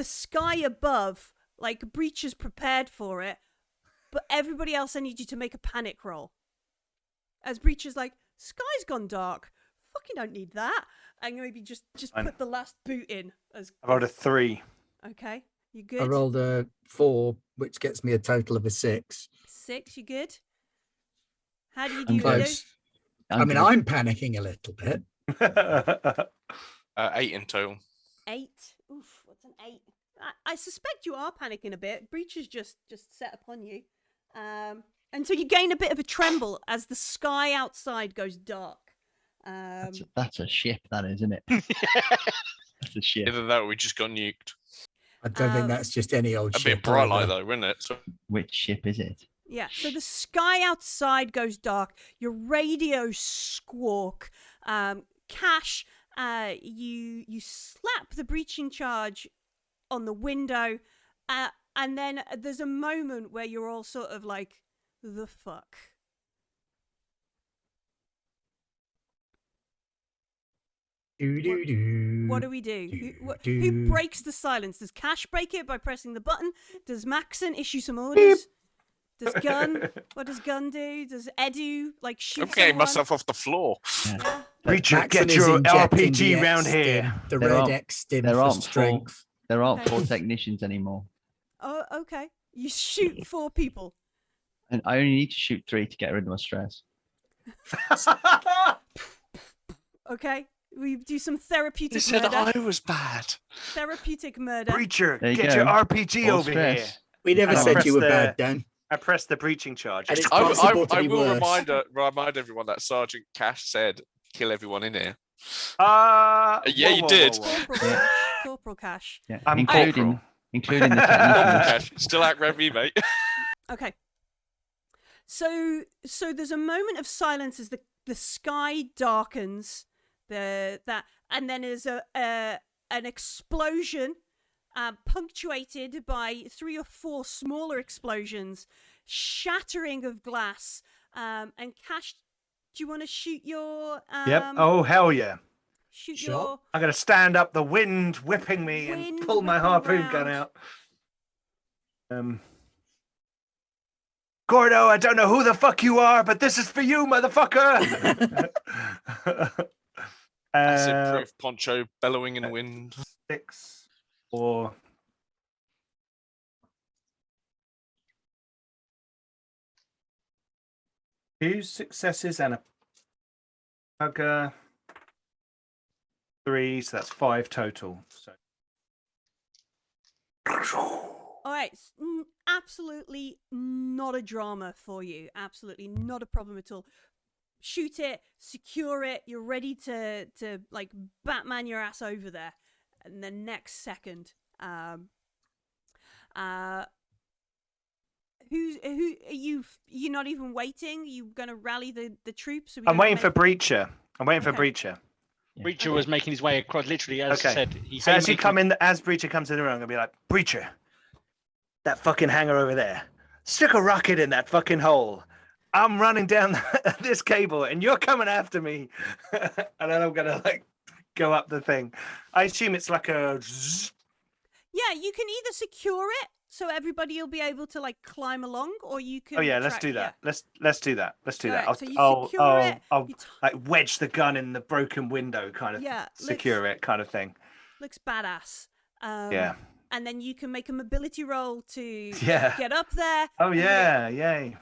sky above, like Breacher's prepared for it, but everybody else, I need you to make a panic roll. As Breacher's like, sky's gone dark. fucking don't need that. And maybe just put the last boot in. As I rolled a 3. Okay, you good? I rolled a 4, which gets me a total of a 6. 6, you good? How do you I'm do, Edo? Close. I'm panicking a little bit. 8 in total. 8. Oof, what's an 8? I suspect you are panicking a bit. Breach is just set upon you. And so you gain a bit of a tremble as the sky outside goes dark. That's a ship, that is, isn't it? That's a ship. Either that or we just got nuked. I don't think that's just any old A ship. bit bright light either. though, wouldn't it? So Which ship is it? Yeah, so the sky outside goes dark. Your radio squawk. Cash, you slap the breaching charge on the window, and then there's a moment where you're all sort of like, the fuck? What do we do? Who breaks the silence? Does Cash break it by pressing the button? Does Maxon issue some orders? Does Gun? What does Gun do? Does Edu shoot I'm getting someone? myself off the floor. Yeah. Breacher, Maxon get is your injecting RPG the round X-Stim, here. The There red aren't- X-Stim there for aren't strength. There aren't Okay. 4 technicians anymore. Oh, okay. You shoot 4 people. And I only need to shoot 3 to get rid of my stress. Okay. We do some He therapeutic said murder. I was bad. Therapeutic murder. Breacher, There you get go. your RPG All over stress. here. We never And I said pressed you were the- bad, Dan. I pressed the breaching charge. And it's I possible to be will worse. remind everyone that Sergeant Cash said kill everyone in here. Yeah, Yeah, you did. Corporal Yeah. Cash. Corporal Cash. Yeah, I'm including corporal. including the Corporal technicians. Cash, still out rev me, mate. Okay. So there's a moment of silence as the sky darkens. And then there's an explosion, punctuated by 3 or 4 smaller explosions, shattering of glass. And Cash, do you want to shoot your? Yep. Oh, hell yeah. Shoot Sure. your. I'm going to stand up, the wind whipping me, Wind and pull my whipping harpoon gun round. out. Gordo, I don't know who the fuck you are, but this is for you, motherfucker. Acid proof poncho bellowing in the wind. 6 or 2 successes and a hugger. 3, so that's 5 total. So All right, absolutely not a drama for you. Absolutely not a problem at all. Shoot it, secure it. You're ready to Batman your ass over there. And the next second, who are you? You not even waiting? Are you gonna rally the troops? I'm waiting for Breacher. Breacher. Breacher was making his way across, literally, as I Okay. said. So as Breacher comes in the room, I'm gonna be like, Breacher, that fucking hangar over there, stick a rocket in that fucking hole. I'm running down this cable, and you're coming after me, and then I'm gonna go up the thing. I assume it's like a. Yeah, you can either secure it so everybody will be able to climb along, or you can. Oh yeah, let's do that. Yeah. Let's do that. Let's do that. Alright, so you secure it, I'll you wedge the gun in the broken window, kind of. Yeah, secure it, kind of thing. looks badass. Yeah. And then you can make a mobility roll to Yeah. get up there. Oh and yeah, yay.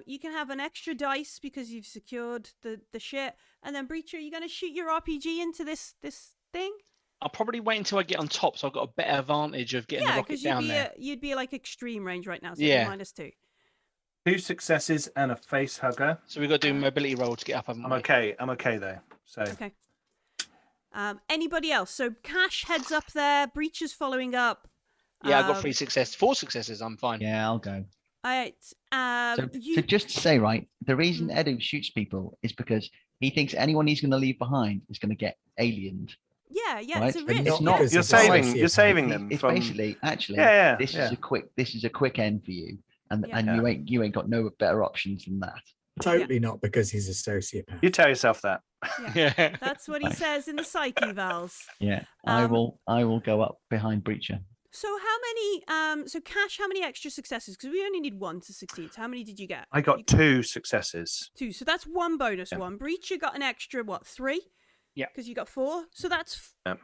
you can have an extra dice because you've secured the shit. And then Breacher, you're gonna shoot your RPG into this thing. I'll probably wait until I get on top, so I've got a better advantage of getting the Yeah, rocket because down there. you'd be extreme range right now, so Yeah. -2. 2 successes and a face hugger. So we've got to do a mobility roll to get up, haven't I'm we? okay. I'm okay though. So Okay. Anybody else? So Cash heads up there. Breacher's following up. Yeah, I got 4 successes. I'm fine. Yeah, I'll go. All right. So just to say, right, the reason Edu shoots people is because he thinks anyone he's going to leave behind is going to get aliened. Yeah, right? it's a But risk. it's not. because you're it's a saving. sociopath. You're saving them It's from. basically actually. Yeah, This yeah. is a quick end for you, and Yeah. you ain't got no better options than that. Totally not because he's a sociopath. You tell yourself that. Yeah. That's what he says in the psyche vals. Yeah, I Um, will go up behind Breacher. So how many many? So Cash, how many extra successes? Because we only need one to succeed. So how many did you get? I got 2 successes. 2. So that's one bonus Yeah. one. Breacher got an extra 3? Yeah. Because you got 4. So that's. Yeah.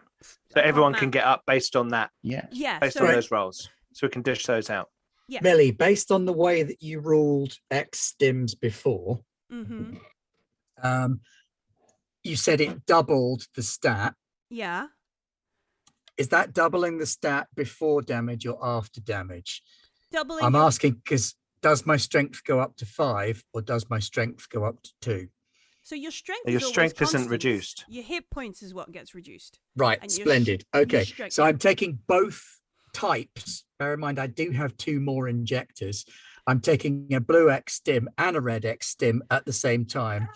So everyone can get up based on that, Yeah. Yeah. based So on those rolls. So we can dish those out. Yeah. Millie, based on the way that you ruled X stims before, Mm-hmm. You said it doubled the stat. Yeah. Is that doubling the stat before damage or after damage? Doubling. I'm your- asking because does my strength go up to 5 or does my strength go up to 2? So your strength. Your is always strength isn't constant. reduced. Your hit points is what gets reduced. Right, And your splendid. Okay, strength- so I'm taking both types. Bear in mind, I do have 2 more injectors. I'm taking a blue X stim and a red X stim at the same time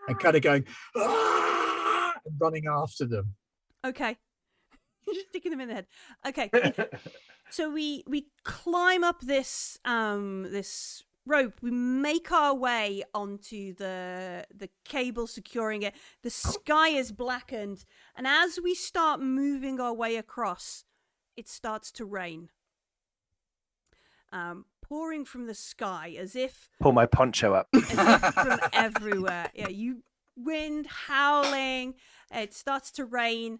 and kind of going, "Ah!" and running after them. Okay. You're just sticking them in the head. Okay. So we climb up this this rope. We make our way onto the cable securing it. The sky is blackened, and as we start moving our way across, it starts to rain. Pouring from the sky as if Pull my poncho up. from everywhere. Yeah, wind howling. It starts to rain.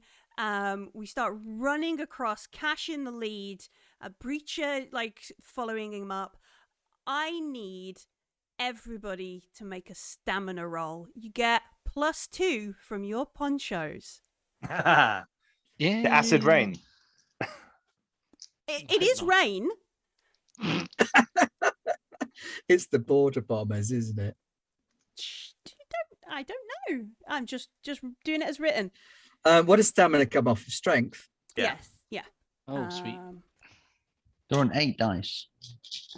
We start running across. Cash in the lead. Breacher following him up. I need everybody to make a stamina roll. You get +2 from your ponchos. The Yeah. acid rain. It is rain. It's the border bombers, isn't it? I don't know. I'm just doing it as written. What does stamina come off of strength? Yeah. Yes. Yeah. Oh, sweet. They're on 8 dice.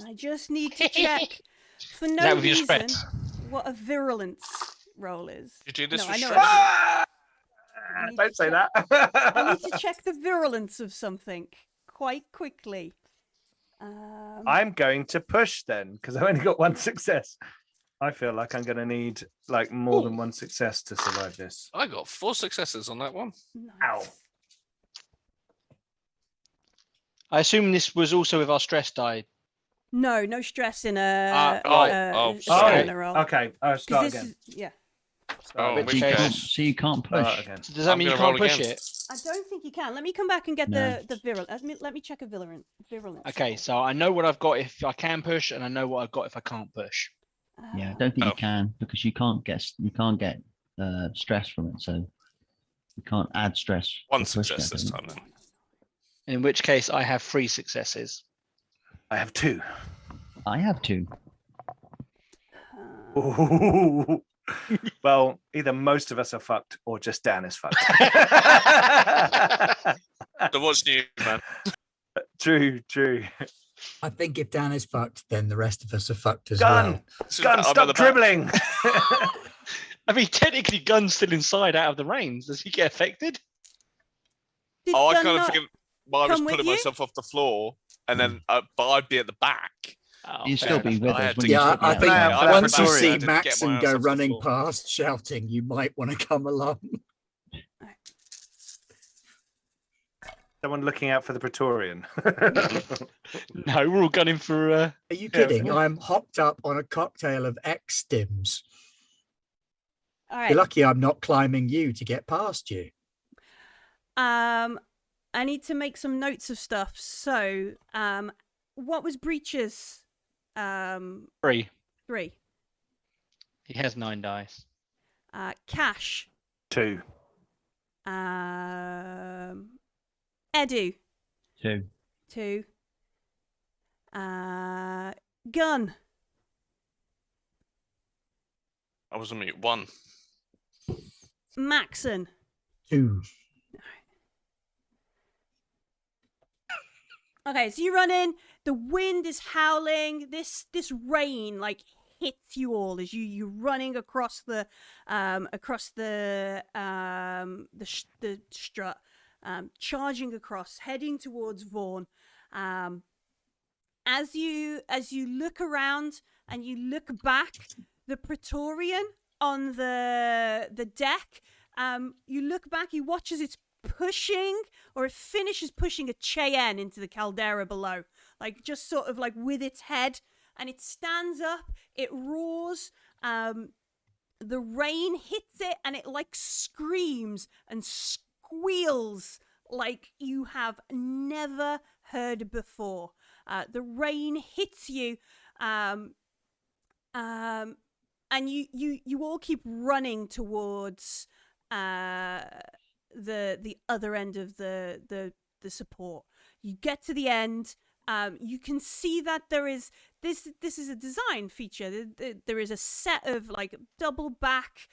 I just need to check for Is no that with your reason stress? what a virulence roll is. You do this No, with I know stress? Ah! need Don't to say check- that. I need to check the virulence of something quite quickly. I'm going to push then because I've only got 1 success. I feel like I'm going to need more than 1 success to survive this. I got 4 successes on that one. Nice. Ow. I assume this was also with our stress die. No stress in a sorry. stamina roll. Okay, I'll 'Cause start this again. is- yeah. Start Oh, again. which Okay. case- So you can't push. Start again. So does that I'm mean you gonna roll can't push against it? I don't think you can. Let me come back and get No. the virulence. Let me check a virulence. Okay, so I know what I've got if I can push, and I know what I've got if I can't push. Yeah, I don't think Oh. you can because you can't get stress from it. So you can't add stress. 1 or push success that, this don't time you? then. In which case, I have 3 successes. I have 2. I have 2. Ooh. Well, either most of us are fucked or just Dan is fucked. So what's new, man? True. I think if Dan is fucked, then the rest of us are fucked as Gun! well. This is Gun, I'm at stop the back. dribbling! I mean, technically, Gun's still inside out of the reins. Does he get affected? Did Oh, I Gun kind of not think I was come with pulling you? myself off the floor, and then but I'd be at the back. Oh, You'd fair still be enough. with I us. had when to- you Yeah, sit I down. think Yeah, I once you prefer it. I see didn't get Maxon my go ass off the running floor. past shouting, you might want to come along. Someone looking out for the Praetorian. No, we're all gunning for. Are you kidding? I'm hopped up on a cocktail of X stims. All You're right. lucky I'm not climbing you to get past you. I need to make some notes of stuff. So, what was Breach's 3. 3? He has 9 dice. Cash. 2. Edu. 2. 2. Gun. I was on mute. 1. Maxon. 2. Okay, so you run in. The wind is howling. This rain hits you all as you're running across the strut, charging across, heading towards Vaughn. As you look around and you look back, the Praetorian on the deck. You look back. You watch as its pushing, or it finishes pushing a Cheyenne into the caldera below, like just sort of like with its head, and it stands up, it roars, the rain hits it, and it like screams and squeals like you have never heard before. The rain hits you, and you all keep running towards the other end of the support. You get to the end. You can see that there is this is a design feature. There is a set of like double back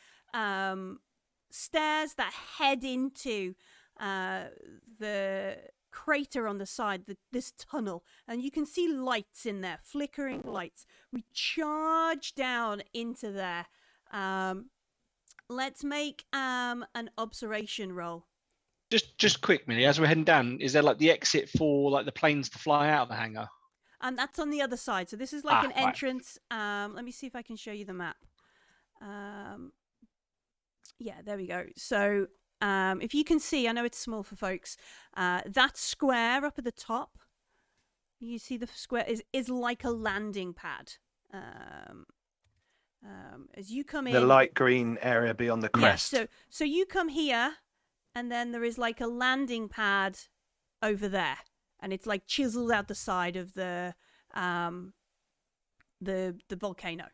stairs that head into the crater on the side, this tunnel, and you can see lights in there, flickering lights. We charge down into there. Let's make an observation roll. Just quick, Millie, as we're heading down, is there like the exit for like the planes to fly out of the hangar? And that's on the other side. So this is like an right. entrance. Let me see if I can show you the map. Yeah, there we go. So if you can see, I know it's small for folks, that square up at the top, you see the square is like a landing pad. As you come in, the light green area beyond the crest. Yeah, so you come here, and then there is like a landing pad over there, and it's like chiseled out the side of the volcano.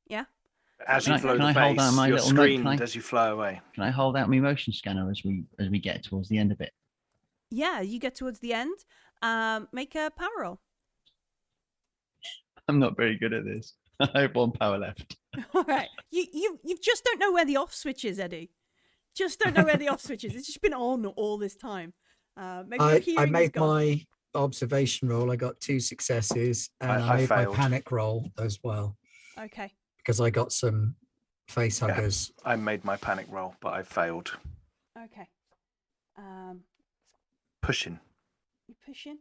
Yeah. As you flow can I the hold base, out my you're little note? screened as you fly away. Can I hold out my motion scanner as we get towards the end of it? Yeah, you get towards the end. Make a power roll. I'm not very good at this. I have 1 power left. All right. You just don't know where the off switch is, Eddie. Just don't know where the off switch is. It's just been on all this time. Maybe your I hearing made is gone. my observation roll. I got 2 successes, and I I made my failed. panic roll as well Okay. because I got some face huggers. I made my panic roll, but I failed. Okay. Pushing. You pushing.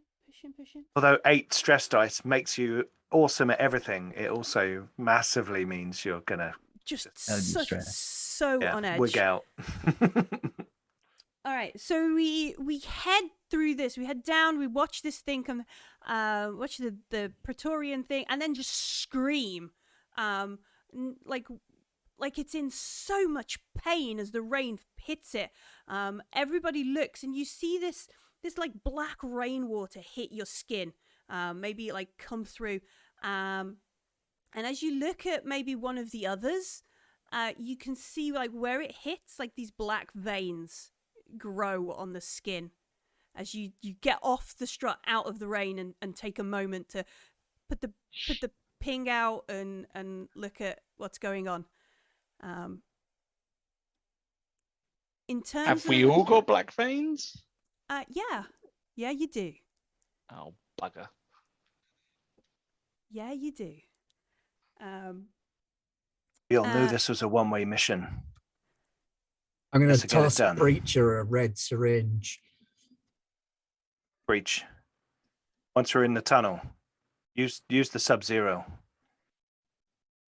Although 8 stress dice makes you awesome at everything, it also massively means you're gonna Just stressed. so on edge. wig out. All right, so we head through this. We head down. We watch this thing come, watch the Praetorian thing, and then just scream, like it's in so much pain as the rain hits it. Everybody looks, and you see this like black rainwater hit your skin. Maybe like come through, and as you look at maybe one of the others, you can see like where it hits, like these black veins grow on the skin as you get off the strut out of the rain and take a moment to put the ping out and look at what's going on. In terms Have we all got black veins? Yeah, you do. Oh, bugger. Yeah, you do. We all knew this was a one-way mission. I'm going Let's to get it toss done. Breacher a red syringe. Breach. Once we're in the tunnel, use the Sub-Zero.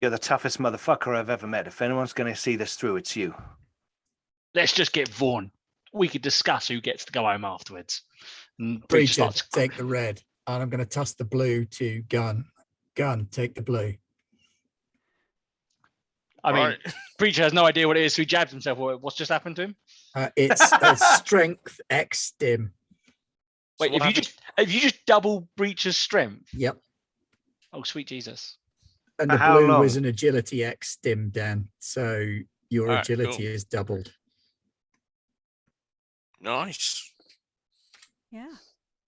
You're the toughest motherfucker I've ever met. If anyone's going to see this through, it's you. Let's just get Vaughn. We could discuss who gets to go home afterwards. And Breacher Breacher, starts. take the red. And I'm going to toss the blue to Gun. Gun, take the blue. I mean, Right. Breacher has no idea what it is, so he jabs himself. What's just happened to him? It's strength X stim. Wait, what if you just double Breacher's strength. Yep. Oh, sweet Jesus! And For the how blue long? was an agility X stim, Dan. So your Alright, agility cool. is doubled. Nice. Yeah.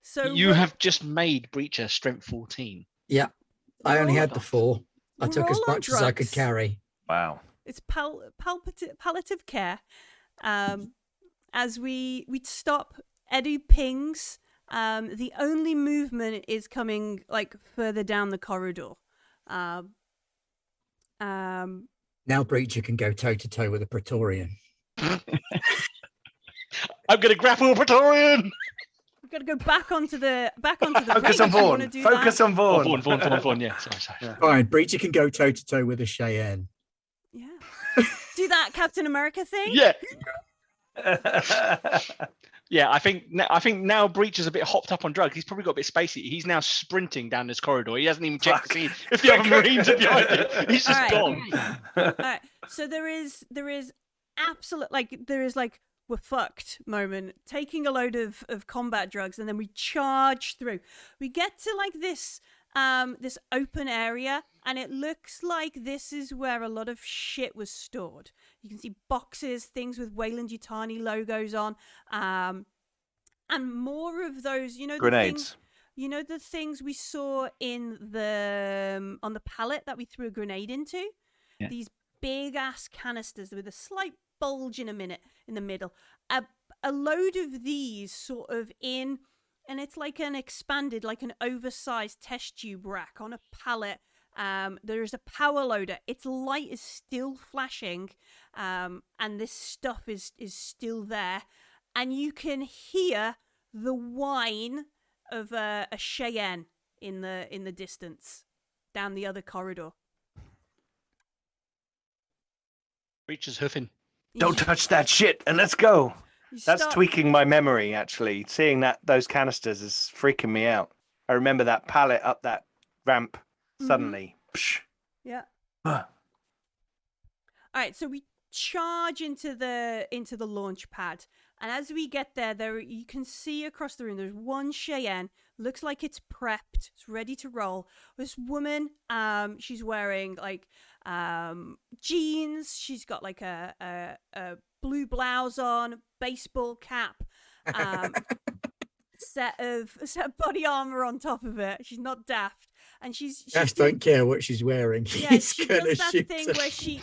So You we're- have just made Breacher strength 14. I only We're had all- the 4. I we're took as all on much as I could drugs. carry. Wow. It's palliative care. As we stop, Eddie pings. The only movement is coming like further down the corridor. Now Breacher can go toe to toe with a Praetorian. I'm gonna grapple a Praetorian. We've got to go back onto the Focus plate. on Do you wanna Vaughn. do Focus that? on Vaughn. Vaughn. Yeah, sorry. Yeah. Fine, Breacher can go toe to toe with a Cheyenne. Yeah. Do that Captain America thing. Yeah. Yeah, I think now Breach is a bit hopped up on drugs. He's probably got a bit spacey. He's now sprinting down this corridor. He hasn't even checked to see if the other Marines are behind him. He's just gone. All right. So there is absolute there is we're fucked moment. Taking a load of combat drugs, and then we charge through. We get to this this open area, and it looks like this is where a lot of shit was stored. You can see boxes, things with Weyland-Yutani logos on, and more of those. Grenades. The things we saw in the on the pallet that we threw a grenade into. Yeah. These big ass canisters with a slight bulge in the middle. A load of these sort of in. And it's like an expanded, an oversized test tube rack on a pallet. There's a power loader. Its light is still flashing, and this stuff is still there. And you can hear the whine of a Cheyenne in the distance down the other corridor. Breach is hoofing. Don't touch that shit, and let's go. That's start- tweaking my memory, actually. Seeing those canisters is freaking me out. I remember that pallet up that ramp suddenly. Psh. Yeah. Ah. All right, so we charge into the launch pad, and as we get there you can see across the room there's one Cheyenne. Looks like it's prepped, it's ready to roll. This woman, she's wearing jeans. She's got a blue blouse on, baseball cap, set of body armor on top of it. She's not daft, and she's don't care what she's wearing. Yeah, He's she gonna does that shoot thing her. where she's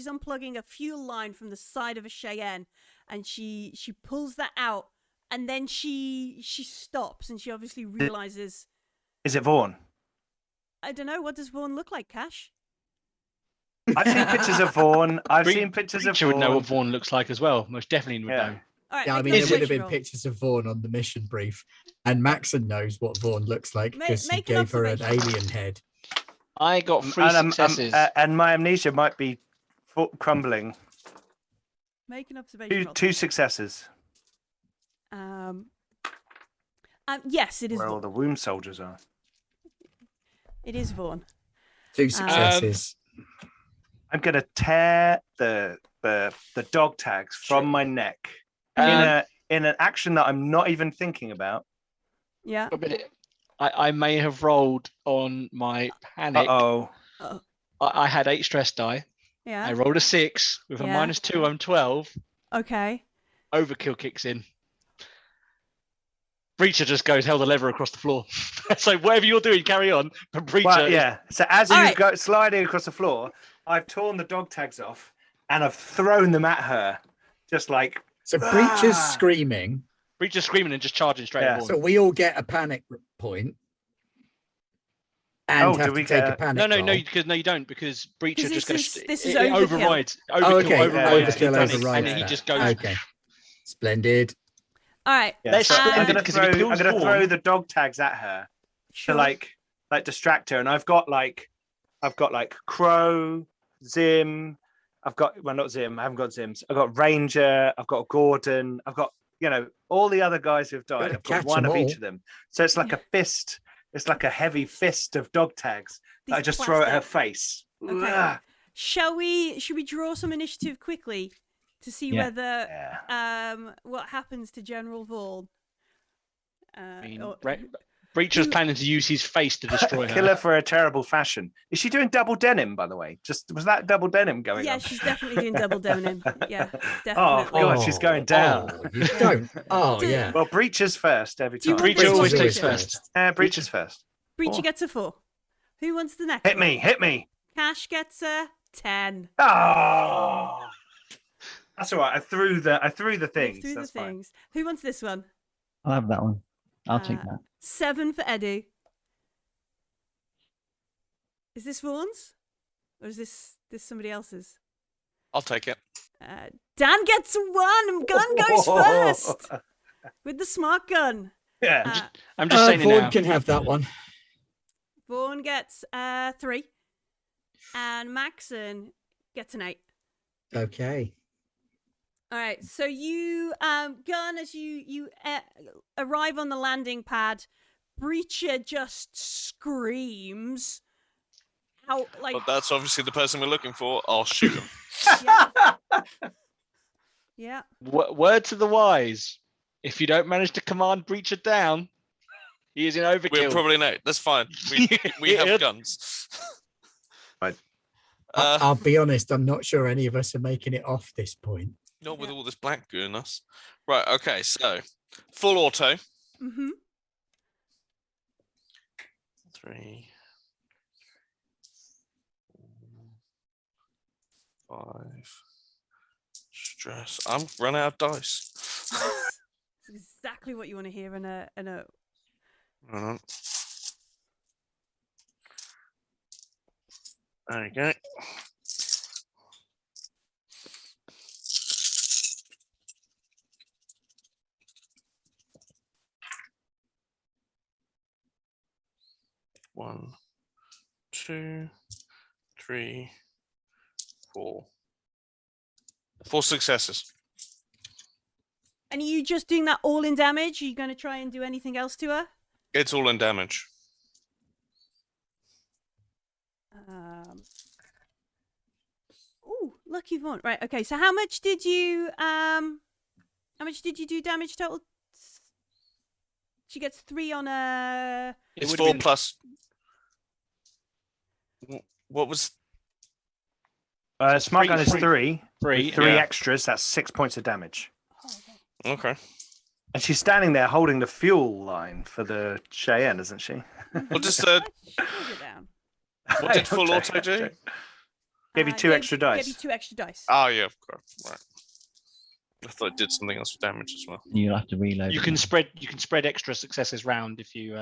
unplugging a fuel line from the side of a Cheyenne, and she pulls that out, and then she stops, and she obviously realizes. Is it Vaughn? I don't know. What does Vaughn look like, Cash? I've seen pictures of Vaughn. I've seen pictures of Breacher Vaughn. would know what Vaughn looks like as well. Most definitely would know. All right, Yeah, I make mean, an there would have observation been roll. pictures of Vaughn on the mission brief, and Maxon knows what Vaughn looks like because he Make an gave her an observation. alien head. I got 3 successes. And my amnesia might be crumbling. Make an observation roll. Two successes. Yes, it is. Where all Vaughn. the womb soldiers are. It is Vaughn. 2 successes. I'm gonna tear the dog tags from my neck in an action that I'm not even thinking about. Yeah. A minute. I may have rolled on my panic. Oh, I had 8 stress die. Yeah. I rolled a 6 with a Yeah. -2. I'm 12. Okay. Overkill kicks in. Breacher just goes held the lever across the floor. So whatever you're doing, carry on. But Breacher, well, yeah. So as you All right. go sliding across the floor, I've torn the dog tags off and I've thrown them at her, just like. So Breacher's Ah! screaming. Breacher's screaming and just charging straight Yeah. at Vaughn. So we all get a panic point. And Oh, have do to we take get a a- panic No, roll. no, you don't, because Breacher just This goes. is it overkill. overrides. Oh, Overkill okay. overrides. Overkill panic, overrides and then he that. just goes. Okay. Splendid. All right. Yeah, That's so I'm splendid, gonna 'cause if he kills throw Vaughn- throw the dog tags at her Sure. to like distract her, and I've got Crow, Zim. Not Zim. I haven't got Zims. I've got Ranger. I've got Gordon. I've got all the other guys who've died. Better I've got catch one 'em of each all. of them. So it's like a fist. It's like a heavy fist of dog tags that I These just throw at her plastic- face. Okay. Ugh. Should we draw some initiative quickly to see Yeah. whether Yeah. what happens to General Vaughn? I mean, or- Breacher's planning to use his face to destroy Kill her. her for a terrible fashion. Is she doing double denim, by the way? Was that double denim going yeah, on? she's definitely doing double denim. Yeah, definitely. Oh god, she's going down. Oh, you don't. Oh, Do- yeah. Well, Breacher's first every Do you time. want Breacher this always one, takes Breacher? first. Breacher's first. Breacher Four. gets a 4. Who wants the next Hit one? me. Cash gets a 10. Oh, that's all right. I threw the Move things. through the That's fine. things. Who wants this one? I'll have that one. I'll take Uh, that. 7 for Eddie. Is this Vaughn's? Or is this somebody else's? I'll take it. Dan gets 1. Gun goes first with the smart gun. Yeah. Uh, I'm just saying it Vaughn now. can have that one. Vaughn gets 3. And Maxon gets an 8. Okay. All right, so you, Gun, as you arrive on the landing pad, Breacher just screams out like. But that's obviously the person we're looking for. I'll shoot him. Yeah. Word to the wise: if you don't manage to command Breacher down, he is in overkill. We'll probably know. That's fine. We have guns. Right. I'll be honest, I'm not sure any of us are making it off this point. Not with all this black goo in us. Right, okay, so full auto. Mm-hmm. 3, 4, 5. Stress. I'm run out of dice. That's exactly what you want to hear in a. There you go. One, 2, 3, 4. 4 successes. And are you just doing that all in damage? Are you going to try and do anything else to her? It's all in damage. Oh, lucky Vaughn. Right. Okay. So how much did you do damage total? She gets 3 on a. It's 4 plus. What was? Smart gun is 3. 3. 3 Yeah. extras. That's 6 points of damage. Oh, okay. Okay. And she's standing there holding the fuel line for the Cheyenne, isn't she? Well, just Put it down. what did full Okay, auto do? okay. Gave you 2 extra dice. Gave you 2 extra dice. Oh yeah, of course. Right. I thought it did something else for damage as well. You'll have to reload. You can spread extra successes round if you.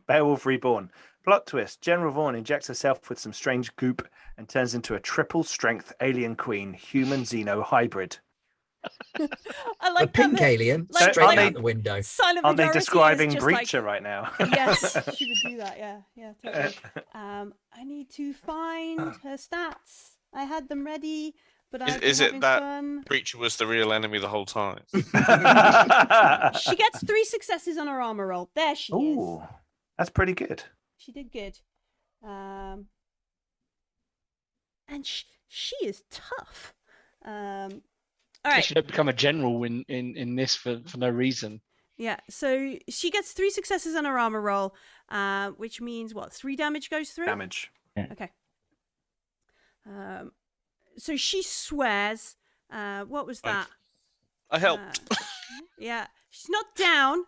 Beowulf Reborn. Plot twist. General Vaughn injects herself with some strange goop and turns into a triple strength alien queen human xeno hybrid. I like The pink that. alien like- straight like- out the window. Silent Aren't they majority is describing just Breacher like, right now? Yes, she would do that. Yeah, totally. I need to find her stats. I had them ready, but I've been Is it having that- fun. Breacher was the real enemy the whole time. She gets 3 successes on her armor roll. There she is. Ooh, that's pretty good. She did good. And she is tough. All right. She don't become a general in this for no reason. Yeah. So she gets 3 successes on her armor roll, which means what? 3 damage goes through. Damage. Okay. So she swears. What was that? I helped. Yeah. She's not down.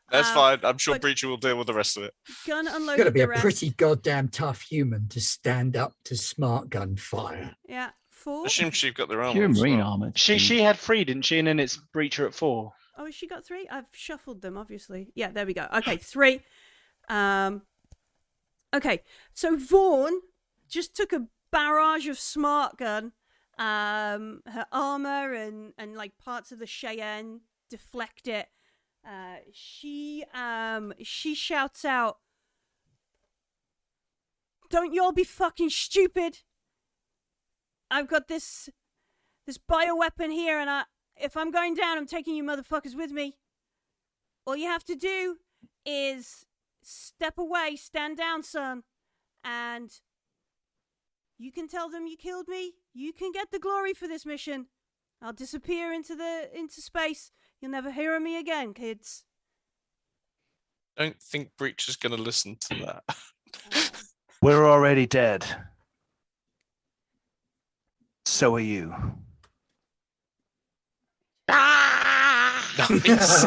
That's fine. I'm sure but- Breacher will deal with the rest of it. Gun You've unloaded got to be the a rest. pretty goddamn tough human to stand up to smart gun fire. Yeah. 4. Assume she's got their armor. Pure as marine well. armor. She had 3, didn't she? And then it's Breacher at 4. Oh, she got 3? I've shuffled them, obviously. Yeah, there we go. Okay, 3. Okay, so Vaughn just took a barrage of smart gun. Her armor and like parts of the Cheyenne deflect it. She shouts out, "Don't y'all be fucking stupid! I've got this bioweapon here, and if I'm going down, I'm taking you motherfuckers with me. All you have to do is step away, stand down, son, and you can tell them you killed me. You can get the glory for this mission. I'll disappear into space. You'll never hear of me again, kids." Don't think Breacher's going to listen to that. We're already dead. So are you. Nice.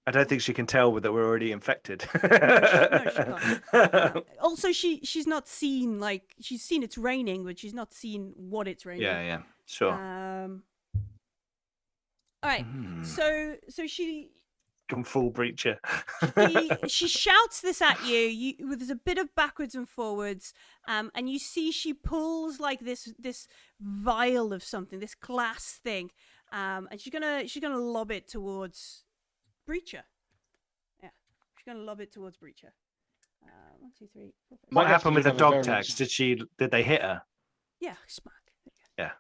I don't think she can tell that we're already infected. No, she can't. Also, she's not seen, like, she's seen it's raining, but she's not seen what it's raining. Yeah, sure. All right. Hmm. So she Gone full Breacher. she shouts this at you. There's a bit of backwards and forwards, and you see she pulls like this vial of something, this glass thing, and she's gonna lob it towards Breacher. Yeah, she's gonna lob it towards Breacher. 1, 2, 3, 4, 5. What Might have happened to with the have a very dog tags? Did they hit her? Yeah, smack. Yeah.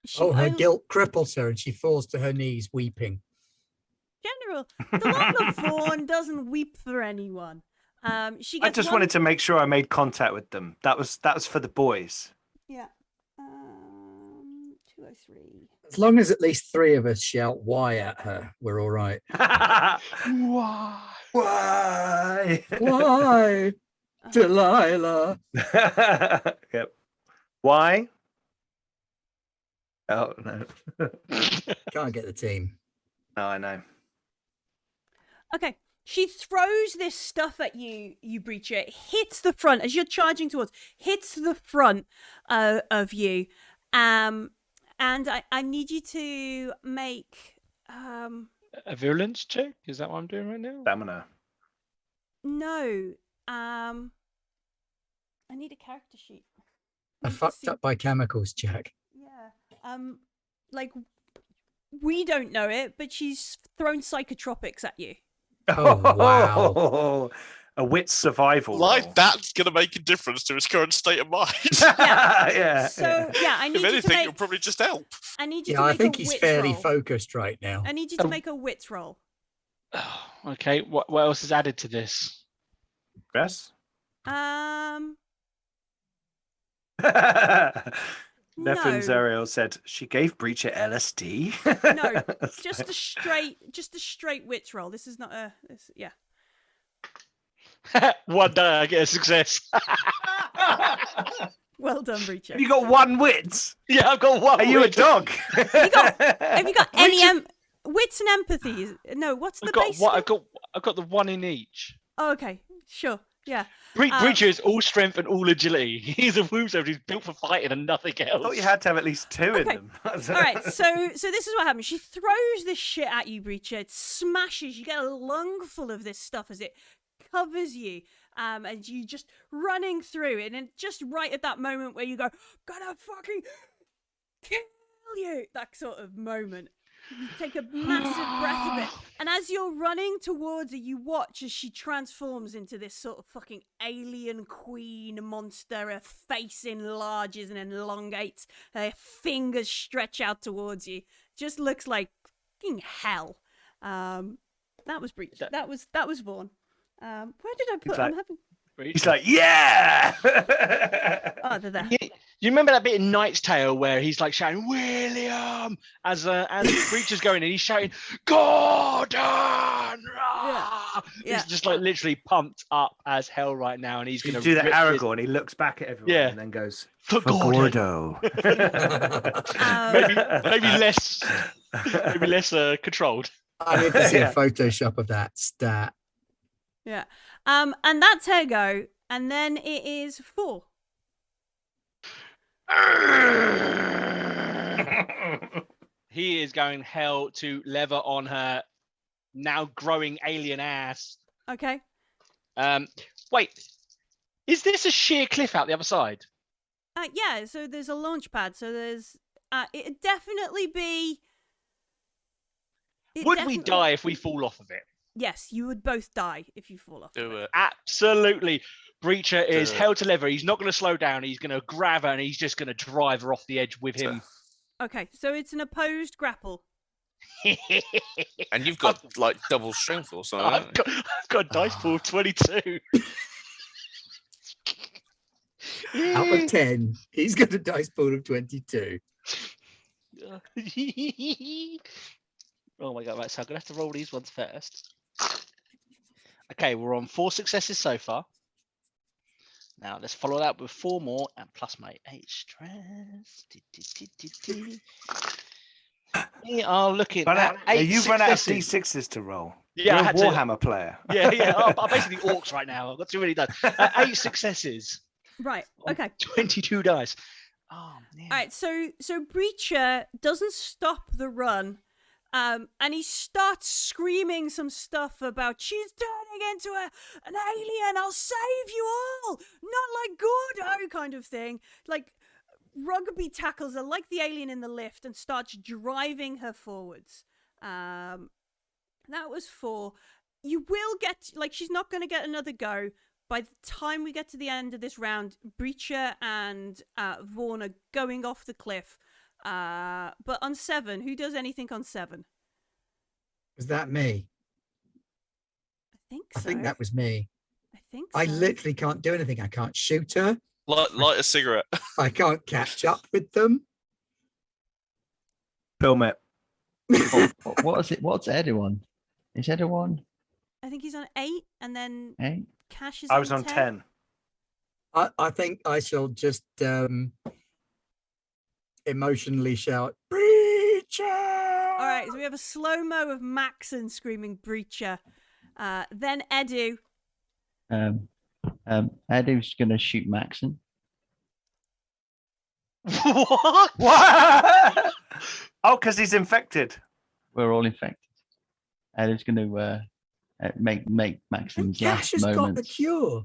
She Oh, her only- guilt cripples her and she falls to her knees weeping. General, the Lord of Vaughn doesn't weep for anyone. She I gets just one... wanted to make sure I made contact with them. That was for the boys. Yeah. 203. As long as at least 3 of us shout why at her, we're all right. Why? Why? Why, Delilah? Yep. Why? Oh no. Can't get the team. No, I know. Okay. She throws this stuff at you, you Breacher. It hits the front as you're charging towards. Hits the front of you. And I need you to make A virulence check? Is that what I'm doing right now? Stamina. no. I need a character sheet. A Need to fucked see- up by chemicals check. Yeah. Like we don't know it, but she's thrown psychotropics at you. Oh, wow. A wit survival. Like roll. that's going to make a difference to his current state of mind. Yeah. So yeah, I need if you to anything, make. it'll probably just help. I need you Yeah, to I make think a he's wits fairly roll. focused right now. I need you to Oh. make a wits roll. Okay, what else is added to this? Dress. No. Neffens Ariel said she gave Breacher LSD. No, just a straight wits roll. This is not a. Yeah. One day I get a success. Well done, Breacher. Have you got one wit? Yeah, I've got one. Are you a dog? Have you got any wits and empathy? No. What's the I've got base? what? skill? I've got the one in each. Oh, okay. Sure. Yeah. Breacher is all strength and all agility. He's a womb soldier. He's built for fighting and nothing I else. thought you had to have at least 2 in Okay. them. All right, so this is what happens. She throws this shit at you, Breacher. It smashes. You get a lungful of this stuff as it covers you, and you just running through it. And just right at that moment where you go, "Gonna fucking kill you," that sort of moment. You take a massive breath of it, and as you're running towards her, you watch as she transforms into this sort of fucking alien queen monster. Her face enlarges and elongates. Her fingers stretch out towards you. Just looks like fucking hell. That was Breach. That was Vaughn. Where did I put? like- I'm having. He's like, yeah. Oh, they're there. You remember that bit in Knight's Tale where he's like shouting William as Breacher's going and he's shouting Gordon. Yeah. He's just like literally pumped up as hell right now, and he's You gonna do the rip his- Aragorn. He looks back at everyone Yeah. and then goes, For "For Gordon." Gordo." maybe less controlled. I need to see Yeah. a Photoshop of that stat. Yeah. And that's her go, and then it is 4. He is going hell to lever on her now growing alien ass. Okay. Wait, is this a sheer cliff out the other side? Yeah. So there's a launch pad. So there's. It'd definitely be. Would we die if we fall off of it? Yes, you would both die if you fall off. Do it. Absolutely. Breacher is Do it. hell to lever. He's not going to slow down. He's going to grab her and he's just going to drive her off the edge with him. Okay, so it's an opposed grapple. And you've got like double strength or something. I've got a dice pool of 22. Out of 10, he's got a dice pool of 22. Oh my god, right, so I'm going to have to roll these ones first. Okay, we're on 4 successes so far. Now let's follow that with 4 more and plus my 8 stress. We are looking at 8 You've run out of successes. D6s to roll. Yeah, I You're a had to- Warhammer player. Yeah. I'm basically orcs right now. I've got too many dice. 8 successes. Right. Okay. 22 dice. Oh man. All right. So Breacher doesn't stop the run, and he starts screaming some stuff about she's turning into an alien. I'll save you all, not like Gordo kind of thing. Like rugby tackles her like the alien in the lift and starts driving her forwards. That was 4. you will get, like, she's not going to get another go. By the time we get to the end of this round, Breacher and Vaughn are going off the cliff. But on 7, who does anything on 7? Was that me? I think that was me. I think I so. literally can't do anything. I can't shoot her. Light a cigarette. I can't catch up with them. Film it. What is it? What's Edu on? Is Edu on I think he's on 8, and then 8? Cash is I was on 10. I think I shall just emotionally shout, Breacher! All right, so we have a slow-mo of Maxon screaming Breacher. Then Edu. Edu's gonna shoot Maxon. What? What? Oh, because he's infected. We're all infected. Edu's gonna make Maxon's Cash last has got the moments. cure.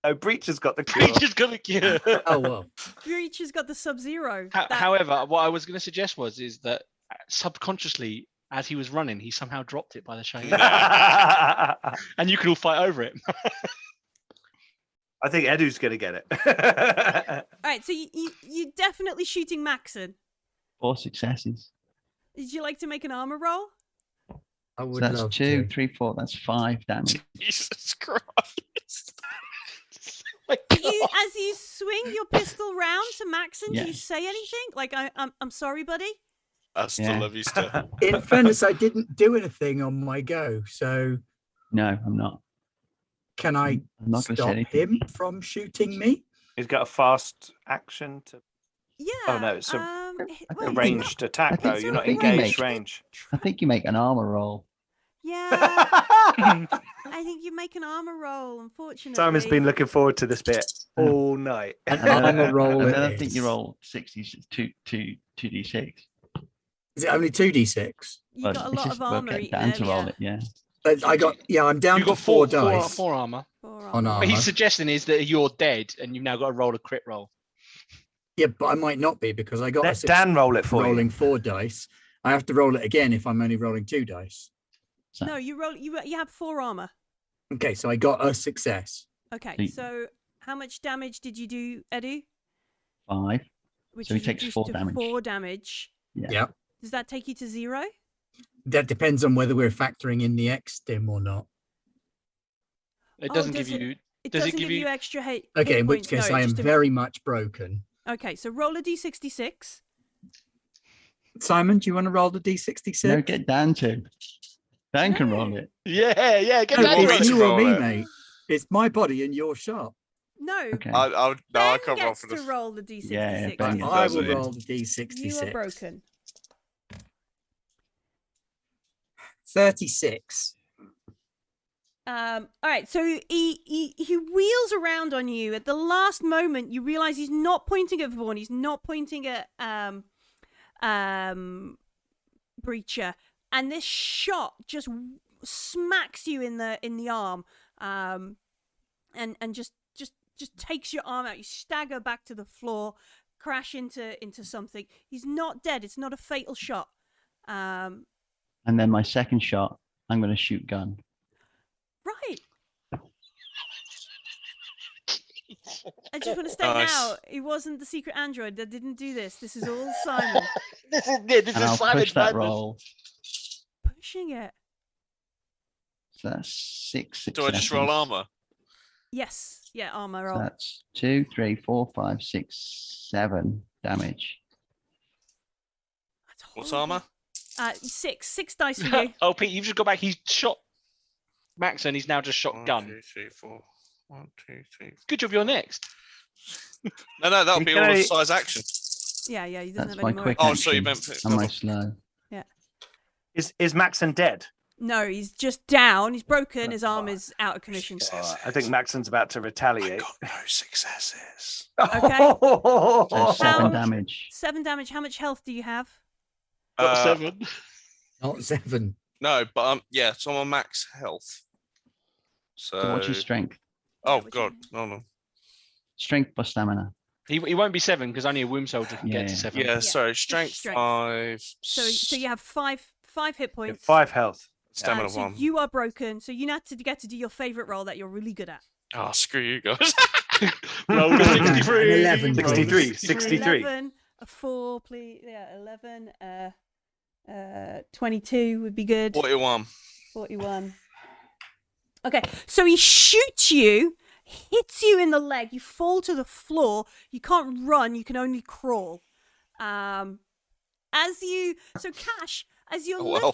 Oh, Breach has got the cure. Breacher's got a cure. Oh, well. Breacher's got the Sub-Zero. However, what I was going to suggest is that subconsciously, as he was running, he somehow dropped it by the shade, and you could all fight over it. I think Edu's going to get it. All right, so you're definitely shooting Maxon. 4 successes. Would you like to make an armor roll? I So would that's love 2, to. 3, 4. That's 5 damage. Jesus Christ. As you swing your pistol round to Maxon, do you Yes. say anything? Like, I'm sorry, buddy? Hasta Yeah. la vista. In fairness, I didn't do anything on my go, so No, I'm not. can I I'm not going to say stop anything. him from shooting me? He's got a fast action to Yeah. Oh, no, it's a well, a he's ranged attack, I think though. it's You're not not engaged ranged. range. I think you make an armor roll. Yeah, I think you make an armor roll, unfortunately. Simon's been looking forward to this bit all night. And I'm a roll. And it then I think you is. roll 2d6. Is it only 2d6? You've got a lot of armor getting eaten down to roll earlier. it, yeah. But I'm down You to got 4 dice four armor. Four on armor. What he's armor. suggesting is that you're dead, and you've now got to roll a crit roll. Yeah, but I might not be because I got a Let 6 Dan roll it for rolling you. 4 dice. I have to roll it again if I'm only rolling 2 dice. So, No, you roll. You have 4 armor. Okay, so I got a success. Okay, The- so how much damage did you do, Edu? 5. Which So he is takes reduced 4 to damage. 4 damage. Yeah. Yep. Does that take you to 0? That depends on whether we're factoring in the X stim or not. It Oh, doesn't does give it- you. It Does it doesn't give give you- you extra hit. Okay, hit in which points. case No, I it am just very much broken. Okay, so roll a d66. Simon, do you want to roll the D66? No, get Dan to. Dan can roll No. it. Yeah, get No, that want me it's to you or roll me, it? mate. It's my body and your shot. No, Okay. I Ben can't roll gets for to this. roll the d66. Yeah, Ben because I does will it. roll the You are D66. broken. 36. All right, so he wheels around on you. At the last moment, you realize he's not pointing at Vaughn. He's not pointing at Breacher, and this shot just smacks you in the arm, and just takes your arm out. You stagger back to the floor, crash into something. He's not dead. It's not a fatal shot. And then my second shot, I'm going to shoot gun. Right. I just want to state Nice. now, it wasn't the secret android that didn't do this. This is all Simon This And is I'll Simon push that Madness. roll. pushing it. So that's 6 successes. Do I just roll armor? Yes. Yeah, armor So roll. that's 2, 3, 4, 5, 6, 7 damage. That's What's horrible. armor? 6 dice for you. Oh, Pete, you've just got back. He's shot Max, and he's now just shot 1, gun. 2, 3, 4. 1, 2, 3. Good job. You're next. No, that'll You be can all only- of size action. Yeah, he doesn't That's have my any more. quick Oh, action. so you meant- And my slow. Is Maxon dead? No, he's just down. He's broken. His arm is out of commission. I think Maxon's about to I retaliate. got no successes. Okay. So How- 7 damage. 7 damage. How much health do you have? Got Uh, 7. Not 7. No, but yeah, so I'm on max health. So what's your strength? Oh Which god, one? no. Strength plus stamina. He won't be 7 because only a womb soldier can Yeah, get to yeah. 7. Yeah, sorry, strength strength. 5. So you have 5 hit You have points. 5 health. Stamina so 1. you are broken. So you have to get to do your favorite roll that you're really good at. Oh, screw you guys. Roll a 63. An 11, Roll a 63, 63. 63. 11, a 4, please. Yeah, 11. 22 would be good. 41. 41. Okay, so he shoots you, hits you in the leg. You fall to the floor. You can't run. You can only crawl. So Cash, as you're Oh, well.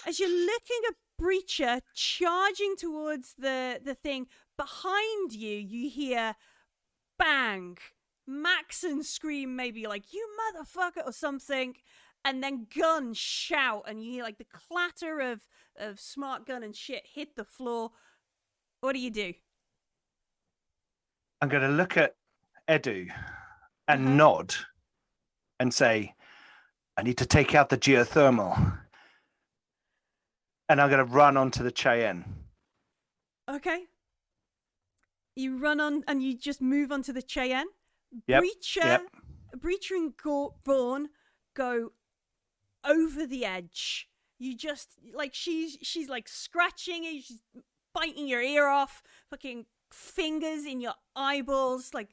looking at Breacher charging towards the thing behind you, you hear bang, Maxon scream maybe like "you motherfucker" or something, and then Gun shout, and you hear like the clatter of Smart Gun and shit hit the floor. What do you do? I'm going to look at Edu and nod and say, I need to take out the geothermal. And I'm going to run onto the Cheyenne. Okay. You run on and you just move onto the Cheyenne. Yep. Breacher and Vaughn go over the edge. You just like she's like scratching you, she's biting your ear off, fucking fingers in your eyeballs, like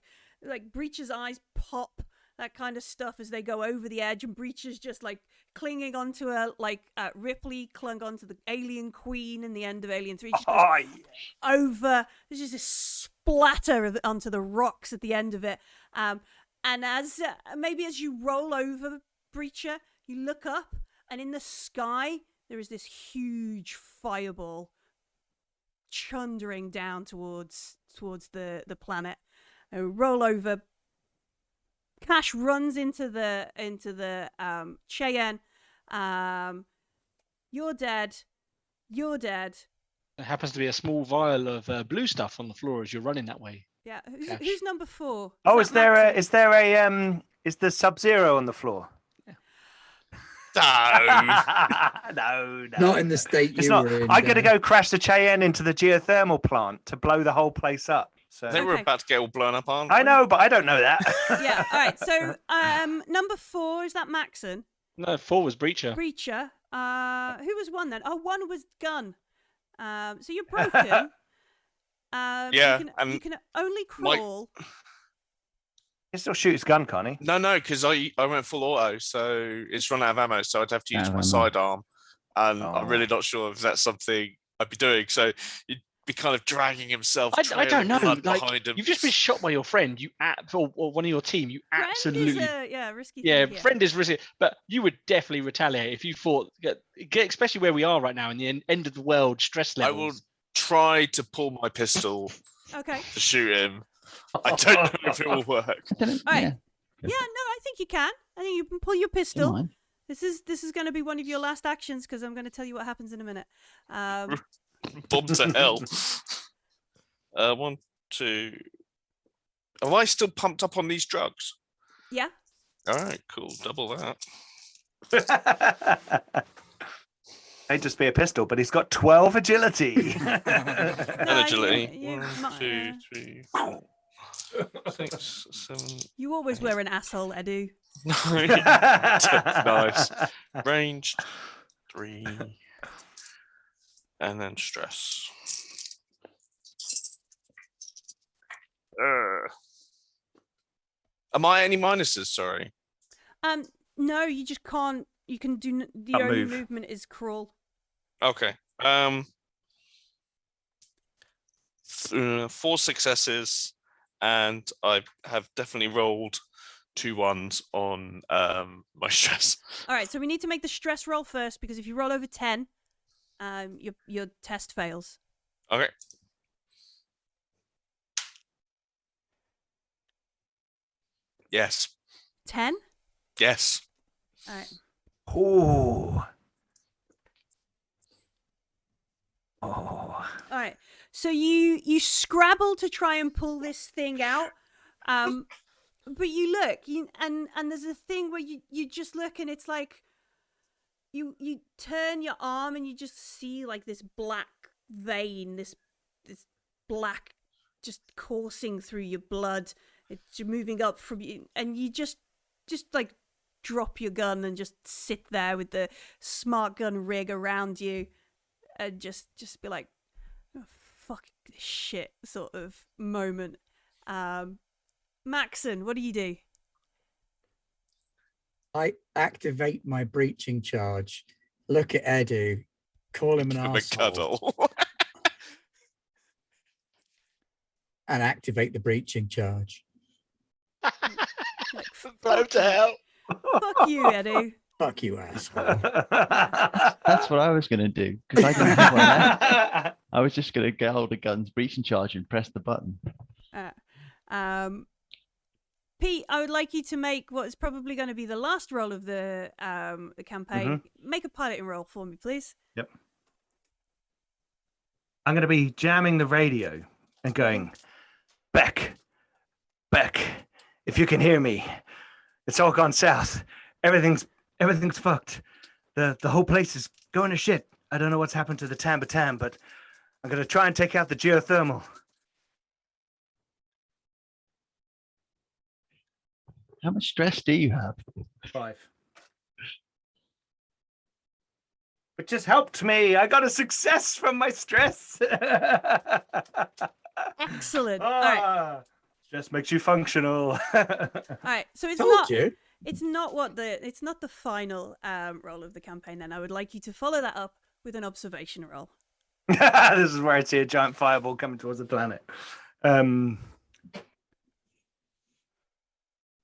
Breacher's eyes pop, that kind of stuff as they go over the edge, and Breacher's just like clinging onto her, like Ripley clung onto the alien queen in the end of Alien 3. She goes over. There's just a splatter onto the rocks at the end of it. And as maybe as you roll over Breacher, you look up, and in the sky there is this huge fireball chundering down towards the planet. Roll over. Cash runs into the Cheyenne. You're dead. There happens to be a small vial of blue stuff on the floor as you're running that way. Yeah. Cash. Who's number 4? Is the Sub-Zero on the floor? No. No. Not in the state It's you not. were in. I'm going to Dan. go crash the Cheyenne into the geothermal plant to blow the whole place up. So They were Okay. about to get all blown up, aren't I they? know, but I don't know that. Yeah. All right. So number 4 is that Maxon. No, 4 was Breacher. Breacher. Who was 1 then? Oh, 1 was Gun. So you're broken. Yeah, You can only crawl. He still shoot his gun, can't he? No, because I went full auto, so it's run out of ammo, so I'd have to use my ammo. sidearm. And Oh. I'm really not sure if that's something I'd be doing. So you'd be kind of dragging himself. I don't trailing know. blood Like, behind him. you've just been shot by your friend. Or one of your team. You Friend absolutely. is a risky Yeah, thing here. friend is risky, but you would definitely retaliate if you thought, especially where we are right now in the end of the world stress I levels. will try to pull my pistol Okay. to shoot him. I don't know if it will work. All right. Yeah, no, I think you can. I think you can pull your pistol. This is going to be one of your last actions because I'm going to tell you what happens in a minute. Bomb to hell. 1, 2. Am I still pumped up on these drugs? Yeah. All right, cool. Double that. May just be a pistol, but he's got 12 agility. And agility. you 1, might, 2, 3, 4, 6, 7. You always wear an asshole, Edu. 9. Nice. Ranged 3. And then stress. Am I any minuses? Sorry. No, you just can't. You can do the Can't only move. movement is crawl. Okay. 4 successes, and I have definitely rolled 2 1s on my stress. All right, so we need to make the stress roll first because if you roll over 10, your test fails. Okay. Yes. 10. Yes. All right. Ooh. Oh. All right. So you scrabble to try and pull this thing out, but you look, and there's a thing where you just look, and it's like you turn your arm, and you just see like this black vein, this black just coursing through your blood. It's moving up from you, and you just like drop your gun and just sit there with the smart gun rig around you. and just be like, oh, fuck this shit sort of moment. Maxon, what do you do? I activate my breaching charge, look at Edu, call him an Give him a arsehole, cuddle. and activate the breaching charge. Like, Blow to hell. fuck you, Edu. Fuck you, asshole. That's what I was going to do because I didn't have one left. I was just going to get hold of guns, breach and charge, and press the button. Pete, I would like you to make what is probably going to be the last roll of the campaign. Make a piloting roll for me, please. Yep. I'm going to be jamming the radio and going, Beck, if you can hear me, it's all gone south. Everything's fucked. The whole place is going to shit. I don't know what's happened to the Tambatam, but I'm going to try and take out the geothermal. How much stress do you have? 5. It just helped me. I got a success from my stress. Excellent. All right. Stress makes you functional. All right. So it's Told not. you. It's not the final role of the campaign. Then I would like you to follow that up with an observation roll. This is where I see a giant fireball coming towards the planet.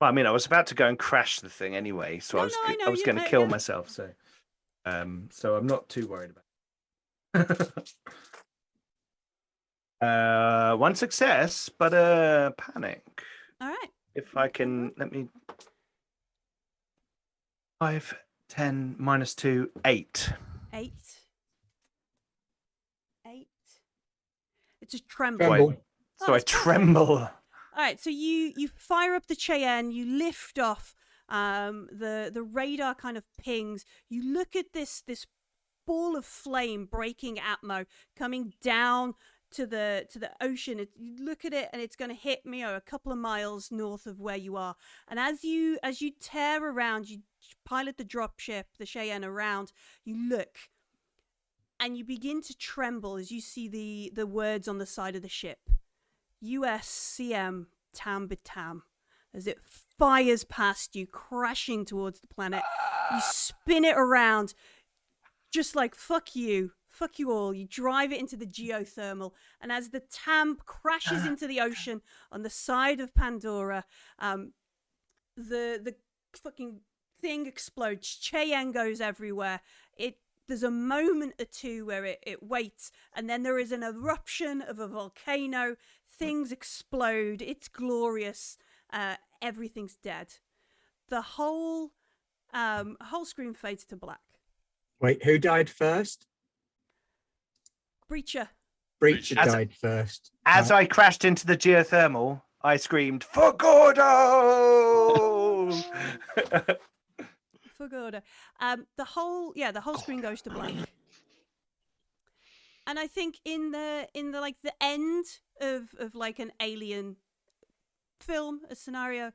Well, I mean, I was about to go and crash the thing anyway, so I was going to kill myself. So I'm not too worried about it. One success, but a panic. All right. If I can, let me. 5, 10, minus 2, 8. 8. It's a tremble. Tremble. So I that's perfect. tremble. All right, so you fire up the Cheyenne, you lift off, the radar kind of pings. You look at this ball of flame breaking atmo coming down to the ocean. You look at it and it's going to hit Mio a couple of miles north of where you are. And as you tear around, you pilot the dropship, the Cheyenne around. You look, and you begin to tremble as you see the words on the side of the ship. USCM Tambitam, as it fires past you, crashing towards the planet. You spin it around, just like fuck you all. You drive it into the geothermal, and as the Tam crashes into the ocean on the side of Pandora, the fucking thing explodes. Cheyenne goes everywhere. There's a moment or two where it waits, and then there is an eruption of a volcano. Things explode. It's glorious. Everything's dead. The whole screen fades to black. Wait, who died first? Breacher. Breacher died first. As I crashed into the geothermal, I screamed, "For Gordo!" For Gordo. The whole screen goes to black. And I think in the like the end of like an alien film, a scenario,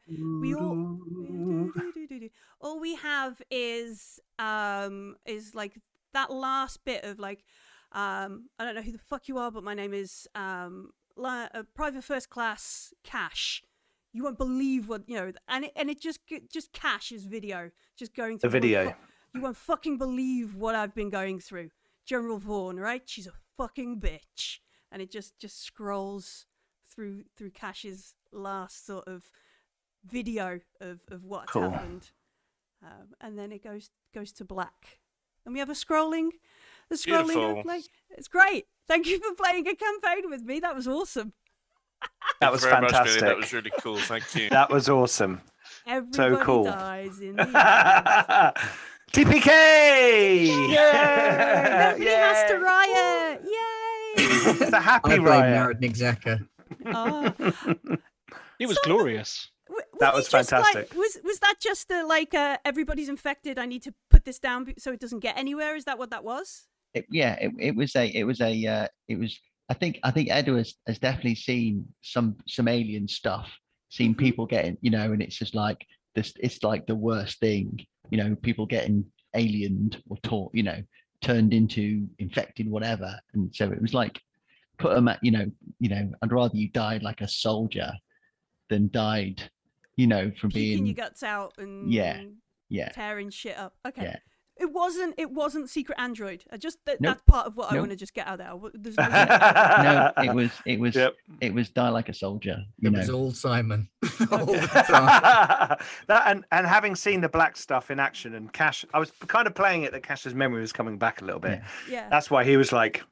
all we have is like that last bit of like, I don't know who the fuck you are, but my name is Private First Class Cash. You won't believe what, and it just Cash's video, just going through the video. You won't fucking believe what I've been going through. General Vaughn, right? She's a fucking bitch. And it just scrolls through Cash's last sort of video of what's happened. And then it goes to black. And we have the scrolling Beautiful. of like, it's great. Thank you for playing a campaign with me. That was awesome. That was Very much, Billy. fantastic. That was really cool. Thank you. That was awesome. Everybody cool. dies in the end. TPK! Yay! Nobody has to riot! Yay! It's a happy I blame riot. Narodnik Zeka. Oh. It was glorious. That was fantastic. Was that just everybody's infected? I need to put this down so it doesn't get anywhere. Is that what that was? It was. I think Edu has definitely seen some alien stuff, seen people getting, and it's just like this. It's like the worst thing, people getting aliened or taught, turned into infected whatever, and so it was like put them at I'd rather you died like a soldier than died from Puking being your guts out and yeah tearing shit up. Okay. yeah. It wasn't Secret Android. Nope. That's part of what I Nope. want to just get out there. There's no Secret Android. No, Yep. it was die like a soldier. It was all Simon all the time. That and having seen the black stuff in action, and Cash, I was kind of playing it that Cash's memory was coming back a little bit. Yeah. That's why he was like,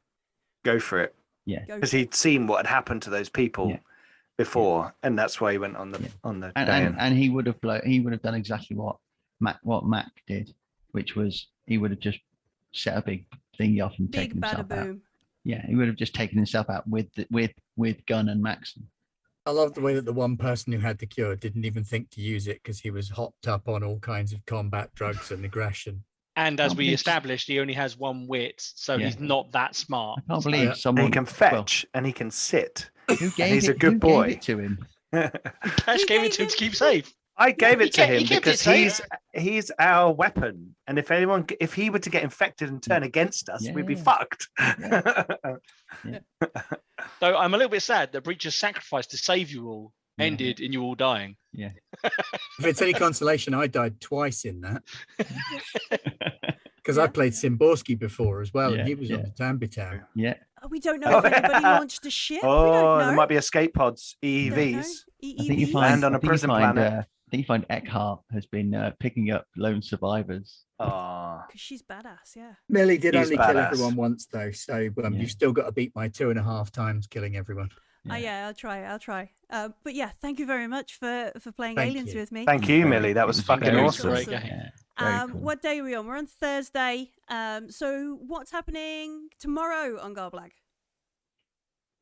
"Go for it," Yeah, Go because for it. he'd seen what had happened to those people before, and that's why he went on the day. and he would have done exactly what Mac did, which was he would have just set a big thingy off and Big taken himself bada out. boom. Yeah, he would have just taken himself out with Gunn and Maxon. I love the way that the one person who had the cure didn't even think to use it because he was hopped up on all kinds of combat drugs and aggression. And as Can't we believe- established, he only has one wit, so Yeah. he's not that smart. I can't believe Yeah. someone. And he can fetch and he can sit. Who gave he's it, a good who boy. Gave it to him. Cash gave it to him to keep safe. I gave it to He him kept it because safe. he's our weapon, and if he were to get infected and turn against us, we'd be Yeah. fucked. Though I'm a little bit sad that Breach's sacrifice to save you all ended in you all dying. Yeah. If it's any consolation, I died twice in that because Yeah. I played Simborski before as well, Yeah, and he was yeah. on the Tambitown. Yeah. We don't know if anybody launched a ship. We Oh, don't know. there might be escape pods, Don't know. EEVs. I think you EEVs? find Land on a I think you prison find, planet. I think you find Eckhart has been picking up lone survivors. Oh, 'Cause she's badass, yeah. Millie did He's only kill badass. everyone once though, so Yeah. you've still got to beat my 2.5 times killing everyone. Yeah, I'll try. But yeah, thank you very much for playing Thank Aliens you. with me. thank you, Millie. That It was was fucking very awesome. Great Awesome. game. Yeah. Very cool. What day are we on? We're on Thursday. So what's happening tomorrow on Garblag?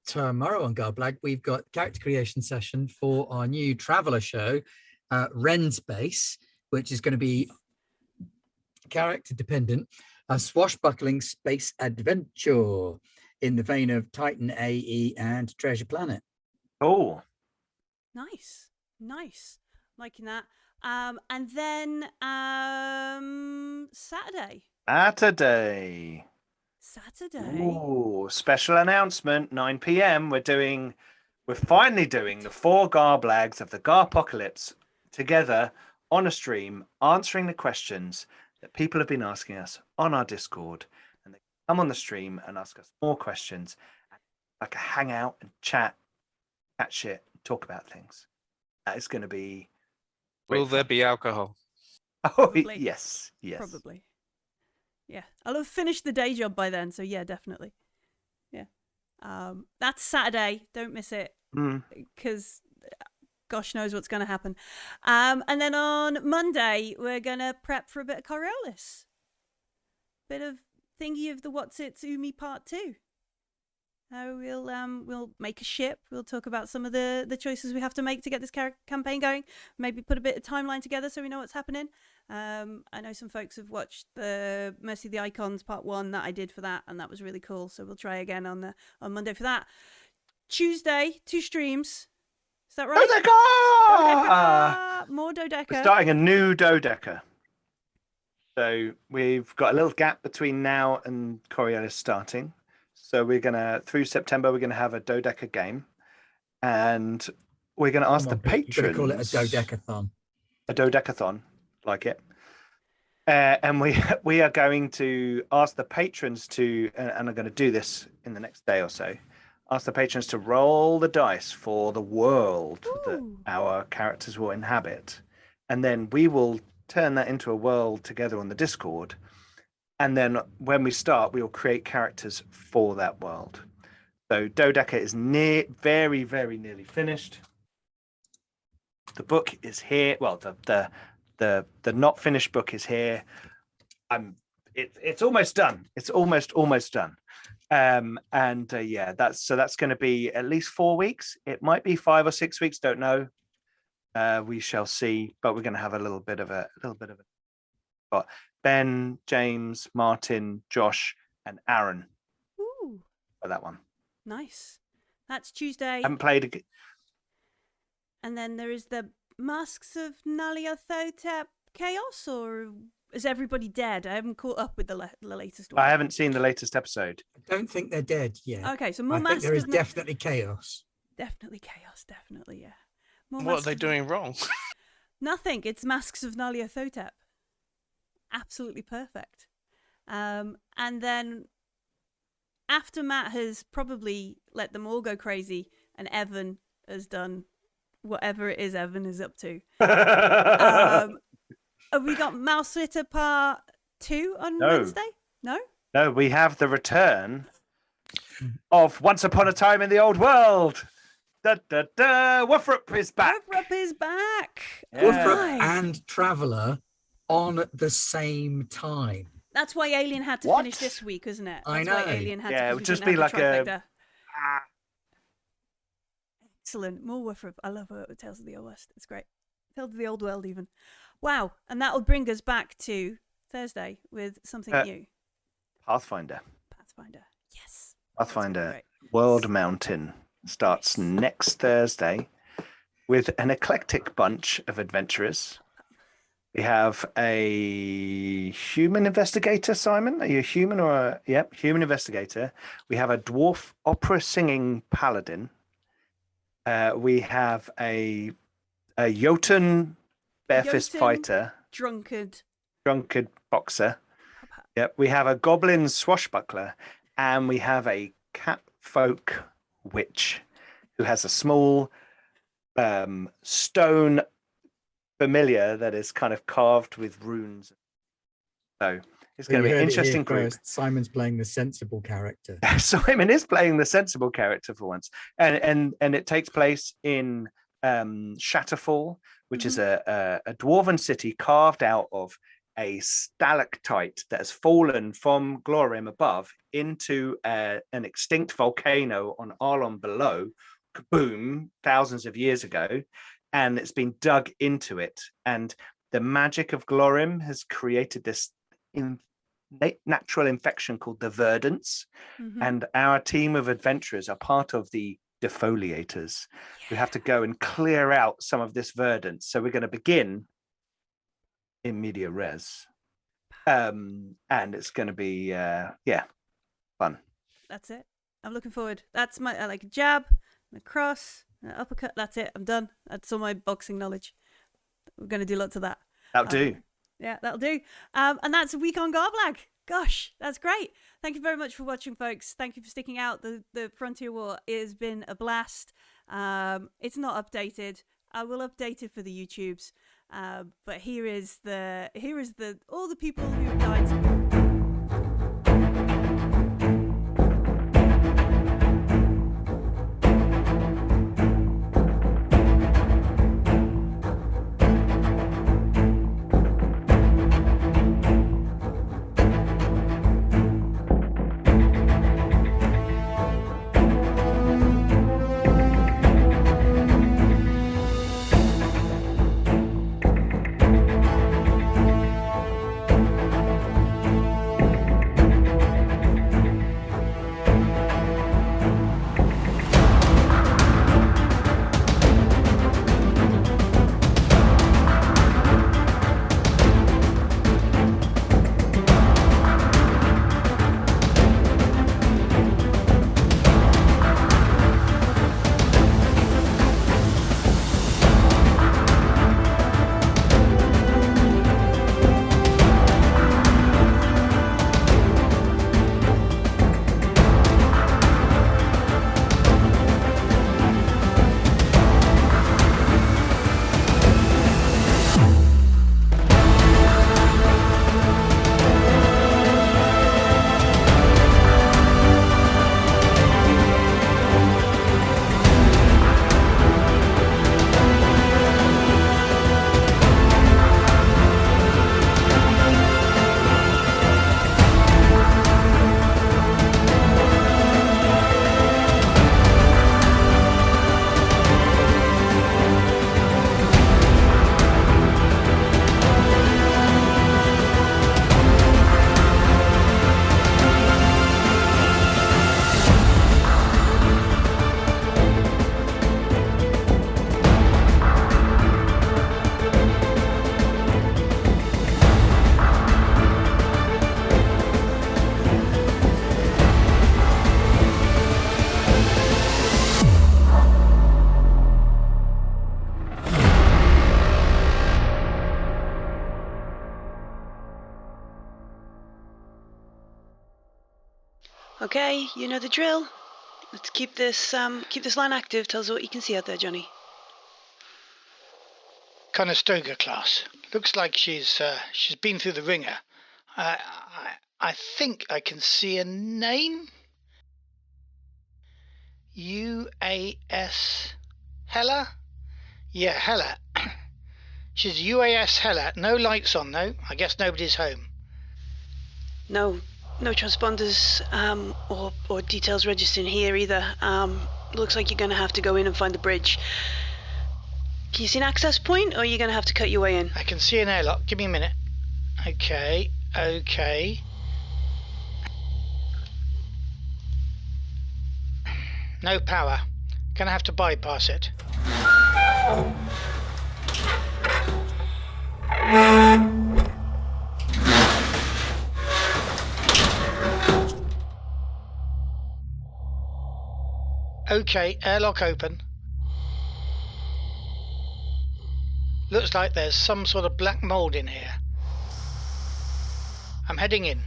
Tomorrow on Garblag, we've got character creation session for our new traveler show, Ren's Base, which is going to be character dependent, a swashbuckling space adventure in the vein of Titan AE and Treasure Planet. Cool. Nice. Liking that. And then Saturday. Ooh, special announcement, 9 p.m. We're finally doing the 4 Garblags of the Garpocalypse together on a stream, answering the questions that people have been asking us on our Discord. And they come on the stream and ask us more questions, like a hangout and chat shit, talk about things. That is going to be. Will there be alcohol? Oh, Probably. yes. Probably. Yeah. I'll have finished the day job by then, so yeah, definitely. Yeah. That's Saturday. Don't miss it. Because gosh knows what's going to happen. And then on Monday, we're going to prep for a bit of Coriolis. Bit of thingy of the What's It's Umi Part 2. We'll make a ship. We'll talk about some of the choices we have to make to get this campaign going. Maybe put a bit of timeline together so we know what's happening. I know some folks have watched the Mercy of the Icons Part 1 that I did for that, and that was really cool. So we'll try again on Monday for that. Tuesday, 2 streams. Is that right? Dodeca! More Dodeca. We're starting a new dodeca. So we've got a little gap between now and Coriolis starting. So we're gonna through September we're gonna have a dodeca game, and we're gonna ask the patrons. You're going to call it a dodecathon. A dodecathon, like it. And we are going to ask the patrons to, and I'm going to do this in the next day or so. Ask the patrons to roll the dice for the world that Ooh. our characters will inhabit, and then we will turn that into a world together on the Discord. And then when we start, we will create characters for that world. So Dodeca is very, very nearly finished. The book is here. Well, the not finished book is here. It's almost done. It's almost done. That's going to be at least 4 weeks. It might be 5 or 6 weeks. Don't know. We shall see. But we're going to have a little bit of a. But Ben, James, Martin, Josh, and Aaron Ooh, for that one. nice. That's Tuesday. I haven't played. And then there is the Masks of Naliathotep Chaos, or is everybody dead? I haven't caught up with the latest one. I haven't seen the latest episode. I don't think they're dead yet. Okay, so more I think there is Mask of definitely chaos. Definitely chaos. Definitely, yeah. More What are Masks they of- doing wrong? Nothing. It's Masks of Nyarlathotep. Absolutely perfect. And then after Matt has probably let them all go crazy, and Evan has done whatever it is Evan is up to. Have we got Mouse Litter Part 2 on No. Wednesday? No? No, we have the return of Once Upon a Time in the Old World. Da, da, da. Woofrup is back. Rup is back. Yeah. Wolfram Right. and Traveller on the same time. That's why Alien had to What? finish this week, isn't it? I That's why know. Alien had Yeah, to, it 'cause would we just didn't be have the like a- trifecta. Ah, Excellent. More Woofrup. I love Tales of the Old West. It's great. Tales of the Old World, even. Wow. And that'll bring us back to Thursday with something new. Pathfinder. Pathfinder. Yes. That's gonna be Pathfinder great. World Mountain starts next Thursday with an eclectic bunch of adventurers. We have a human investigator, Simon. Are you a human or a... Yep, human investigator. We have a dwarf opera singing paladin. We have a Jotun barefist Jotun fighter, Drunkard. drunkard boxer. Yep, we have a goblin swashbuckler, and we have a catfolk witch who has a small stone familiar that is kind of carved with runes. So it's going to be an interesting group. Simon's playing the sensible character. Simon is playing the sensible character for once, and it takes place in Shatterfall, which is a dwarven city carved out of a stalactite that has fallen from Glorim above into an extinct volcano on Arlon below, kaboom, thousands of years ago, and it's been dug into it. And the magic of Glorim has created this natural infection called the Verdants, and our team of adventurers are part of the defoliators who have to go and clear out some of this verdant. So we're going to begin in media res, and it's going to be fun. That's it. I'm looking forward. That's my I like a jab, and a cross, and an uppercut. That's it. I'm done. That's all my boxing knowledge. We're going to do lots of that. That'll do. Yeah, that'll do. And that's a week on Garblag. Gosh, that's great. Thank you very much for watching, folks. Thank you for sticking out. The Frontier War has been a blast. It's not updated. I will update it for the YouTubes. But here is all the people who have died. Okay, you know the drill. Let's keep this line active. Tell us what you can see out there, Johnny. Conestoga class. Looks like she's been through the ringer. I think I can see a name. UAS Hella? Yeah, Hella. She's UAS Hella. No lights on though. I guess nobody's home. No transponders or details registered here either. Looks like you're going to have to go in and find the bridge. Can you see an access point, or are you going to have to cut your way in? I can see an airlock. Give me a minute. Okay. No power. Gonna have to bypass it. Okay, airlock open. Looks like there's some sort of black mold in here. I'm heading in.